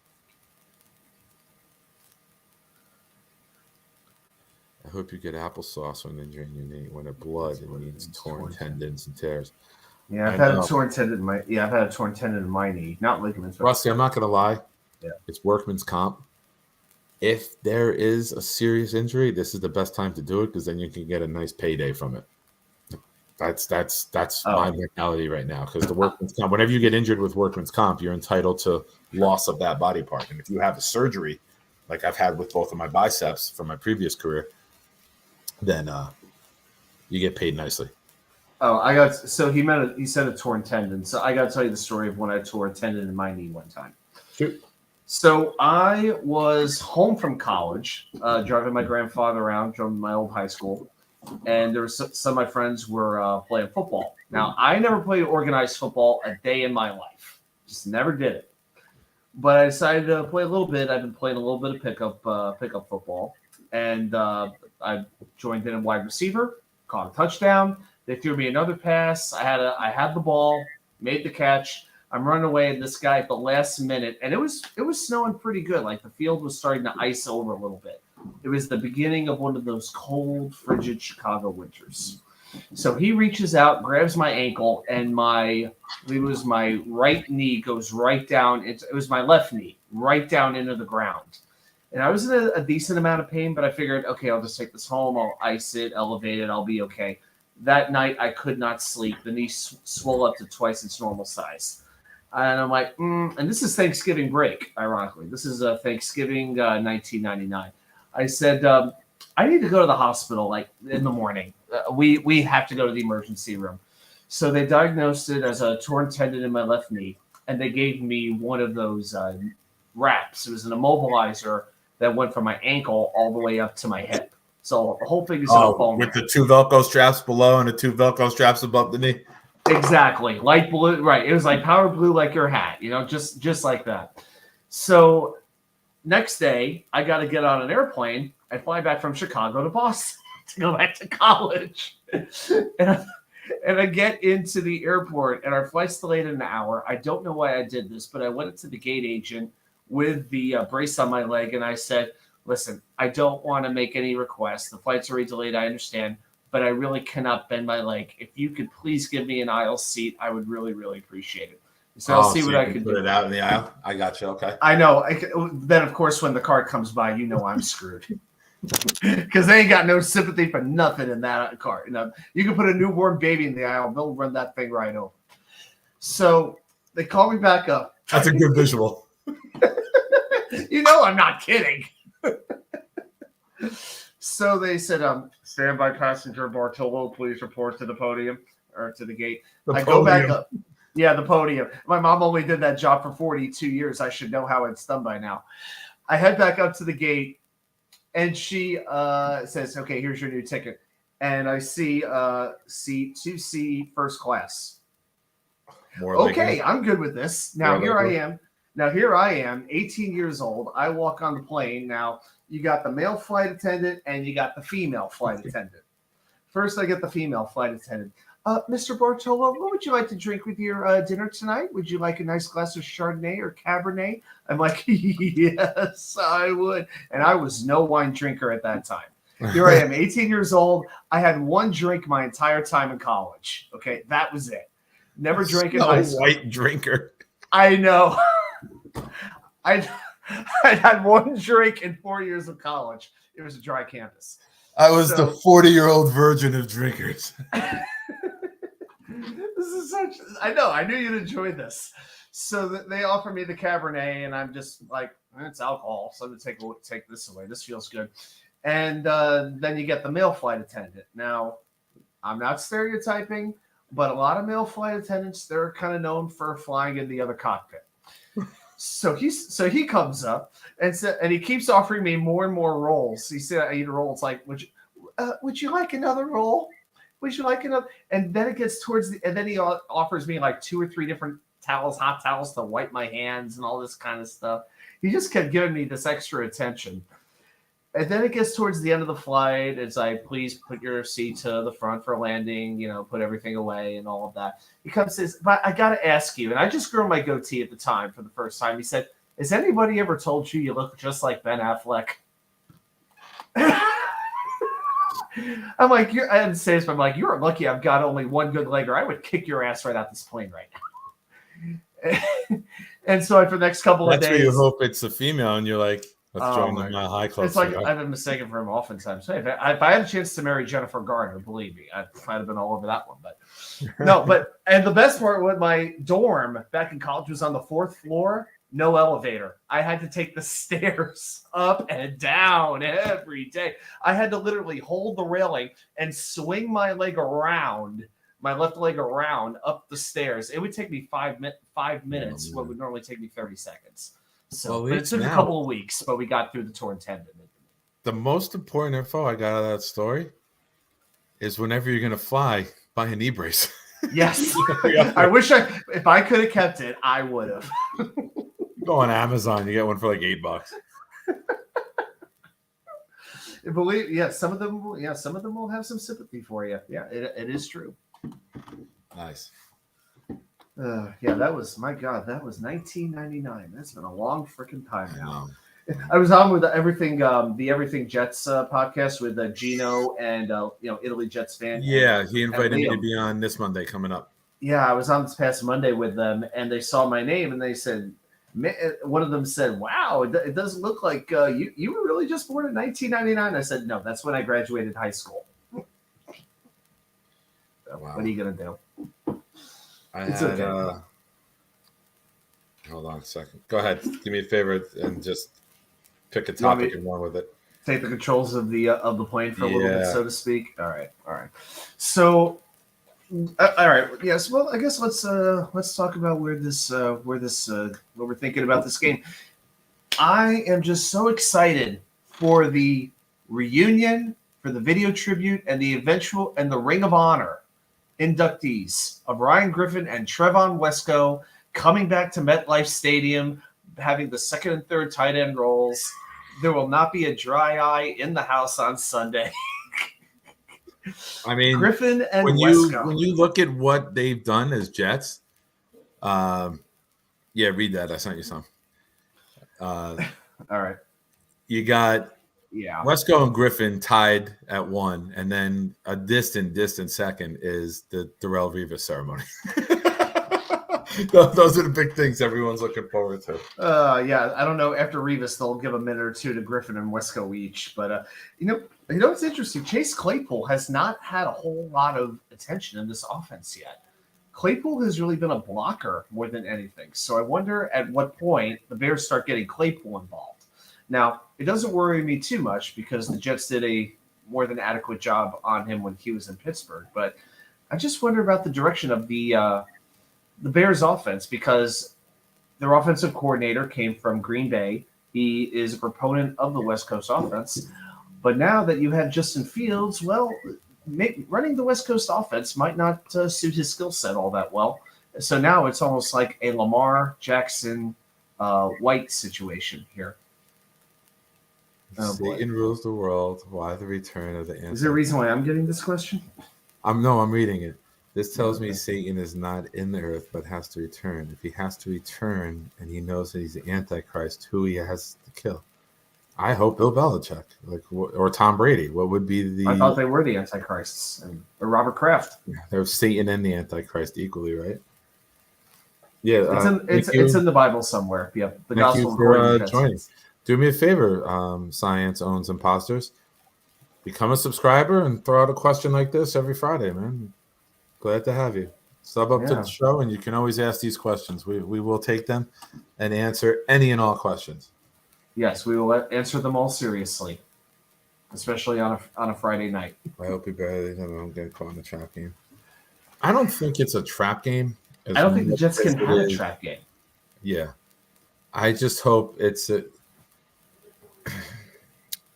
I hope you get applesauce when they drain your knee. When it blood, it means torn tendons and tears. Yeah, I've had a torn tendon in my knee, not ligaments. Rusty, I'm not gonna lie. Yeah, it's workman's comp. If there is a serious injury, this is the best time to do it, because then you can get a nice payday from it. That's my mentality right now, because the workman's comp, whenever you get injured with workman's comp, you're entitled to loss of that body part. And if you have a surgery, like I've had with both of my biceps from my previous career, then you get paid nicely. Oh, he said a torn tendon. So I got to tell you the story of when I tore a tendon in my knee one time. Shoot. So I was home from college, driving my grandfather around from my old high school, and there was some of my friends were playing football. Now, I never played organized football a day in my life. Just never did it. But I decided to play a little bit. I've been playing a little bit of pickup football, and I joined in wide receiver, caught a touchdown. They threw me another pass. I had the ball, made the catch. I'm running away, and this guy at the last minute, and it was snowing pretty good. Like the field was starting to ice over a little bit. It was the beginning of one of those cold, frigid Chicago winters. So he reaches out, grabs my ankle, and my right knee goes right down. It was my left knee, right down into the ground. And I was in a decent amount of pain, but I figured, okay, I'll just take this home. I'll ice it, elevate it. I'll be okay. That night, I could not sleep. The knee swelled up to twice its normal size. And I'm like, and this is Thanksgiving break, ironically. This is Thanksgiving 1999. I said, I need to go to the hospital like in the morning. We have to go to the emergency room. So they diagnosed it as a torn tendon in my left knee, and they gave me one of those wraps. It was an immobilizer that went from my ankle all the way up to my hip. So the whole thing is in a foam with the two Velcro straps below and the two Velcro straps above the knee. Exactly. Light blue. Right. It was like power blue, like your hat, just like that. So next day, I got to get on an airplane and fly back from Chicago to Boston to go back to college. And I get into the airport, and our flight's delayed an hour. I don't know why I did this, but I went to the gate agent with the brace on my leg, and I said, listen, I don't want to make any requests. The flight's already delayed, I understand, but I really cannot bend my leg. If you could please give me an aisle seat, I would really, really appreciate it. So I'll see what I can put do. it out in the aisle. I got you. Okay. I know. Then, of course, when the car comes by, I'm screwed. Because they ain't got no sympathy for nothing in that car. You can put a newborn baby in the aisle, they'll run that thing right over. So they call me back up. That's a good visual. I'm not kidding. So they said, standby passenger Bartolo, please report to the podium or to the gate. Go back up. Yeah, the podium. My mom only did that job for 42 years. I should know how it's done by now. I head back up to the gate. And she says, okay, here's your new ticket. And I see seat 2C first class. Okay, I'm good with this. Now, here I am, 18 years old. I walk on the plane. Now, you got the male flight attendant and you got the female flight attendant. First, I get the female flight attendant. Mr. Bartolo, what would you like to drink with your dinner tonight? Would you like a nice glass of Chardonnay or Cabernet? I'm like, yes, I would. And I was no wine drinker at that time. Here I am, 18 years old. I had one drink my entire time in college. Okay, that was it. Never drank in high school. White drinker. I know. I had one drink in 4 years of college. It was a dry campus. I was the 40-year-old virgin of drinkers. This is I know. I knew you'd enjoy this. So they offer me the Cabernet, and I'm just like, it's alcohol, so I'm gonna take this away. This feels good. And then you get the male flight attendant. Now, I'm not stereotyping, but a lot of male flight attendants, they're kind of known for flying in the other cockpit. So he comes up and he keeps offering me more and more rolls. He said, I eat a roll. It's like, would you like another roll? Would you like another? And then it gets and then he offers me like 2 or 3 different towels, hot towels to wipe my hands and all this kind of stuff. He just kept giving me this extra attention. And then it gets towards the end of the flight. It's like, please put your seat to the front for landing, put everything away and all of that. He comes and says, but I got to ask you. And I just grew my goatee at the time for the first time. He said, has anybody ever told you look just like Ben Affleck? I'm like, I didn't say this, but I'm like, you're lucky I've got only one good leg, or I would kick your ass right out this plane right now. And so for the next couple of days. That's where you hope it's a female, and you're like, let's join the high club. It's like I've been mistaken for him oftentimes. Hey, if I had a chance to marry Jennifer Garner, believe me, I might have been all over that one. But no, and the best part with my dorm back in college was on the 4th floor. No elevator. I had to take the stairs up and down every day. I had to literally hold the railing and swing my leg around, my left leg around up the stairs. It would take me 5 minutes, what would normally take me 30 seconds. So but it took a couple of weeks, but we got through the torn tendon. The most important info I got out of that story is whenever you're going to fly, buy a knee brace. Yes. I wish if I could have kept it, I would have. Go on Amazon, you get one for like $8. Some of them will have some sympathy for you. Yeah, it is true. Nice. That was 1999. That's been a long freaking time now. I was on with the Everything Jets podcast with Gino and Italy Jets fan. Yeah, he invited me to be on this Monday coming up. Yeah, I was on this past Monday with them, and they saw my name and they said, one of them said, "Wow, it doesn't look like you were really just born in 1999." I said, "No, that's when I graduated high school." Wow. What are you gonna do? Okay. Hold on a second. Go ahead. Do me a favor and just pick a topic and run with it. Take the controls of the plane for a little bit, so to speak. All right. So, all right. Yes. Well, I guess let's talk about what we're thinking about this game. I am just so excited for the reunion, for the video tribute, and the Ring of Honor inductees of Ryan Griffin and Trevon Wesco coming back to MetLife Stadium, having the second and third tight end roles. There will not be a dry eye in the house on Sunday. I mean, Griffin and when Wesco. you look at what they've done as Jets, yeah, read that. I sent you some. All right. You got Wesco and Griffin tied at 1, and then a distant second is the Darrell Rivas ceremony. Those are the big things everyone's looking forward to. Yeah, I don't know. After Rivas, they'll give a minute or two to Griffin and Wesco each. But you know what's interesting? Chase Claypool has not had a whole lot of attention in this offense yet. Claypool has really been a blocker more than anything. So I wonder at what point the Bears start getting Claypool involved. Now, it doesn't worry me too much because the Jets did a more than adequate job on him when he was in Pittsburgh. But I just wonder about the direction of the Bears offense, because their offensive coordinator came from Green Bay. He is a proponent of the West Coast offense. But now that you have Justin Fields, well, running the West Coast offense might not suit his skill set all that well. So now it's almost like a Lamar Jackson White situation here. Oh, Satan rules the world. Why the return of the answer? Is there a reason why I'm getting this question? I'm reading it. This tells me Satan is not in the earth, but has to return. If he has to return and he knows that he's the Antichrist, who he has to kill. I hope Bill Belichick, or Tom Brady. What would be the? I thought they were the Antichrists, or Robert Kraft. Yeah, they're Satan and the Antichrist equally, right? Yeah, it's in the Bible somewhere. Yep, the Thank Gospel you for of joining. Do me a favor, Science Owns Imposters. Become a subscriber and throw out a question like this every Friday, man. Glad to have you. Sub up to the show, and you can always ask these questions. We will take them and answer any and all questions. Yes, we will answer them all seriously, especially on a Friday night. I hope you barely don't get caught in a trap game. I don't think it's a trap game. I don't think the Jets can have a trap game. Yeah. I just hope it's a...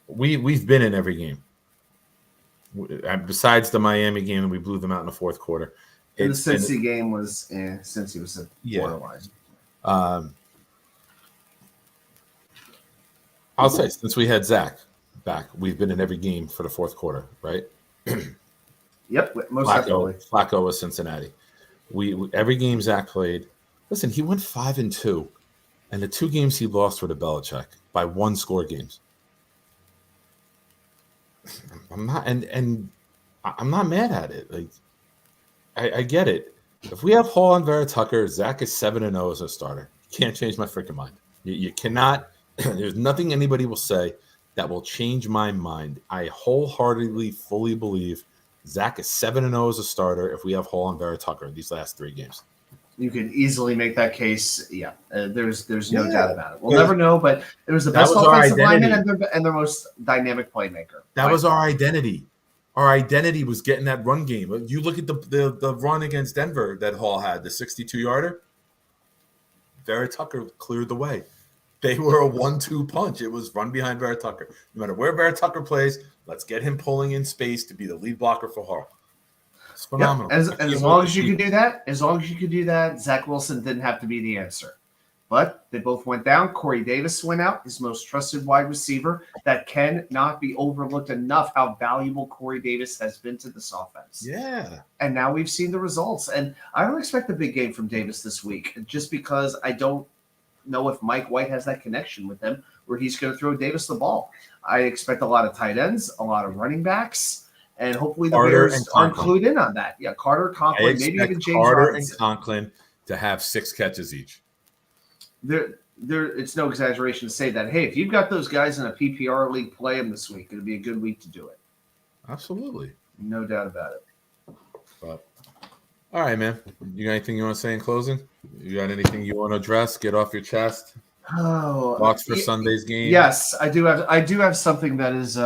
We've been in every game. Besides the Miami game, we blew them out in the fourth quarter. And the Cincy game was since he was a borderline. I'll say, since we had Zach back, we've been in every game for the fourth quarter, right? Yep, most definitely. Flacco was Cincinnati. We every game Zach played. Listen, he went 5-2, and the 2 games he lost were to Belichick by 1-score games. I'm not, and I'm not mad at it. Like, I get it. If we have Hall and Vera Tucker, Zach is 7-0 as a starter. Can't change my freaking mind. You cannot. There's nothing anybody will say that will change my mind. I wholeheartedly, fully believe Zach is 7-0 as a starter if we have Hall and Vera Tucker these last 3 games. You could easily make that case. Yeah, there's no doubt about it. We'll never know, but it was the best offensive lineman and their most dynamic playmaker. That was our identity. Our identity was getting that run game. You look at the run against Denver that Hall had, the 62-yarder. Vera Tucker cleared the way. They were a 1-2 punch. It was run behind Vera Tucker. No matter where Vera Tucker plays, let's get him pulling in space to be the lead blocker for Hall. It's phenomenal. Yep. As long as you could do that, Zach Wilson didn't have to be the answer. But they both went down. Corey Davis went out, his most trusted wide receiver. That cannot be overlooked enough how valuable Corey Davis has been to this offense. Yeah. And now we've seen the results. And I don't expect a big game from Davis this week, just because I don't know if Mike White has that connection with him where he's going to throw Davis the ball. I expect a lot of tight ends, a lot of running backs, and hopefully the Bears are clued in on that. Yeah, Carter, Conklin, maybe even James Carter Robinson. And Conklin to have 6 catches each. It's no exaggeration to say that, hey, if you've got those guys in a PPR league, play them this week. It'll be a good week to do it. Absolutely. No doubt about it. But, all right, man. You got anything you want to say in closing? You got anything you want to address? Get off your chest? Thoughts for Sunday's game? Yes, I do have something that is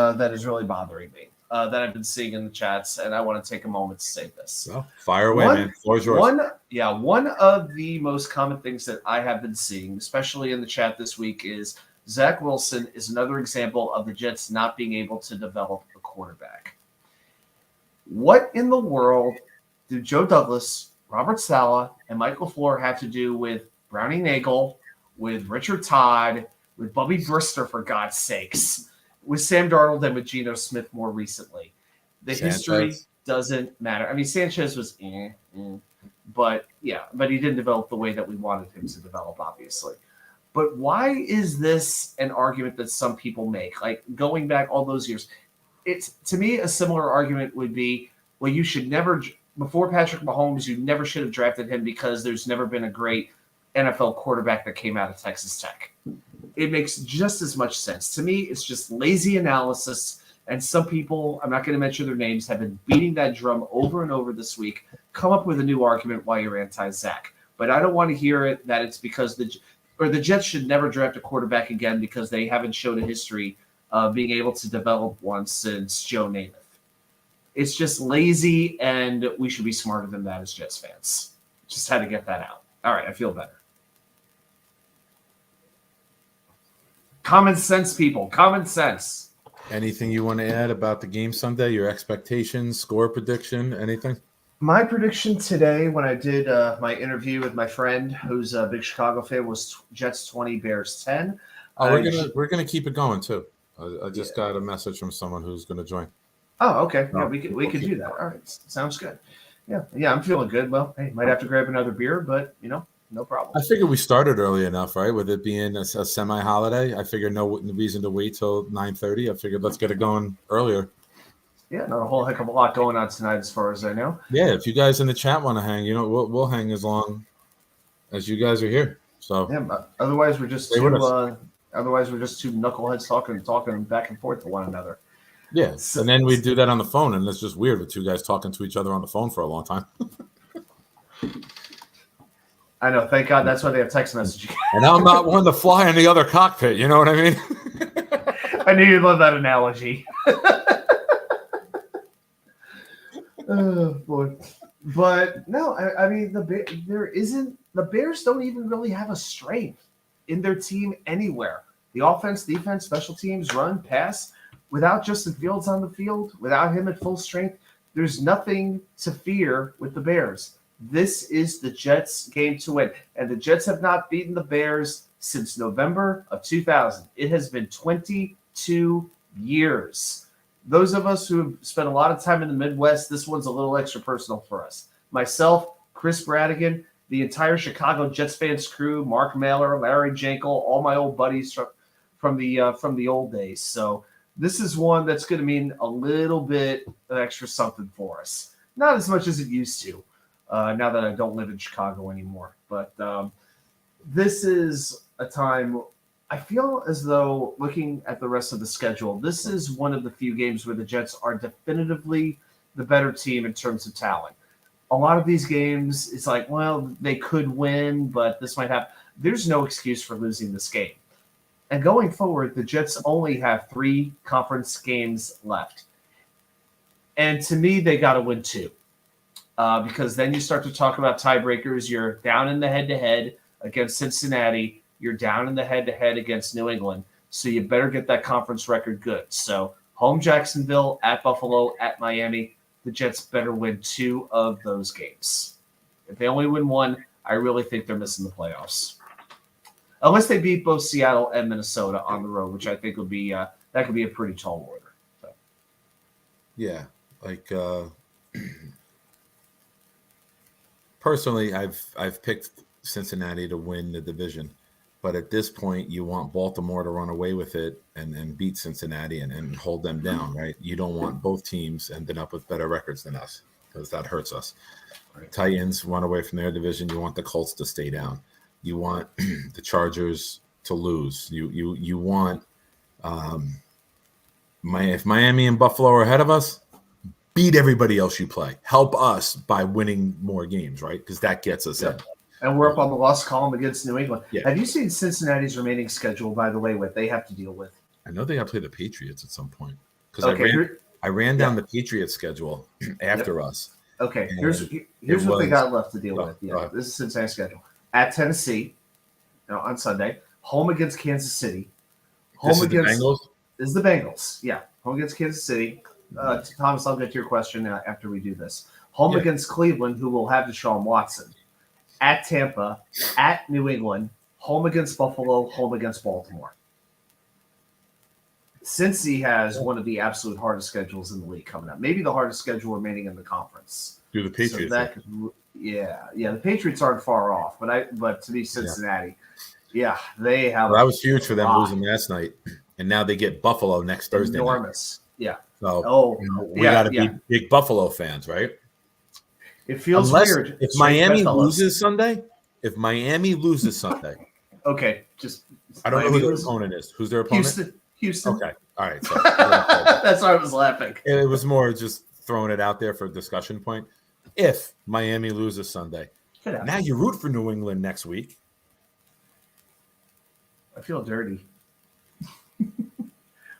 really bothering me that I've been seeing in the chats, and I want to take a moment to say this. Well, fire away, man. Floor is yours. One of the most common things that I have been seeing, especially in the chat this week, is Zach Wilson is another example of the Jets not being able to develop a quarterback. What in the world do Joe Douglas, Robert Saleh, and Michael Flohr have to do with Brownie Nagel, with Richard Todd, with Bubby Brister, for God's sakes, with Sam Darnold, and with Geno Smith more recently? The history doesn't matter. I mean, Sanchez was but he didn't develop the way that we wanted him to develop, obviously. But why is this an argument that some people make? Like, going back all those years, it's, to me, a similar argument would be, well, you should never, before Patrick Mahomes, you never should have drafted him because there's never been a great NFL quarterback that came out of Texas Tech. It makes just as much sense. To me, it's just lazy analysis. And some people, I'm not going to mention their names, have been beating that drum over and over this week. Come up with a new argument why you're anti-Zach. But I don't want to hear it that it's because the Jets should never draft a quarterback again because they haven't shown a history of being able to develop one since Joe Namath. It's just lazy, and we should be smarter than that as Jets fans. Just had to get that out. All right, I feel better. Common sense, people. Common sense. Anything you want to add about the game Sunday? Your expectations, score prediction, anything? My prediction today, when I did my interview with my friend, who's a big Chicago fan, was Jets 20, Bears 10. Oh, we're gonna keep it going too. I just got a message from someone who's gonna join. Oh, okay. Yeah, we could do that. All right, sounds good. Yeah, I'm feeling good. Well, hey, might have to grab another beer, but no problem. I figured we started early enough, right? With it being a semi-holiday, I figured no reason to wait till 9:30. I figured let's get it going earlier. Yeah, not a whole heck of a lot going on tonight, as far as I know. Yeah, if you guys in the chat want to hang, we'll hang as long as you guys are here. So yeah, otherwise we're just two knuckleheads talking back and forth to one another. Yeah, and then we do that on the phone, and it's just weird with two guys talking to each other on the phone for a long time. I know. Thank God that's why they have text messaging. And I'm not one to fly in the other cockpit. You know what I mean? I knew you'd love that analogy. Oh boy, but no, I mean the Bears don't even really have a strength in their team anywhere. The offense, defense, special teams, run, pass. Without Justin Fields on the field, without him at full strength, there's nothing to fear with the Bears. This is the Jets' game to win, and the Jets have not beaten the Bears since November of 2000. It has been 22 years. Those of us who have spent a lot of time in the Midwest, this one's a little extra personal for us. Myself, Chris Bradigan, the entire Chicago Jets fans crew, Mark Mailer, Larry Jankel, all my old buddies from the old days. So this is one that's going to mean a little bit of extra something for us. Not as much as it used to, now that I don't live in Chicago anymore. But this is a time – I feel as though, looking at the rest of the schedule, this is one of the few games where the Jets are definitively the better team in terms of talent. A lot of these games, it's like, well, they could win, but this might happen. There's no excuse for losing this game. And going forward, the Jets only have 3 conference games left. And to me, they got to win 2. Because then you start to talk about tiebreakers. You're down in the head-to-head against Cincinnati. You're down in the head-to-head against New England. So you better get that conference record good. So home Jacksonville, at Buffalo, at Miami. The Jets better win 2 of those games. If they only win 1, I really think they're missing the playoffs. Unless they beat both Seattle and Minnesota on the road, which I think would be that could be a pretty tall order. So. Yeah, like personally, I've picked Cincinnati to win the division, but at this point, you want Baltimore to run away with it and beat Cincinnati and hold them down, right? You don't want both teams ending up with better records than us because that hurts us. Right. Titans run away from their division. You want the Colts to stay down. You want the Chargers to lose. You want if Miami and Buffalo are ahead of us, beat everybody else you play. Help us by winning more games, right? Because that gets us in. And we're up on the loss column against New England. Yeah. Have you seen Cincinnati's remaining schedule, by the way, what they have to deal with? I know they got to play the Patriots at some point. Because I ran down the Patriots schedule after us. Okay, here's what they got left to deal with. Yeah, this is Cincinnati's schedule. At Tennessee on Sunday. Home against Kansas City. The Bengals? This is the Bengals. Yeah, home against Kansas City. Thomas, I'll get to your question after we do this. home Yeah. against Cleveland, who will have Deshaun Watson, at Tampa, at New England, home against Buffalo, home against Baltimore. Cincy has one of the absolute hardest schedules in the league coming up. Maybe the hardest schedule remaining in the conference. Do the Patriots. So that could, yeah. The Patriots aren't far off, but to be Cincinnati, they have. Well, that was huge for them losing last night, and now they get Buffalo next Thursday. Enormous, night. So we got to be big Buffalo fans, right? It feels weird. If Miami loses Sunday, okay, just I don't know who their opponent is. Who's their opponent? Houston. Okay, all right. So that's why I was laughing. It was more just throwing it out there for a discussion point. If Miami loses Sunday, now you root for New England next week. I feel dirty.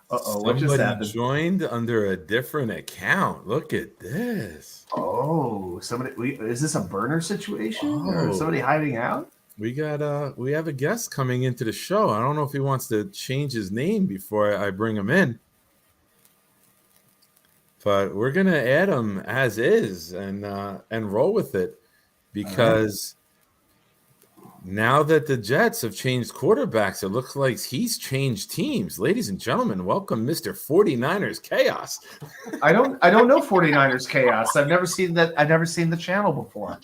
What just happened? Joined under a different account. Look at this. Oh, is this a burner situation? Or somebody hiding out? We have a guest coming into the show. I don't know if he wants to change his name before I bring him in. But we're gonna add him as is and roll with it because now that the Jets have changed quarterbacks, it looks like he's changed teams. Ladies and gentlemen, welcome Mr. 49ers Chaos. I don't know 49ers Chaos. I've never seen that. I've never seen the channel before.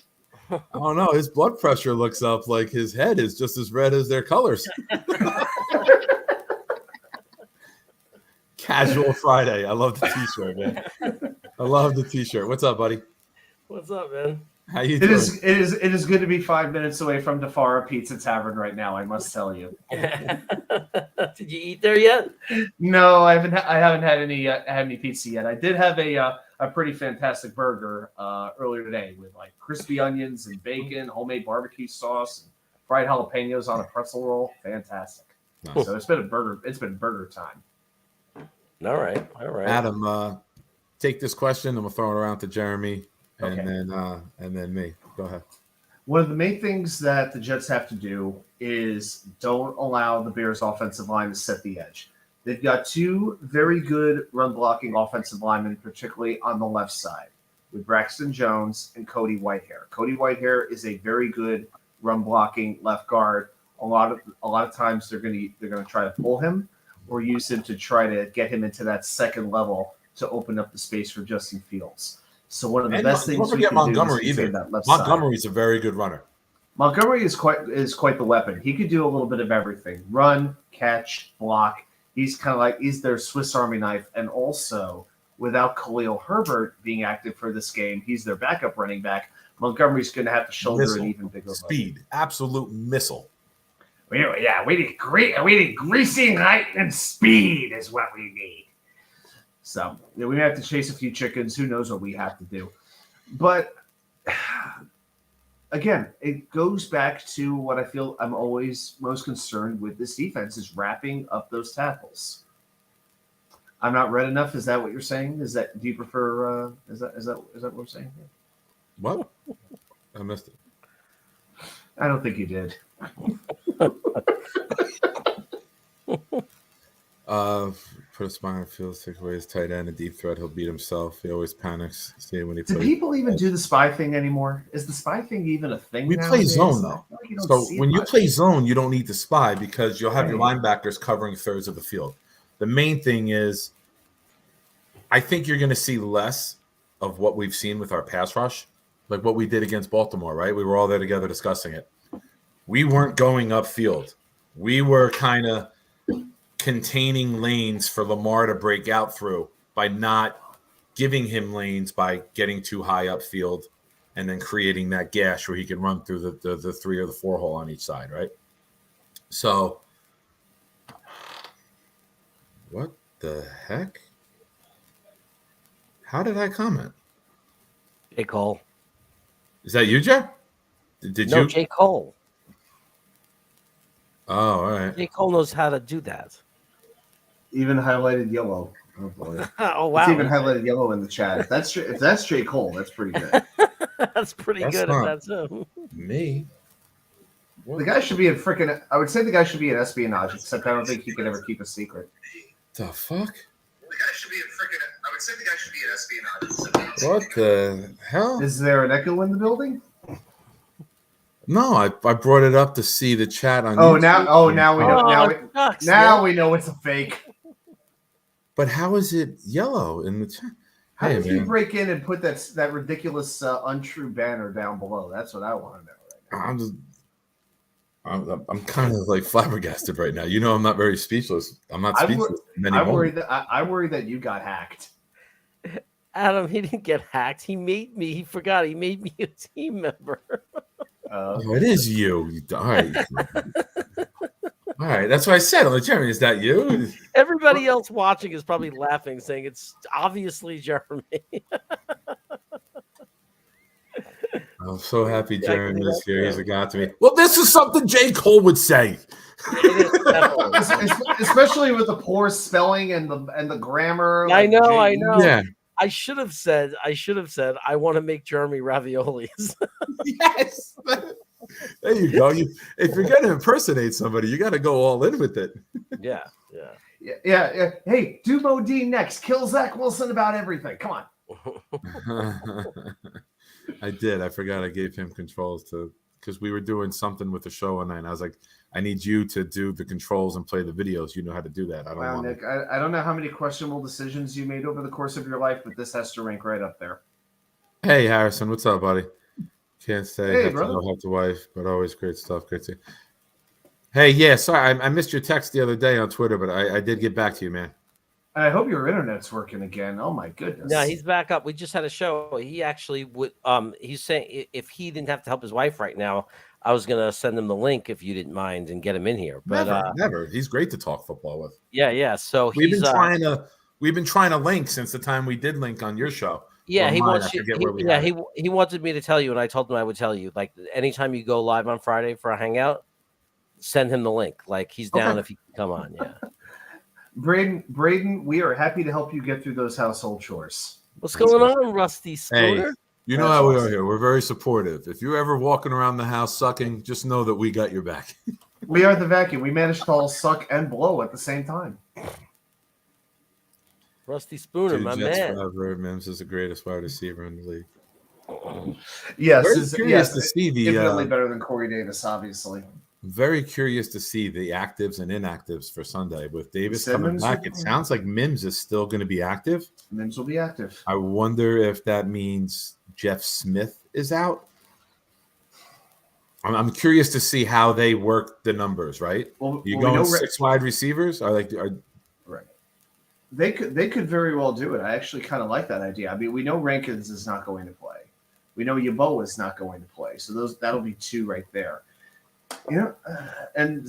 Oh no, his blood pressure looks up like his head is just as red as their colors. Casual Friday. I love the t-shirt, man. I love the t-shirt. What's up, buddy? What's up, man? How you doing? It is good to be 5 minutes away from Defara Pizza Tavern right now, I must tell you. Did you eat there yet? No, I haven't had any pizza yet. I did have a pretty fantastic burger earlier today with like crispy onions and bacon, homemade barbecue sauce, and fried jalapenos on a pretzel roll. Fantastic. Nice. So it's been burger time. All right. Adam, take this question and we'll throw it around to Jeremy and Okay. then me. Go ahead. One of the main things that the Jets have to do is don't allow the Bears' offensive line to set the edge. They've got two very good run-blocking offensive linemen, particularly on the left side, with Braxton Jones and Cody Whitehair. Cody Whitehair is a very good run-blocking left guard. A lot of times they're going to try to pull him or use him to try to get him into that second level to open up the space for Justin Fields. So one of the best things we can Montgomery do is either. that left Montgomery's side. a very good runner. Montgomery is quite the weapon. He could do a little bit of everything: run, catch, block. He's their Swiss Army knife. And also, without Khalil Herbert being active for this game, he's their backup running back. Montgomery's going to have to shoulder an even bigger speed, load. Absolute missile. We need greasy lightning speed is what we need. So we may have to chase a few chickens. Who knows what we have to do? But again, it goes back to what I feel I'm always most concerned with this defense is wrapping up those tackles. I'm not read enough. Is that what you're saying? Do you prefer? Is that what we're saying here? What? I missed it. I don't think you did. Put a spine on Fields, take away his tight end, a deep threat. He'll beat himself. He always panics. See when he Do plays. people even do the spy thing anymore? Is the spy thing even a thing? We play nowadays? zone though. So when you play zone, you don't need to spy because you'll have your linebackers covering thirds of the field. The main thing is, I think you're going to see less of what we've seen with our pass rush, like what we did against Baltimore. Right? We were all there together discussing it. We weren't going upfield. We were kind of containing lanes for Lamar to break out through by not giving him lanes by getting too high upfield and then creating that gash where he can run through the 3 or the 4 hole on each side, right? So what the heck? How did I comment? J. Cole. Is that you, Jeff? Did No, you? J. Cole. Oh, all right. J. Cole knows how to do that. Even highlighted yellow. Oh boy. Oh wow. It's even highlighted yellow in the chat. If that's J. Cole, that's pretty good. That's pretty That's good. not- If that's him. Me? The guy should be in freaking. I would say the guy should be in espionage, except I don't think he could ever keep a secret. The fuck? The guy should be in freaking. I would What the hell? Is there an echo in the building? No, I brought it up to see the chat on Oh, YouTube. now we know. Shucks, Now man. we know it's a fake. But how is it yellow in the chat? How Hey, did you man. break in and put that ridiculous untrue banner down below? That's what I want to know right now. I'm kind of like flabbergasted right now. You know, I'm not very speechless. I'm not speechless in many I'm moments. worried I worry that you got hacked. Adam, he didn't get hacked. He made me. He forgot. He made me a team member. Oh, it is you. All right. All right. That's what I said. I'm like, Jeremy, is that you? Everybody else watching is probably laughing, saying it's obviously Jeremy. I'm so happy Yeah, I can Jeremy do is that here. He's too. a god to me. Well, this is something J. Cole would say. It is definitely. Especially with the poor spelling and the grammar. I like know. I J.E.. know. Yeah. I should have said. I want to make Jeremy raviolis. Yes. There you go. If you're going to impersonate somebody, you got to go all in with it. Yeah. Yeah. Hey, do Modine next. Kill Zach Wilson about everything. Come on. I did. I forgot I gave him controls because we were doing something with the show one night. And I was like, I need you to do the controls and play the videos. You know how to do that. I don't Wow, want Nick, I don't know how many questionable decisions you made over the course of your life, but this has to rank right up there. Hey, Harrison, what's up, buddy? Can't say Hey, have brother. to know, have to wife, but always great stuff. Great to. Hey, yeah, sorry, I missed your text the other day on Twitter, but I did get back to you, man. I hope your internet's working again. Oh my goodness. No, he's back up. We just had a show. He actually would. He's saying if he didn't have to help his wife right now, I was gonna send him the link if you didn't mind and get him in here. But Never. He's great to talk football with. Yeah. So We've he's been trying to link since the time we did link on your show. Yeah, Or he mine, wants I you. forget where we had it. He wanted me to tell you, and I told him I would tell you. Like anytime you go live on Friday for a hangout, send him the link. Like he's down if he can come on. Yeah. Braden, we are happy to help you get through those household chores. What's going on, Rusty Spooner? Hey, you know how we are here. We're very supportive. If you're ever walking around the house sucking, just know that we got your back. We are the vacuum. We managed to all suck and blow at the same time. Rusty Spooner, Dude, my Jets man. forever. Mims is the greatest wide receiver in the league. Yes, Very curious to see the infinitely better than Corey Davis, obviously. very curious to see the actives and inactives for Sunday with Davis coming Simmons back. will- It sounds like Mims is still going to be active. Mims will be active. I wonder if that means Jeff Smith is out. I'm curious to see how they work the numbers. Right? Well, You we going know 6 wide receivers? Right. They could very well do it. I actually kind of like that idea. I mean, we know Rankins is not going to play. We know Yeboah is not going to play. So that'll be 2 right there. You know, and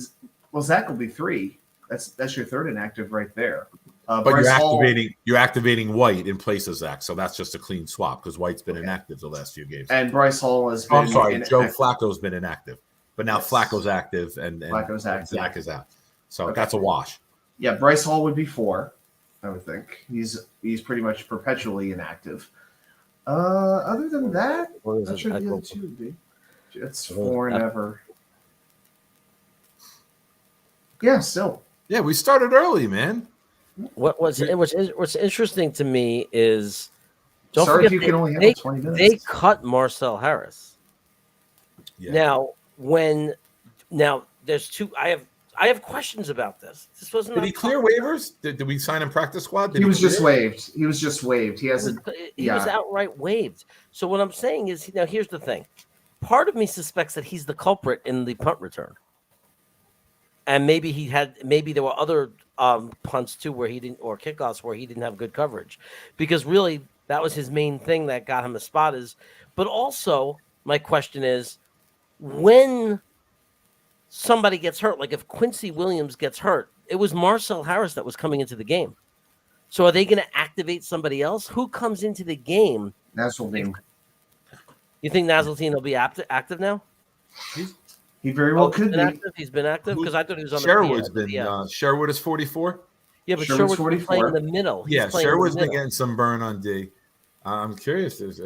Zach will be 3. That's your 3rd inactive right there. But Bryce Hall, you're activating White in place of Zach, so that's just a clean swap because White's been inactive the last few games. and Bryce Hall has been. I'm sorry, Joe inactive. Flacco's been inactive, but now Yes. Flacco's active and Flacco's active. Zach is out, so Okay. that's a wash. Yeah, Bryce Hall would be 4. I would think he's pretty much perpetually inactive. Other than that, What is not it? sure the other 2 would be. It's 4 and ever. Yeah, still. Yeah, we started early, man. What's interesting to me is don't Sorry forget if you can only they, handle 20 minutes. they cut Marcel Harris. Yeah. Now there's 2. I have questions about this. This wasn't. Did he clear waivers? Did we sign him practice squad? Did He was just clear? waived. He was just waived. He hasn't. He was outright waived. So what I'm saying is, now here's the thing. Part of me suspects that he's the culprit in the punt return, and maybe there were other punts too where he didn't, or kickoffs where he didn't have good coverage, because really that was his main thing that got him a spot. But also my question is, when somebody gets hurt, like if Quincy Williams gets hurt, it was Marcel Harris that was coming into the game. So are they going to activate somebody else? Who comes into the game? Nasruddin. You think Nasruddin will be active now? He very well He's could been be. active? He's been active because I thought he was on Sherwood's the been Sherwood is 44. Yeah, but Sherwood's Sherwood's been playing in the middle. He's Yeah, playing in the Sherwood's been middle. getting some burn on D. I'm curious if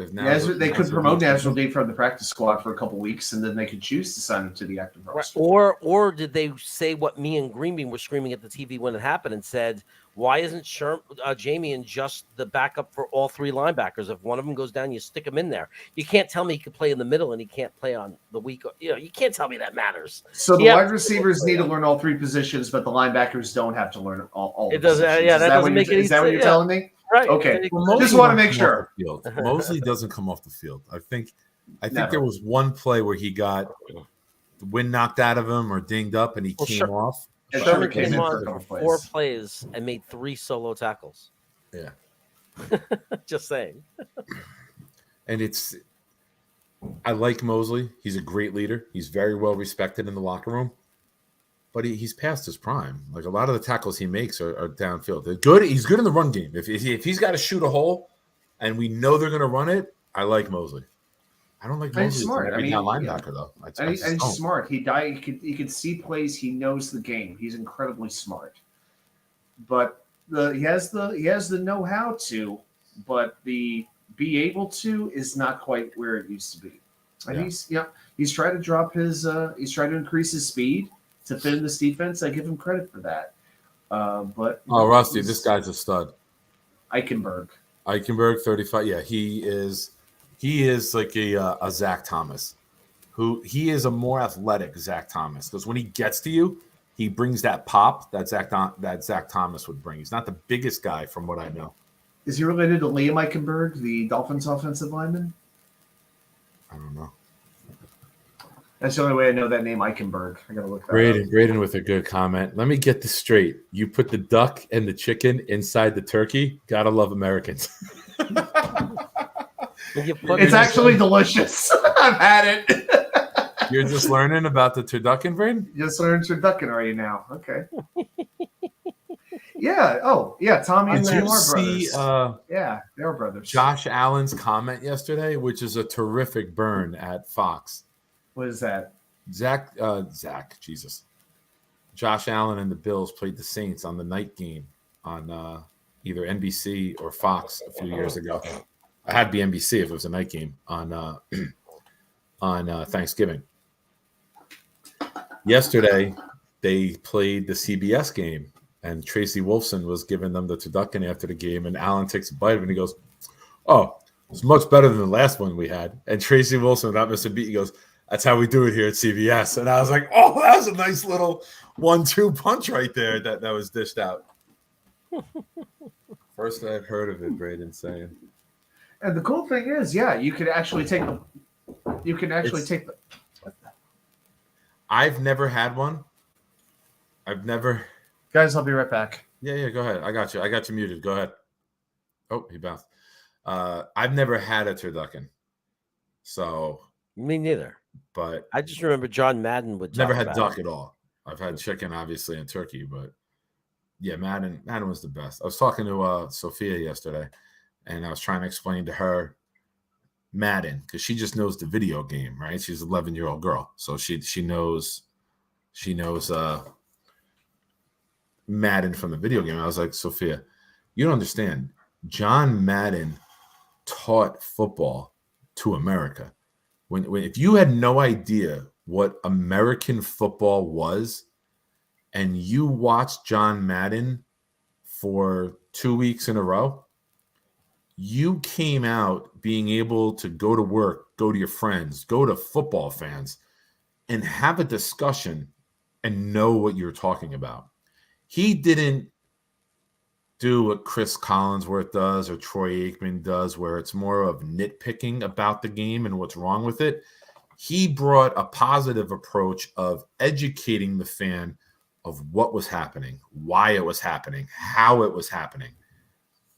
They could promote National Day from the practice squad for a couple weeks, and then they could choose to sign him to the active roster. Or did they say what me and Greenbean were screaming at the TV when it happened and said, why isn't Jamie just the backup for all three linebackers? If one of them goes down, you stick him in there. You can't tell me he could play in the middle and he can't play on the weak. You can't tell me that matters. So the wide receivers need to learn all three positions, but the linebackers don't have to learn all it doesn't. positions. Yeah, that doesn't make it. Is that what you're telling me? Right. Okay. Just want to make sure. Mosley doesn't come off the field. I think Never. there was one play where he got the wind knocked out of him or dinged up and he came off. Sherman came on 4 plays and made 3 solo tackles. Yeah. Just saying. And I like Mosley. He's a great leader. He's very well respected in the locker room. But he's past his prime. Like a lot of the tackles he makes are downfield. They're good. He's good in the run game. If he's got to shoot a hole, and we know they're going to run it, I like Mosley. I don't like Mosley. He's smart. Every down linebacker though. He's smart. He can see plays. He knows the game. He's incredibly smart. But he has the know-how to, but the be able to is not quite where it used to be. And he's trying to drop his. He's trying to increase his speed to fit in this defense. I give him credit for that. But Rusty, this guy's a stud. Eichenberg, 35. Yeah, he is like a Zach Thomas, he is a more athletic Zach Thomas, because when he gets to you, he brings that pop that Zach Thomas would bring. He's not the biggest guy from what I know. Is he related to Liam Eichenberg, the Dolphins offensive lineman? I don't know. That's the only way I know that name, Eichenberg. I gotta look that up. Braden with a good comment. Let me get this straight. You put the duck and the chicken inside the turkey. Gotta love Americans. It's actually delicious. I've had it. You're just learning about the turducken, Braden? Just learned turducken already now. Okay. Yeah. Oh, yeah. Tommy and Lamar brothers. Yeah, they were brothers. Josh Allen's comment yesterday, which is a terrific burn at Fox. What is that? Josh Allen and the Bills played the Saints on the night game on either NBC or Fox a few years ago. I had to be NBC if it was a night game on Thanksgiving. Yesterday, they played the CBS game, and Tracy Wolfson was giving them the turducken after the game, and Allen takes a bite of it, and he goes, "Oh, it's much better than the last one we had." And Tracy Wolfson, not missing a beat, he goes, "That's how we do it here at CBS." And I was like, "Oh, that was a nice little 1-2 punch right there that was dished out." First I've heard of it, Braden saying. And the cool thing is, you could actually take the. I've never had one. Guys, I'll be right back. Yeah, go ahead. I got you muted. Go ahead. Oh, he bounced. I've never had a turducken. So. Me neither. But I just remember John Madden would never had duck at all. I've had chicken, obviously, and turkey, but yeah, Madden was the best. I was talking to Sophia yesterday, and I was trying to explain to her Madden, because she just knows the video game, right? She's an 11-year-old girl, so she knows Madden from the video game. I was like, Sophia, you don't understand. John Madden taught football to America. When if you had no idea what American football was, and you watched John Madden for 2 weeks in a row, you came out being able to go to work, go to your friends, go to football fans, and have a discussion and know what you're talking about. He didn't do what Chris Collinsworth does or Troy Aikman does, where it's more of nitpicking about the game and what's wrong with it. He brought a positive approach of educating the fan of what was happening, why it was happening, how it was happening.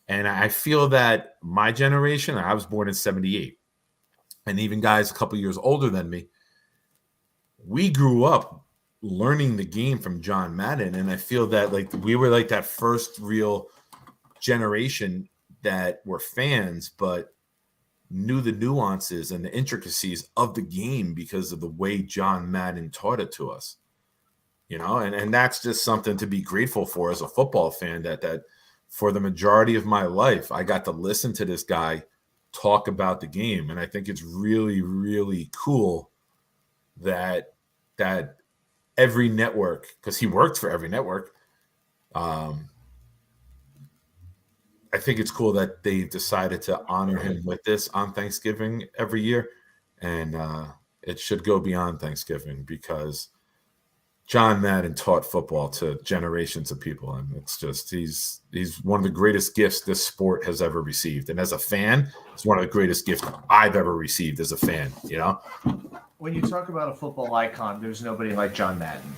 And I feel that my generation, I was born in 78, and even guys a couple years older than me, we grew up learning the game from John Madden. And I feel that like we were like that first real generation that were fans, but knew the nuances and the intricacies of the game because of the way John Madden taught it to us, and that's just something to be grateful for as a football fan, that for the majority of my life, I got to listen to this guy talk about the game. And I think it's really, really cool that every network, because he worked for every network, I think it's cool that they decided to honor him with this on Thanksgiving every year. And it should go beyond Thanksgiving, because John Madden taught football to generations of people, and it's just he's one of the greatest gifts this sport has ever received. And as a fan, it's one of the greatest gifts I've ever received as a fan. You know, when you talk about a football icon, there's nobody like John Madden.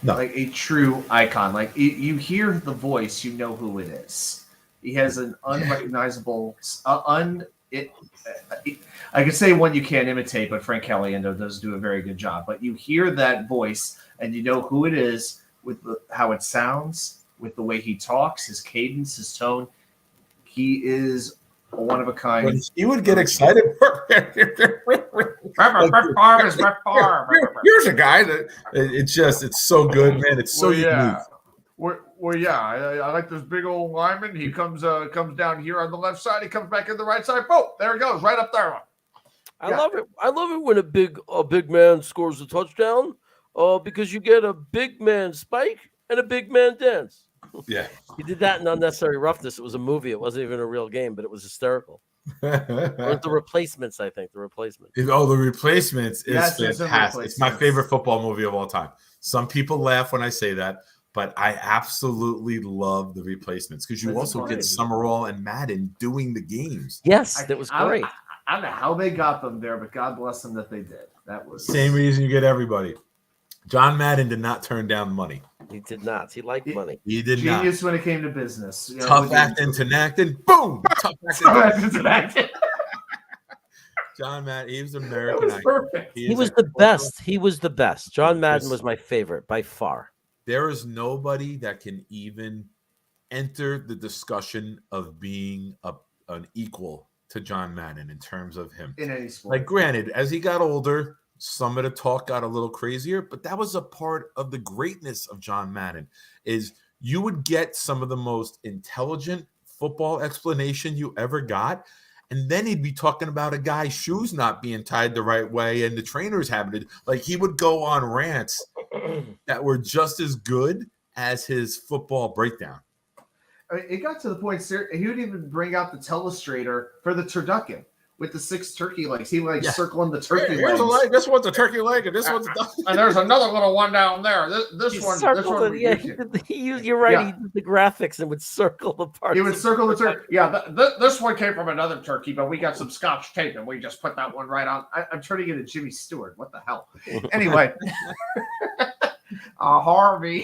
No. Like a true icon. Like you hear the voice, you know who it is. He has an unrecognizable, I could say one you can't imitate, but Frank Caliendo does do a very good job. But you hear that voice, and you know who it is with how it sounds, with the way he talks, his cadence, his tone. He is a one of a kind. When he would get excited, here's a guy that it's so good, man. It's so unique. Well, yeah, I like this big old lineman. He comes down here on the left side. He comes back in the right side. Boom! There he goes, right up there. I love it. I love it when a big man scores a touchdown. Because you get a big man spike and a big man dance. Yeah, he did that in Unnecessary Roughness. It was a movie. It wasn't even a real game, but it was hysterical. Or The Replacements, I think. The Replacements. Oh, The Replacements is fantastic. Replacements. It's my favorite football movie of all time. Some people laugh when I say that, but I absolutely love The Replacements, because you also get Summerall and Madden doing the games. Yes, that was great. I don't know how they got them there, but God bless them that they did. That was same reason you get everybody. John Madden did not turn down money. He did not. He liked money. He did Genius not. Genius when it came to business. You know, tough acting, Tinactin, boom. Tough acting. John Madden, he was American. That was perfect. He was the best. He was the best. John Madden was my favorite by far. There is nobody that can even enter the discussion of being an equal to John Madden in terms of him. In any sport. Like, granted, as he got older, some of the talk got a little crazier, but that was a part of the greatness of John Madden, is you would get some of the most intelligent football explanation you ever got. And then he'd be talking about a guy's shoes not being tied the right way and the trainers having to, like, he would go on rants that were just as good as his football breakdown. I mean, it got to the point, he would even bring out the telestrator for the turducken with the 6 turkey legs. He would circling the turkey legs. Here's a leg. This one's a turkey leg, and this one's a and there's another little one down there. This one. You're right. He did the graphics and would circle the parts. He would circle the turkey. Yeah, this one came from another turkey, but we got some Scotch tape and we just put that one right on. I'm trying to get a Jimmy Stewart. What the hell? Anyway, Harvey.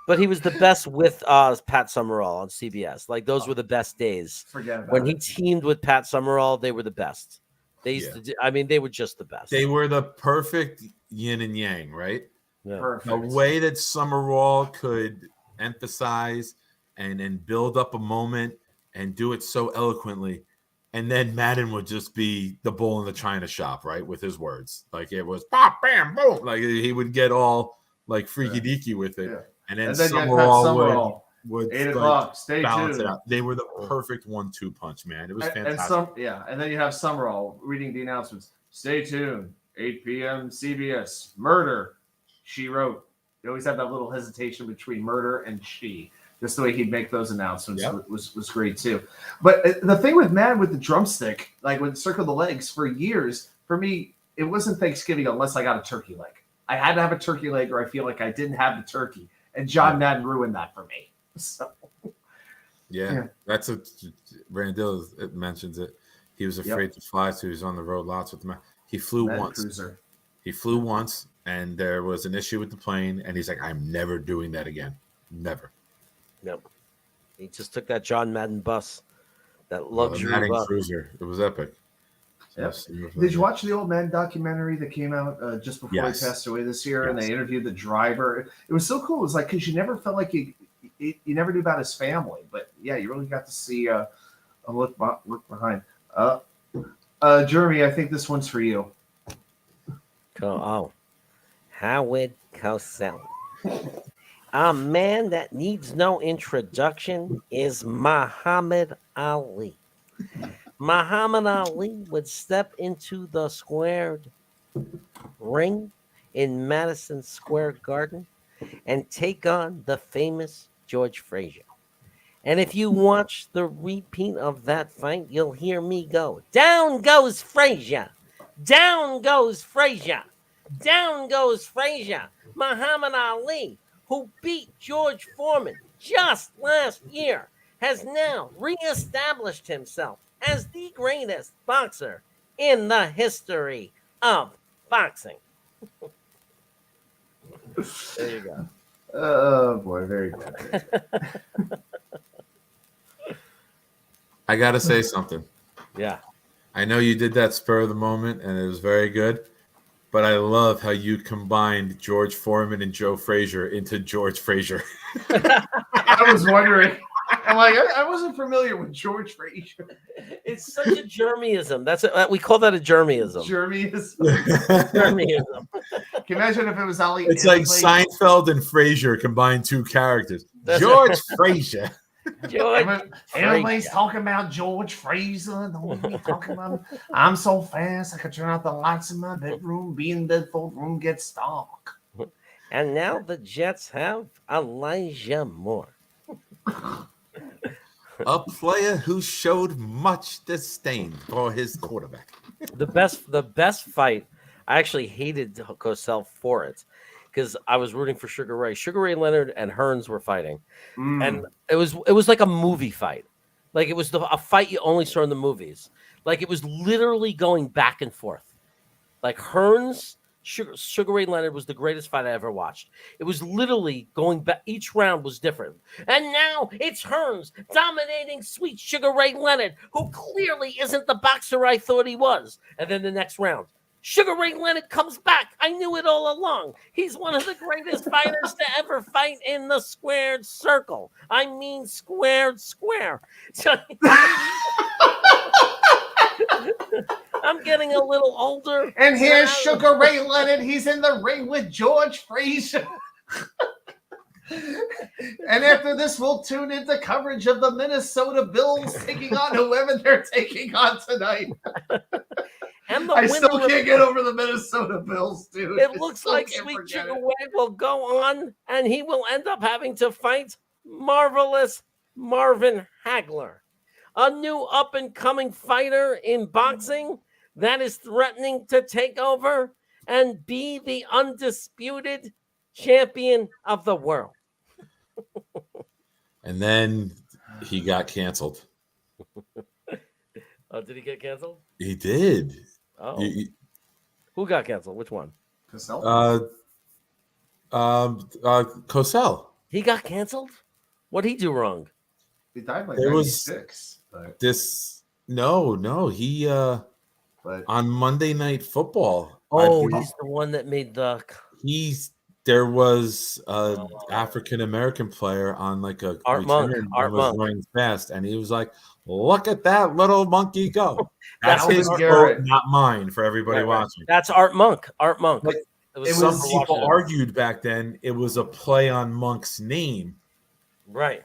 But he was the best with Pat Summerall on CBS. Like, those were the best days. Forget about when he teamed with Pat Summerall, they were the best. They used to they were just the best. They were the perfect yin and yang, right? Yeah. Perfect. The way that Summerall could emphasize and build up a moment and do it so eloquently. And then Madden would just be the bull in the china shop, right? With his words. Like, it was pop, bam, boom. Like, he would get all like freaky deaky with it. Yeah. And then Summerall would 8 o'clock. Stay balance tuned. it out. They were the perfect 1-2 punch, man. It was fantastic. And then you have Summerall reading the announcements. Stay tuned. 8 p.m. CBS. Murder. She wrote. You always have that little hesitation between murder and she. Just the way he'd make those announcements was great too. But the thing with Madden with the drumstick, like with Circle the Legs, for years, for me, it wasn't Thanksgiving unless I got a turkey leg. I had to have a turkey leg, or I feel like I didn't have the turkey. And John Madden ruined that for me. So, that's a Randall mentions it. He was afraid to fly, so he was on the road lots with the man. He flew once. Cruiser. He flew once, and there was an issue with the plane, and he's like, "I'm never doing that again. Never." Yep. He just took that John Madden bus, that luxury Madden bus. Cruiser. It was epic. Yep. Did you watch the old man documentary that came out just before he passed away this year? And they interviewed the driver. It was so cool. It was like, because you never felt like you never knew about his family, but yeah, you really got to see a look behind. Jeremy, I think this one's for you. Oh, Howard Cosell. A man that needs no introduction is Muhammad Ali. Muhammad Ali would step into the squared ring in Madison Square Garden and take on the famous George Frazier. And if you watch the repeat of that fight, you'll hear me go, down goes Frazier, down goes Frazier, down goes Frazier. Muhammad Ali, who beat George Foreman just last year, has now reestablished himself as the greatest boxer in the history of boxing. There you go. Oh boy, very good. I gotta say something. Yeah. I know you did that spur of the moment, and it was very good. But I love how you combined George Foreman and Joe Frazier into George Frazier. I was wondering. I'm like, I wasn't familiar with George Frazier. It's such a germism. We call that a germism. Jeremy is. Germism. Can you imagine if it was Ali? It's and like played- Seinfeld and Frasier combined two characters. That's George Frazier. George Everybody's Frazier. talking about George Frazier. Nobody talking about him. I'm so fast, I could turn out the lights in my bedroom. Be in bed before the room gets dark. And now the Jets have Elijah Moore. A player who showed much disdain for his quarterback. The best fight. I actually hated Cosell for it because I was rooting for Sugar Ray. Sugar Ray Leonard and Hearns were fighting, and it was like a movie fight. Like it was a fight you only saw in the movies. Like it was literally going back and forth. Like Hearns, Sugar Ray Leonard was the greatest fight I ever watched. It was literally going back. Each round was different. And now it's Hearns dominating sweet Sugar Ray Leonard, who clearly isn't the boxer I thought he was. And then the next round, Sugar Ray Leonard comes back. I knew it all along. He's one of the greatest fighters to ever fight in the squared circle. I mean squared square. So, I'm getting a little older. And here's Sugar Ray Leonard. He's in the ring with George Frazier. And after this, we'll tune into coverage of the Minnesota Bills taking on whoever they're taking on tonight. And the I still winner can't get over the Minnesota Bills, dude. It I looks still like can't Sweet forget Sugar it. Ray will go on, and he will end up having to fight marvelous Marvin Hagler, a new up-and-coming fighter in boxing that is threatening to take over and be the undisputed champion of the world. And then he got canceled. Oh, did he get canceled? He did. Oh, He- who got canceled? Which one? Cosell. He got canceled? What'd he do wrong? He died like There was- 96, but He but on Monday Night Football. Oh, he's the one that made the. There was a Oh. African American player on like a Art Monk, return Art and was Monk. running fast, and he was like, "Look at that little monkey go!" That's Alvin his Garrett. quote, not mine, for everybody Right, right. watching. That's Art Monk. Art Monk. But It Some Summer people Washington. argued back then it was a play on Monk's name. Right.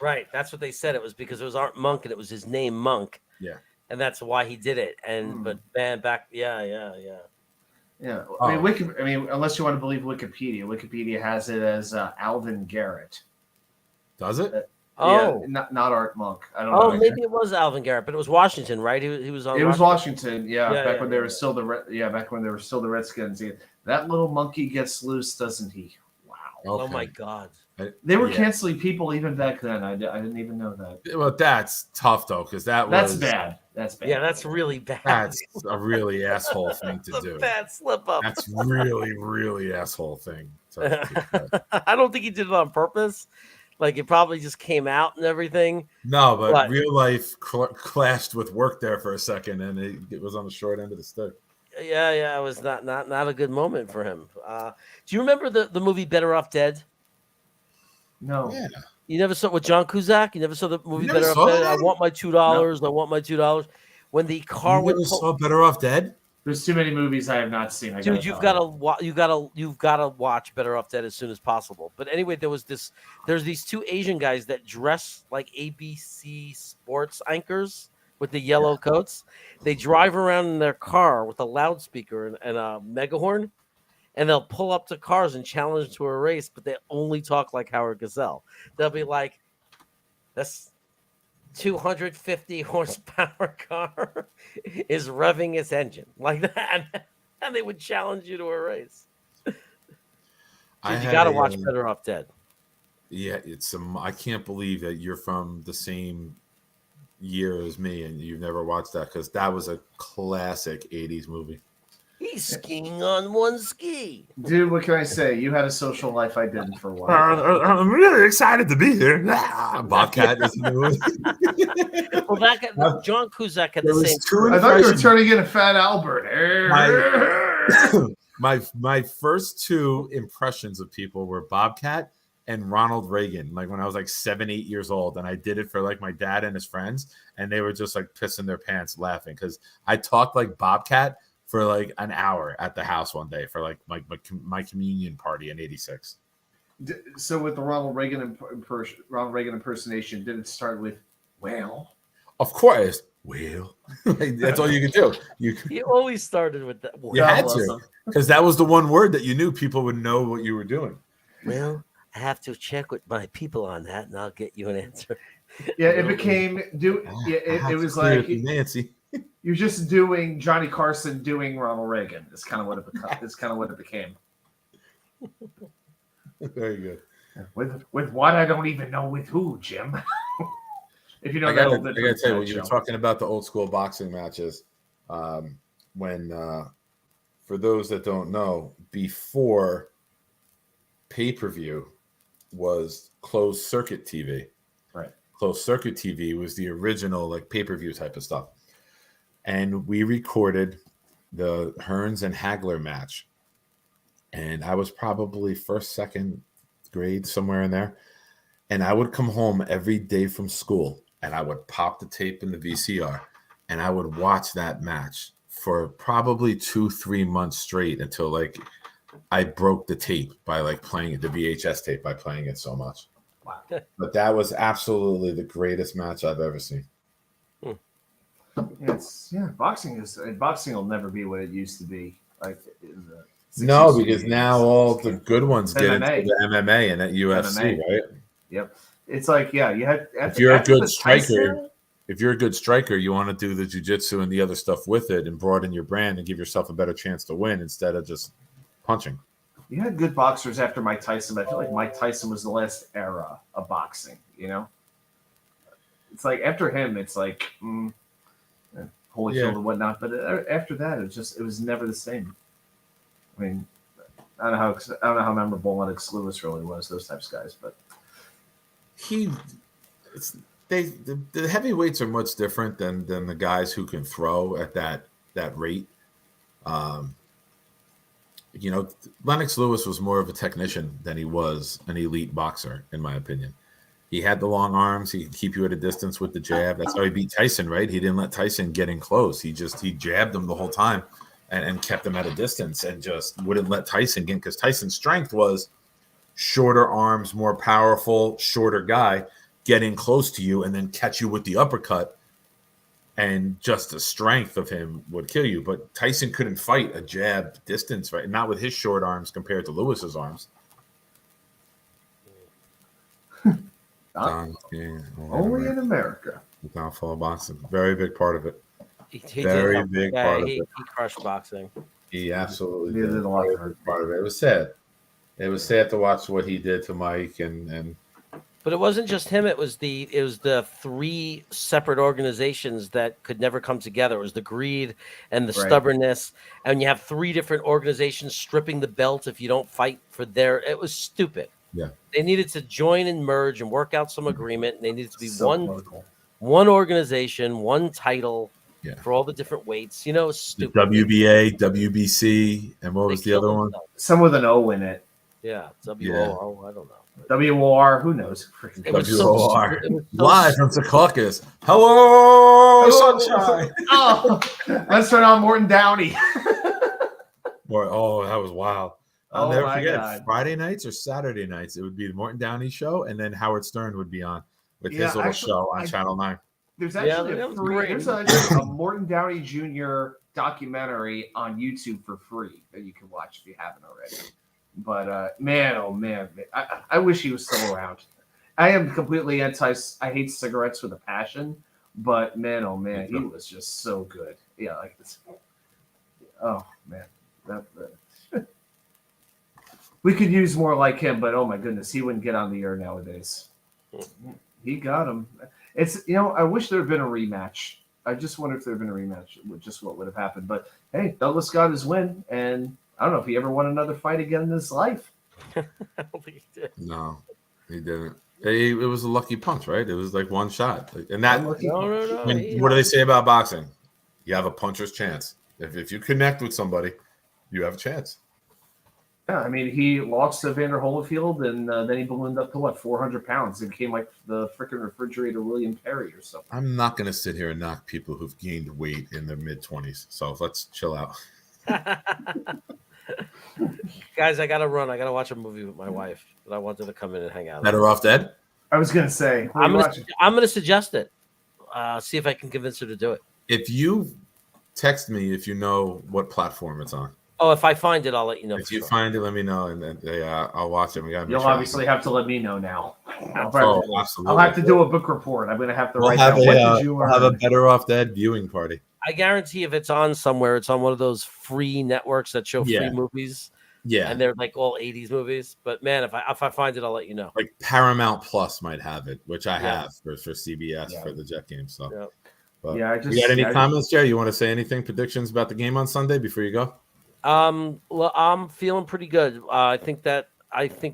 Right. That's what they said. It was because it was Art Monk and it was his name Monk. Yeah. And that's why he did it. And Hmm. but man, back yeah. Oh. I mean, unless you want to believe Wikipedia has it as Alvin Garrett. Does it? Oh. Yeah, not Art Monk. I don't Oh, know. maybe it was Alvin Garrett, but it was Washington, right? He was on. It was Washington. Washington, Yeah, back yeah, when they yeah, were still back when they were still the Redskins. Yeah, that little monkey gets loose, doesn't he? Wow. Oh Okay. my God. They were Yeah. canceling people even back then. I didn't even know that. Well, that's tough though, because That's was bad. That's bad. Yeah, that's really bad. That's a really asshole thing to That's a do. bad slip up. That's really, really asshole thing. I don't think he did it on purpose. Like it probably just came out and everything. No, but But- real life clashed with work there for a second, and it was on the short end of the stick. Yeah, it was not a good moment for him. Do you remember the movie Better Off Dead? No. Yeah. You never saw it with John Cusack? You never saw the movie never Better saw Off Dead? that? I want my $2. I want my $2. When the car You went never saw Better Off Dead? There's too many movies I have not seen. dude, you've got to watch Better Off Dead as soon as possible. But anyway, there's these two Asian guys that dress like ABC sports anchors, with the yellow coats. They drive around in their car with a loudspeaker and a megahorn, and they'll pull up to cars and challenge to a race, but they only talk like Howard Gazelle. They'll be like, "This 250 horsepower car is revving its engine," like that, and they would challenge you to a race. Dude, you got to watch Better Off Dead. Yeah, I can't believe that you're from the same year as me and you've never watched that, because that was a classic 80s movie. He's skiing on one ski. Dude, what can I say? You had a social life I didn't for a while. I'm really excited to be here. Bobcat is in the movie. Well, that John Cusack had the same. I thought you were turning into Fat Albert. My first two impressions of people were Bobcat and Ronald Reagan, like when I was like 7, 8 years old, and I did it for like my dad and his friends, and they were just like pissing their pants laughing because I talked like Bobcat for like an hour at the house one day for like my communion party in '86. So with the Ronald Reagan impersonation, did it start with "well"? Of course, well, that's all you could do. You always started with that. You had to, because that was the one word that you knew people would know what you were doing. Well, I have to check with my people on that, and I'll get you an answer. Yeah, it became it was like Nancy. You're just doing Johnny Carson doing Ronald Reagan. It's kind of what it became. Very good. With what I don't even know with who, Jim. If you know I that. gotta tell you, when you were talking about the old school boxing matches, when for those that don't know, before pay-per-view was closed circuit TV. Right. Closed circuit TV was the original like pay-per-view type of stuff. And we recorded the Hearns and Hagler match. And I was probably first, second grade, somewhere in there. And I would come home every day from school and I would pop the tape in the VCR and I would watch that match for probably 2-3 months straight until like I broke the tape by like playing it, the VHS tape, by playing it so much. Wow. But that was absolutely the greatest match I've ever seen. Boxing will never be what it used to be. Like in the 60s, no, because now all the good ones get into MMA. the MMA and at UFC, right? Yep. It's like, you had. If you're a good striker, you want to do the jiu-jitsu and the other stuff with it and broaden your brand and give yourself a better chance to win instead of just punching. You had good boxers after Mike Tyson, but I feel like Mike Tyson was the last era of boxing. You know, it's like after him, it's like Holyfield and whatnot. But after that, it was never the same. I mean, I don't know how memorable Lennox Lewis really was. Those types of guys, but the heavyweights are much different than the guys who can throw at that rate. Lennox Lewis was more of a technician than he was an elite boxer, in my opinion. He had the long arms. He could keep you at a distance with the jab. That's how he beat Tyson, right? He didn't let Tyson get in close. He jabbed him the whole time and kept him at a distance and just wouldn't let Tyson get in, because Tyson's strength was shorter arms, more powerful, shorter guy, get in close to you and then catch you with the uppercut. And just the strength of him would kill you. But Tyson couldn't fight a jab distance, right? Not with his short arms compared to Lewis's arms. Only in America. The downfall of boxing. Very big part of it. He big part of it. He crushed boxing. He absolutely did a lot part of it. It was sad. It was sad to watch what he did to Mike and But it wasn't just him. It was the three separate organizations that could never come together. It was the greed and the stubbornness. And you have three different organizations stripping the belt if you don't fight for their. It was stupid. Yeah. They needed to join and merge and work out some agreement. And they needed to be one organization, one title for all the different weights. You know, it was stupid. The WBA, WBC, and what was the other one? Some with an O in it. Yeah, WOR. I don't know. WOR, who knows? WOR. Live from Secaucus. Hello, sunshine. Let's turn on Morton Downey. Boy, that was wild. I'll Oh never my forget. God. Friday nights or Saturday nights, it would be the Morton Downey show, and then Howard Stern would be on with his little show on Channel 9. There's Yeah, actually that was great. there's a Morton Downey Jr. documentary on YouTube for free that you can watch if you haven't already. But man, oh man, I wish he was still around. I am completely anti. I hate cigarettes with a passion, but man, oh man, he was just so good. Yeah, like this. Oh man, we could use more like him, but oh my goodness, he wouldn't get on the air nowadays. He got him. It's I wish there had been a rematch. I just wonder if there had been a rematch, just what would have happened. But hey, Douglas got his win, and I don't know if he ever won another fight again in his life. I don't think he did. No, he didn't. It was a lucky punch, right? It was like one shot, and that. Unlucky No. What do they say about boxing? You have a puncher's chance. If you connect with somebody, you have a chance. Yeah, I mean, he lost to Vander Holyfield, and then he ballooned up to 400 pounds. It became like the freaking refrigerator William Perry or something. I'm not going to sit here and knock people who've gained weight in their mid-20s. So let's chill out. Guys, I gotta run. I gotta watch a movie with my wife, but I wanted to come in and hang out. Better Off Dead? I was gonna say, I'm gonna suggest it. See if I can convince her to do it. If you text me if you know what platform it's on. Oh, if I find it, I'll let you know. If you find it, let me know, and then I'll watch it. You'll obviously have to let me know now. Absolutely. I'll have to do a book report. I'm gonna have to write down. We'll have a Better Off Dead viewing party. I guarantee if it's on somewhere, it's on one of those free networks that show free movies. Yeah, and they're like all 80s movies. But man, if I find it, I'll let you know. Like Paramount Plus might have it, which I have for CBS for the Jet game. So, but, you got any comments, Jerry? You want to say anything? Predictions about the game on Sunday before you go? Well, I'm feeling pretty good. I think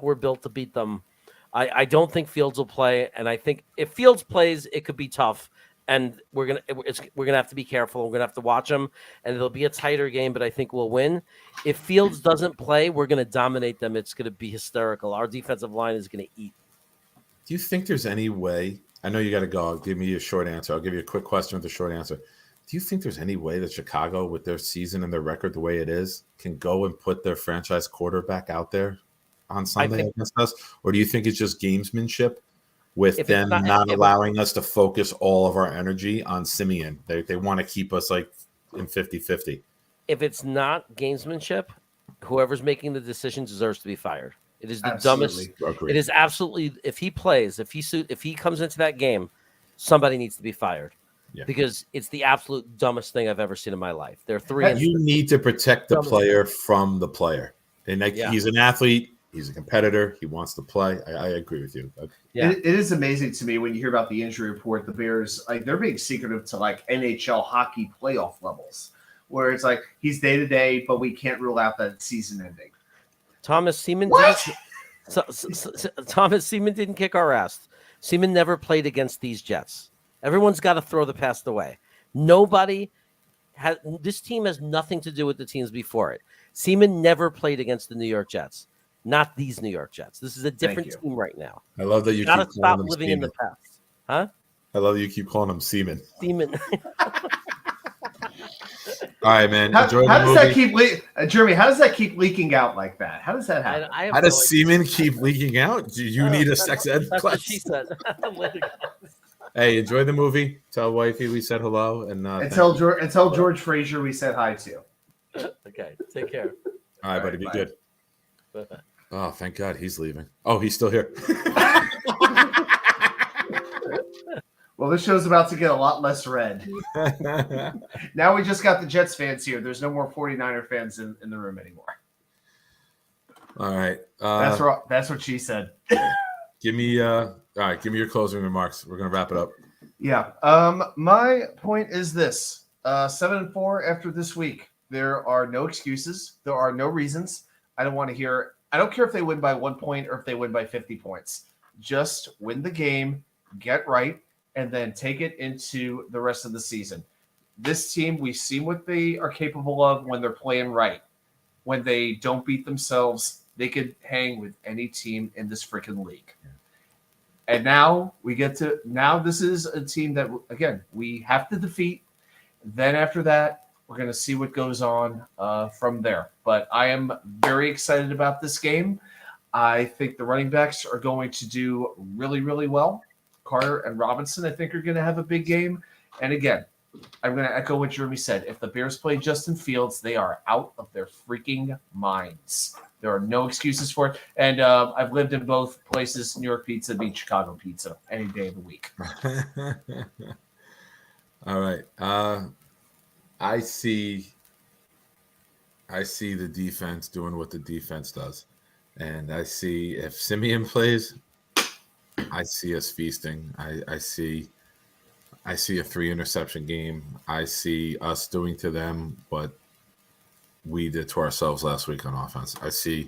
we're built to beat them. I don't think Fields will play, and I think if Fields plays, it could be tough. And we're gonna have to be careful. We're gonna have to watch them, and it'll be a tighter game. But I think we'll win. If Fields doesn't play, we're gonna dominate them. It's gonna be hysterical. Our defensive line is gonna eat. Do you think there's any way? I know you got to go. Give me a short answer. I'll give you a quick question with a short answer. Do you think there's any way that Chicago, with their season and their record the way it is, can go and put their franchise quarterback out there on Sunday against us? Or do you think it's just gamesmanship with them not allowing us to focus all of our energy on Simeon? They want to keep us like in 50-50. If it's not gamesmanship, whoever's making the decision deserves to be fired. It is the dumbest. Agreed. It is absolutely. If he plays, if he comes into that game, somebody needs to be fired. Yeah. Because it's the absolute dumbest thing I've ever seen in my life. There are three. You need to protect the player from the player. And he's an athlete. He's a competitor. He wants to play. I agree with you. Yeah. It is amazing to me when you hear about the injury report. The Bears, they're being secretive to NHL hockey playoff levels, where it's like he's day to day, but we can't rule out that season ending. Thomas Seaman didn't kick our ass. Seaman never played against these Jets. Everyone's got to throw the past away. This team has nothing to do with the teams before it. Seaman never played against the New York Jets. Not these New York Jets. This is a different team right now. I love that you got to keep stop living in the past. Huh? I love that you keep calling him Seaman. Seaman. All right, man. How does that keep Jeremy? How does that keep leaking out like that? How does that happen? How does semen keep leaking out? Do you need a sex ed That's class? what she said. Hey, enjoy the movie. Tell wifey we said hello, and tell George Frazier we said hi to. Okay, take care. All right, buddy. Be good. Bye. Oh, thank God he's leaving. Oh, he's still here. Well, this show's about to get a lot less red. Now we just got the Jets fans here. There's no more 49er fans in the room anymore. All right. That's what she said. Give me your closing remarks. We're gonna wrap it up. Yeah. My point is this: 7-4 after this week. There are no excuses. There are no reasons. I don't care if they win by 1 point or if they win by 50 points. Just win the game, get right, and then take it into the rest of the season. This team, we've seen what they are capable of when they're playing right. When they don't beat themselves, they could hang with any team in this freaking league. And now this is a team that, again, we have to defeat. Then after that, we're going to see what goes on from there. But I am very excited about this game. I think the running backs are going to do really, really well. Carter and Robinson, I think, are going to have a big game. And again, I'm going to echo what Jeremy said. If the Bears play Justin Fields, they are out of their freaking minds. There are no excuses for it. And I've lived in both places. New York pizza beats Chicago pizza any day of the week. All right. I see the defense doing what the defense does. And I see if Simeon plays, I see us feasting. I see a 3-interception game. I see us doing to them what we did to ourselves last week on offense. I see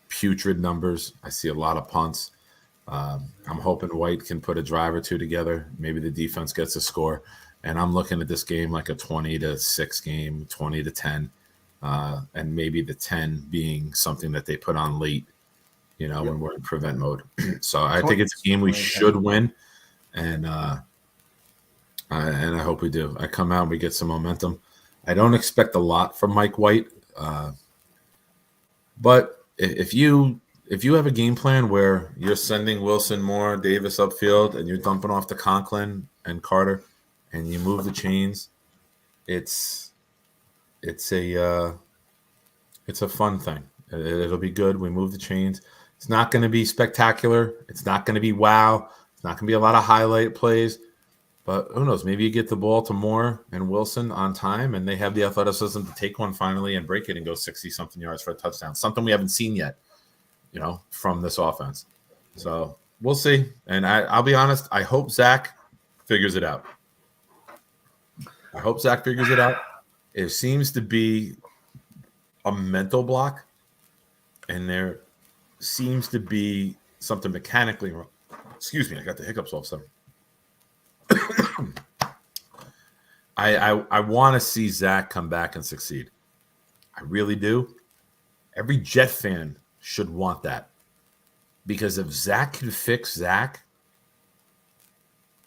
putrid numbers. I see a lot of punts. I'm hoping White can put a drive or two together. Maybe the defense gets a score. And I'm looking at this game like a 20-6 game, 20-10, and maybe the 10 being something that they put on late, when we're in prevent mode. So I think it's a game we should win, and I hope we do. I come out and we get some momentum. I don't expect a lot from Mike White, but if you have a game plan where you're sending Wilson, Moore, Davis upfield, and you're dumping off to Conklin and Carter, and you move the chains, it's a fun thing. It'll be good. We move the chains. It's not going to be spectacular. It's not going to be wow. It's not going to be a lot of highlight plays. But who knows? Maybe you get the ball to Moore and Wilson on time, and they have the athleticism to take one finally and break it and go 60-something yards for a touchdown. Something we haven't seen yet, from this offense. So we'll see. And I'll be honest, I hope Zach figures it out. It seems to be a mental block, and there seems to be something mechanically wrong. Excuse me, I got the hiccups all of a sudden. I want to see Zach come back and succeed. I really do. Every Jet fan should want that, because if Zach can fix Zach,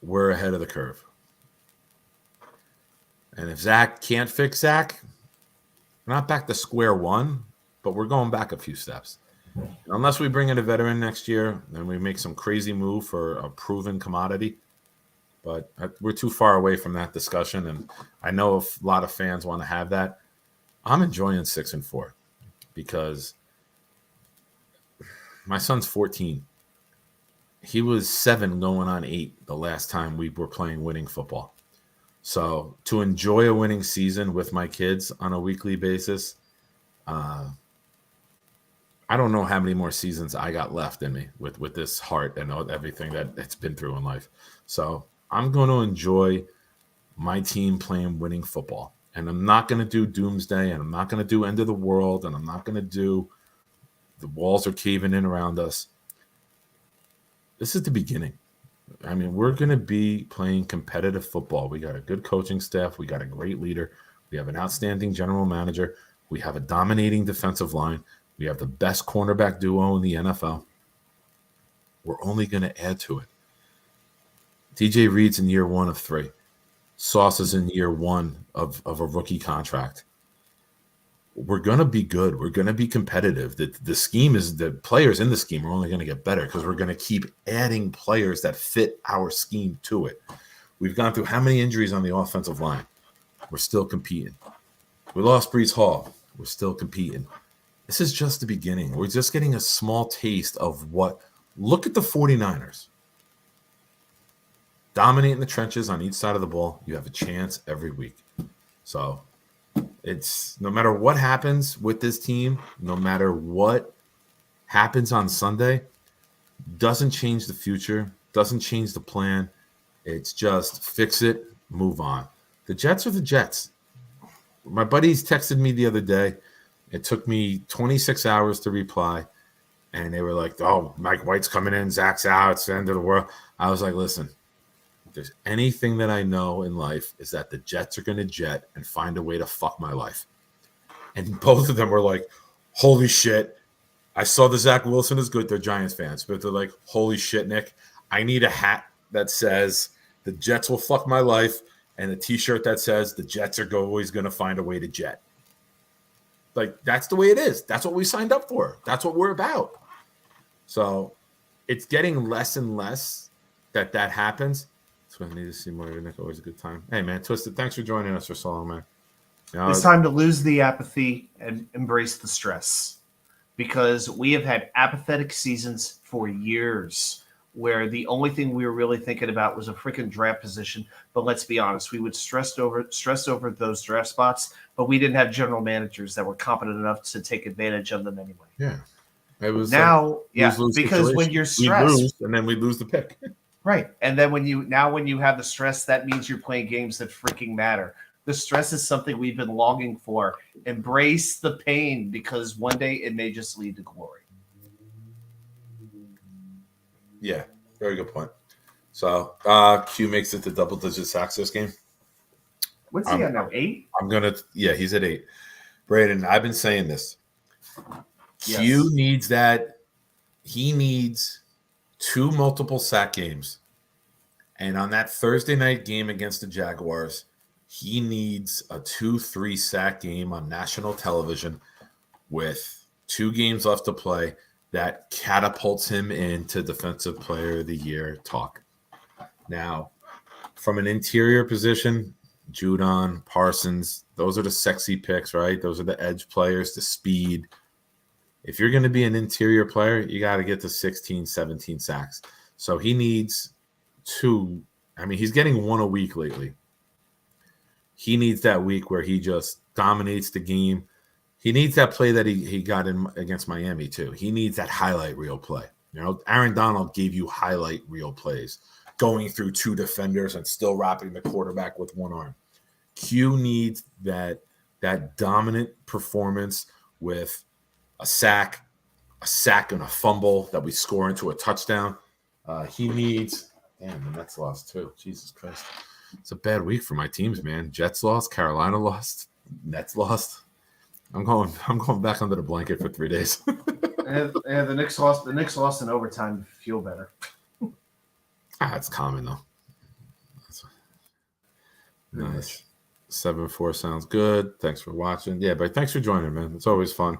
we're ahead of the curve. And if Zach can't fix Zach, we're not back to square one, but we're going back a few steps. Unless we bring in a veteran next year, then we make some crazy move for a proven commodity. But we're too far away from that discussion, and I know a lot of fans want to have that. I'm enjoying 6-4 because my son's 14. He was 7 going on 8 the last time we were playing winning football. So to enjoy a winning season with my kids on a weekly basis, I don't know how many more seasons I got left in me with this heart and everything that it's been through in life. So I'm going to enjoy my team playing winning football. And I'm not going to do doomsday, and I'm not going to do end of the world, and I'm not going to do the walls are caving in around us. This is the beginning. I mean, we're going to be playing competitive football. We got a good coaching staff. We got a great leader. We have an outstanding general manager. We have a dominating defensive line. We have the best cornerback duo in the NFL. We're only going to add to it. DJ Reed's in year 1 of 3. Sauce is in year 1 of a rookie contract. We're going to be good. We're going to be competitive. The scheme is, the players in the scheme are only going to get better because we're going to keep adding players that fit our scheme to it. We've gone through how many injuries on the offensive line? We're still competing. We lost Breece Hall. We're still competing. This is just the beginning. We're just getting a small taste of what. Look at the 49ers. Dominating the trenches on each side of the ball. You have a chance every week. So it's no matter what happens with this team, no matter what happens on Sunday, doesn't change the future, doesn't change the plan. It's just fix it, move on. The Jets are the Jets. My buddies texted me the other day. It took me 26 hours to reply. And they were like, oh, Mike White's coming in, Zach's out, it's the end of the world. I was like, listen, if there's anything that I know in life is that the Jets are going to jet and find a way to fuck my life. And both of them were like, holy shit. I saw the Zach Wilson is good. They're Giants fans. But they're like, holy shit, Nick. I need a hat that says the Jets will fuck my life and a T-shirt that says the Jets are always going to find a way to jet. Like, that's the way it is. That's what we signed up for. That's what we're about. So it's getting less and less that happens. So I need to see more of Nick. Always a good time. Hey man, Twisted, thanks for joining us for so long, man. You know, It's time to lose the apathy and embrace the stress, because we have had apathetic seasons for years where the only thing we were really thinking about was a freaking draft position. But let's be honest, we would stress over those draft spots, but we didn't have general managers that were competent enough to take advantage of them anyway. yeah, it was Now, lose-lose because when situation. you're we stressed, lose and then we lose the pick. right, and then when you have the stress, that means you're playing games that freaking matter. The stress is something we've been longing for. Embrace the pain, because one day it may just lead to glory. Yeah, very good point. So Q makes it to double-digit sacks this game. What's he at now? 8? He's at 8. Braden, I've been saying this. Yes. Q needs that. He needs 2 multiple sack games. And on that Thursday night game against the Jaguars, he needs a 2-3 sack game on national television with 2 games left to play that catapults him into Defensive Player of the Year talk. Now, from an interior position, Judon, Parsons, those are the sexy picks, right? Those are the edge players, the speed. If you're going to be an interior player, you got to get to 16, 17 sacks. So he needs 2. I mean, he's getting 1 a week lately. He needs that week where he just dominates the game. He needs that play that he got in against Miami too. He needs that highlight reel play. You know, Aaron Donald gave you highlight reel plays, going through 2 defenders and still wrapping the quarterback with 1 arm. Q needs that dominant performance with a sack and a fumble that we score into a touchdown. He needs. Damn, the Mets lost too. Jesus Christ. It's a bad week for my teams, man. Jets lost, Carolina lost, Nets lost. I'm going back under the blanket for 3 days. And the Knicks lost. The Knicks lost in overtime. Feel better. It's common though. Nice. 7-4 sounds good. Thanks for watching. Yeah, but thanks for joining, man. It's always fun.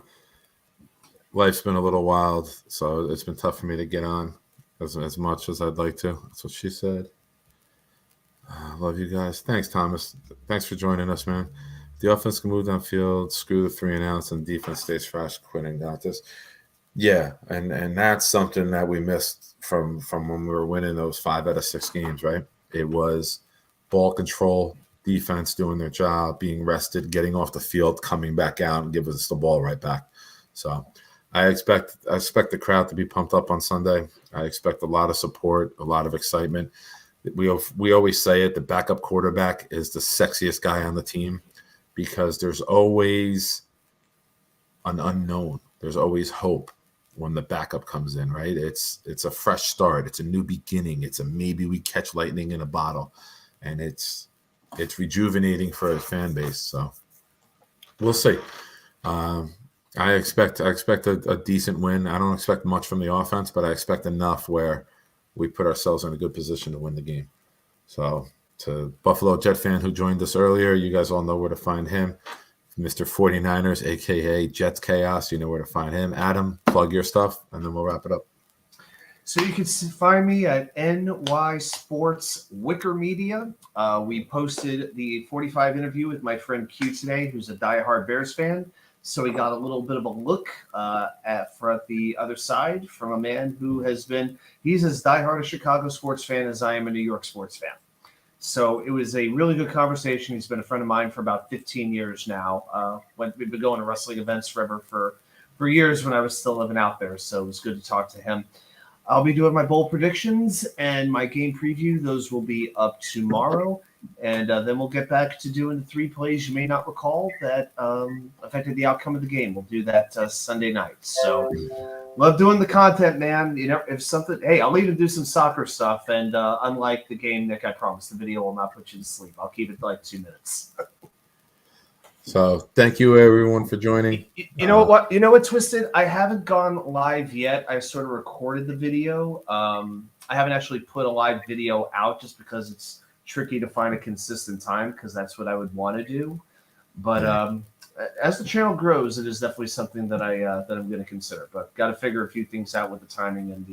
Life's been a little wild, so it's been tough for me to get on as much as I'd like to. That's what she said. Love you guys. Thanks, Thomas. Thanks for joining us, man. The offense can move downfield, screw the 3 and outs, and defense stays fresh. Quitting got this. Yeah, and that's something that we missed from when we were winning those 5 out of 6 games, right? It was ball control, defense doing their job, being rested, getting off the field, coming back out, and giving us the ball right back. So I expect the crowd to be pumped up on Sunday. I expect a lot of support, a lot of excitement. We always say it, the backup quarterback is the sexiest guy on the team because there's always an unknown. There's always hope when the backup comes in, right? It's a fresh start. It's a new beginning. It's a maybe we catch lightning in a bottle. And it's rejuvenating for a fan base. So we'll see. I expect a decent win. I don't expect much from the offense, but I expect enough where we put ourselves in a good position to win the game. So to Buffalo Jet fan who joined us earlier, you guys all know where to find him. Mr. 49ers, a.k.a. Jets Chaos, you know where to find him. Adam, plug your stuff, and then we'll wrap it up. So you can find me at NY Sports Wicker Media. We posted the 45 interview with my friend Q today, who's a diehard Bears fan. So we got a little bit of a look at the other side from a man who he's as diehard a Chicago sports fan as I am a New York sports fan. So it was a really good conversation. He's been a friend of mine for about 15 years now. We've been going to wrestling events forever for years when I was still living out there. So it was good to talk to him. I'll be doing my bowl predictions and my game preview. Those will be up tomorrow. And then we'll get back to doing the 3 plays you may not recall that affected the outcome of the game. We'll do that Sunday night. So love doing the content, man. You know, if something, hey, I'll even do some soccer stuff. And unlike the game, Nick, I promise the video will not put you to sleep. I'll keep it like 2 minutes. So thank you everyone for joining. You know what? You know what, Twisted? I haven't gone live yet. I sort of recorded the video. I haven't actually put a live video out just because it's tricky to find a consistent time because that's what I would want to do. But as the channel grows, it is definitely something that I'm going to consider. But got to figure a few things out with the timing and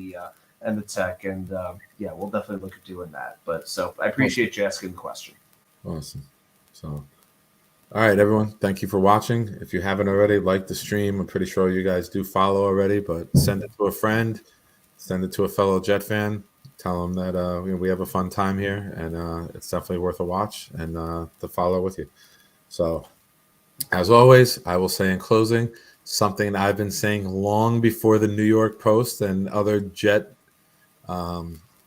and the tech, and yeah, we'll definitely look at doing that. But so I appreciate you asking the question. Awesome. So, all right, everyone. Thank you for watching. If you haven't already, like the stream. I'm pretty sure you guys do follow already, but send it to a friend, send it to a fellow Jet fan. Tell them that we have a fun time here, and it's definitely worth a watch and to follow with you. So, as always, I will say in closing something I've been saying long before the New York Post and other Jet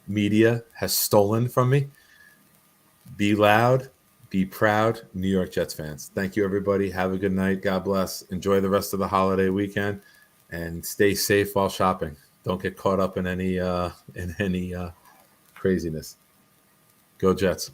media has stolen from me. Be loud, be proud, New York Jets fans. Thank you, everybody. Have a good night. God bless. Enjoy the rest of the holiday weekend, and stay safe while shopping. Don't get caught up in any craziness. Go Jets.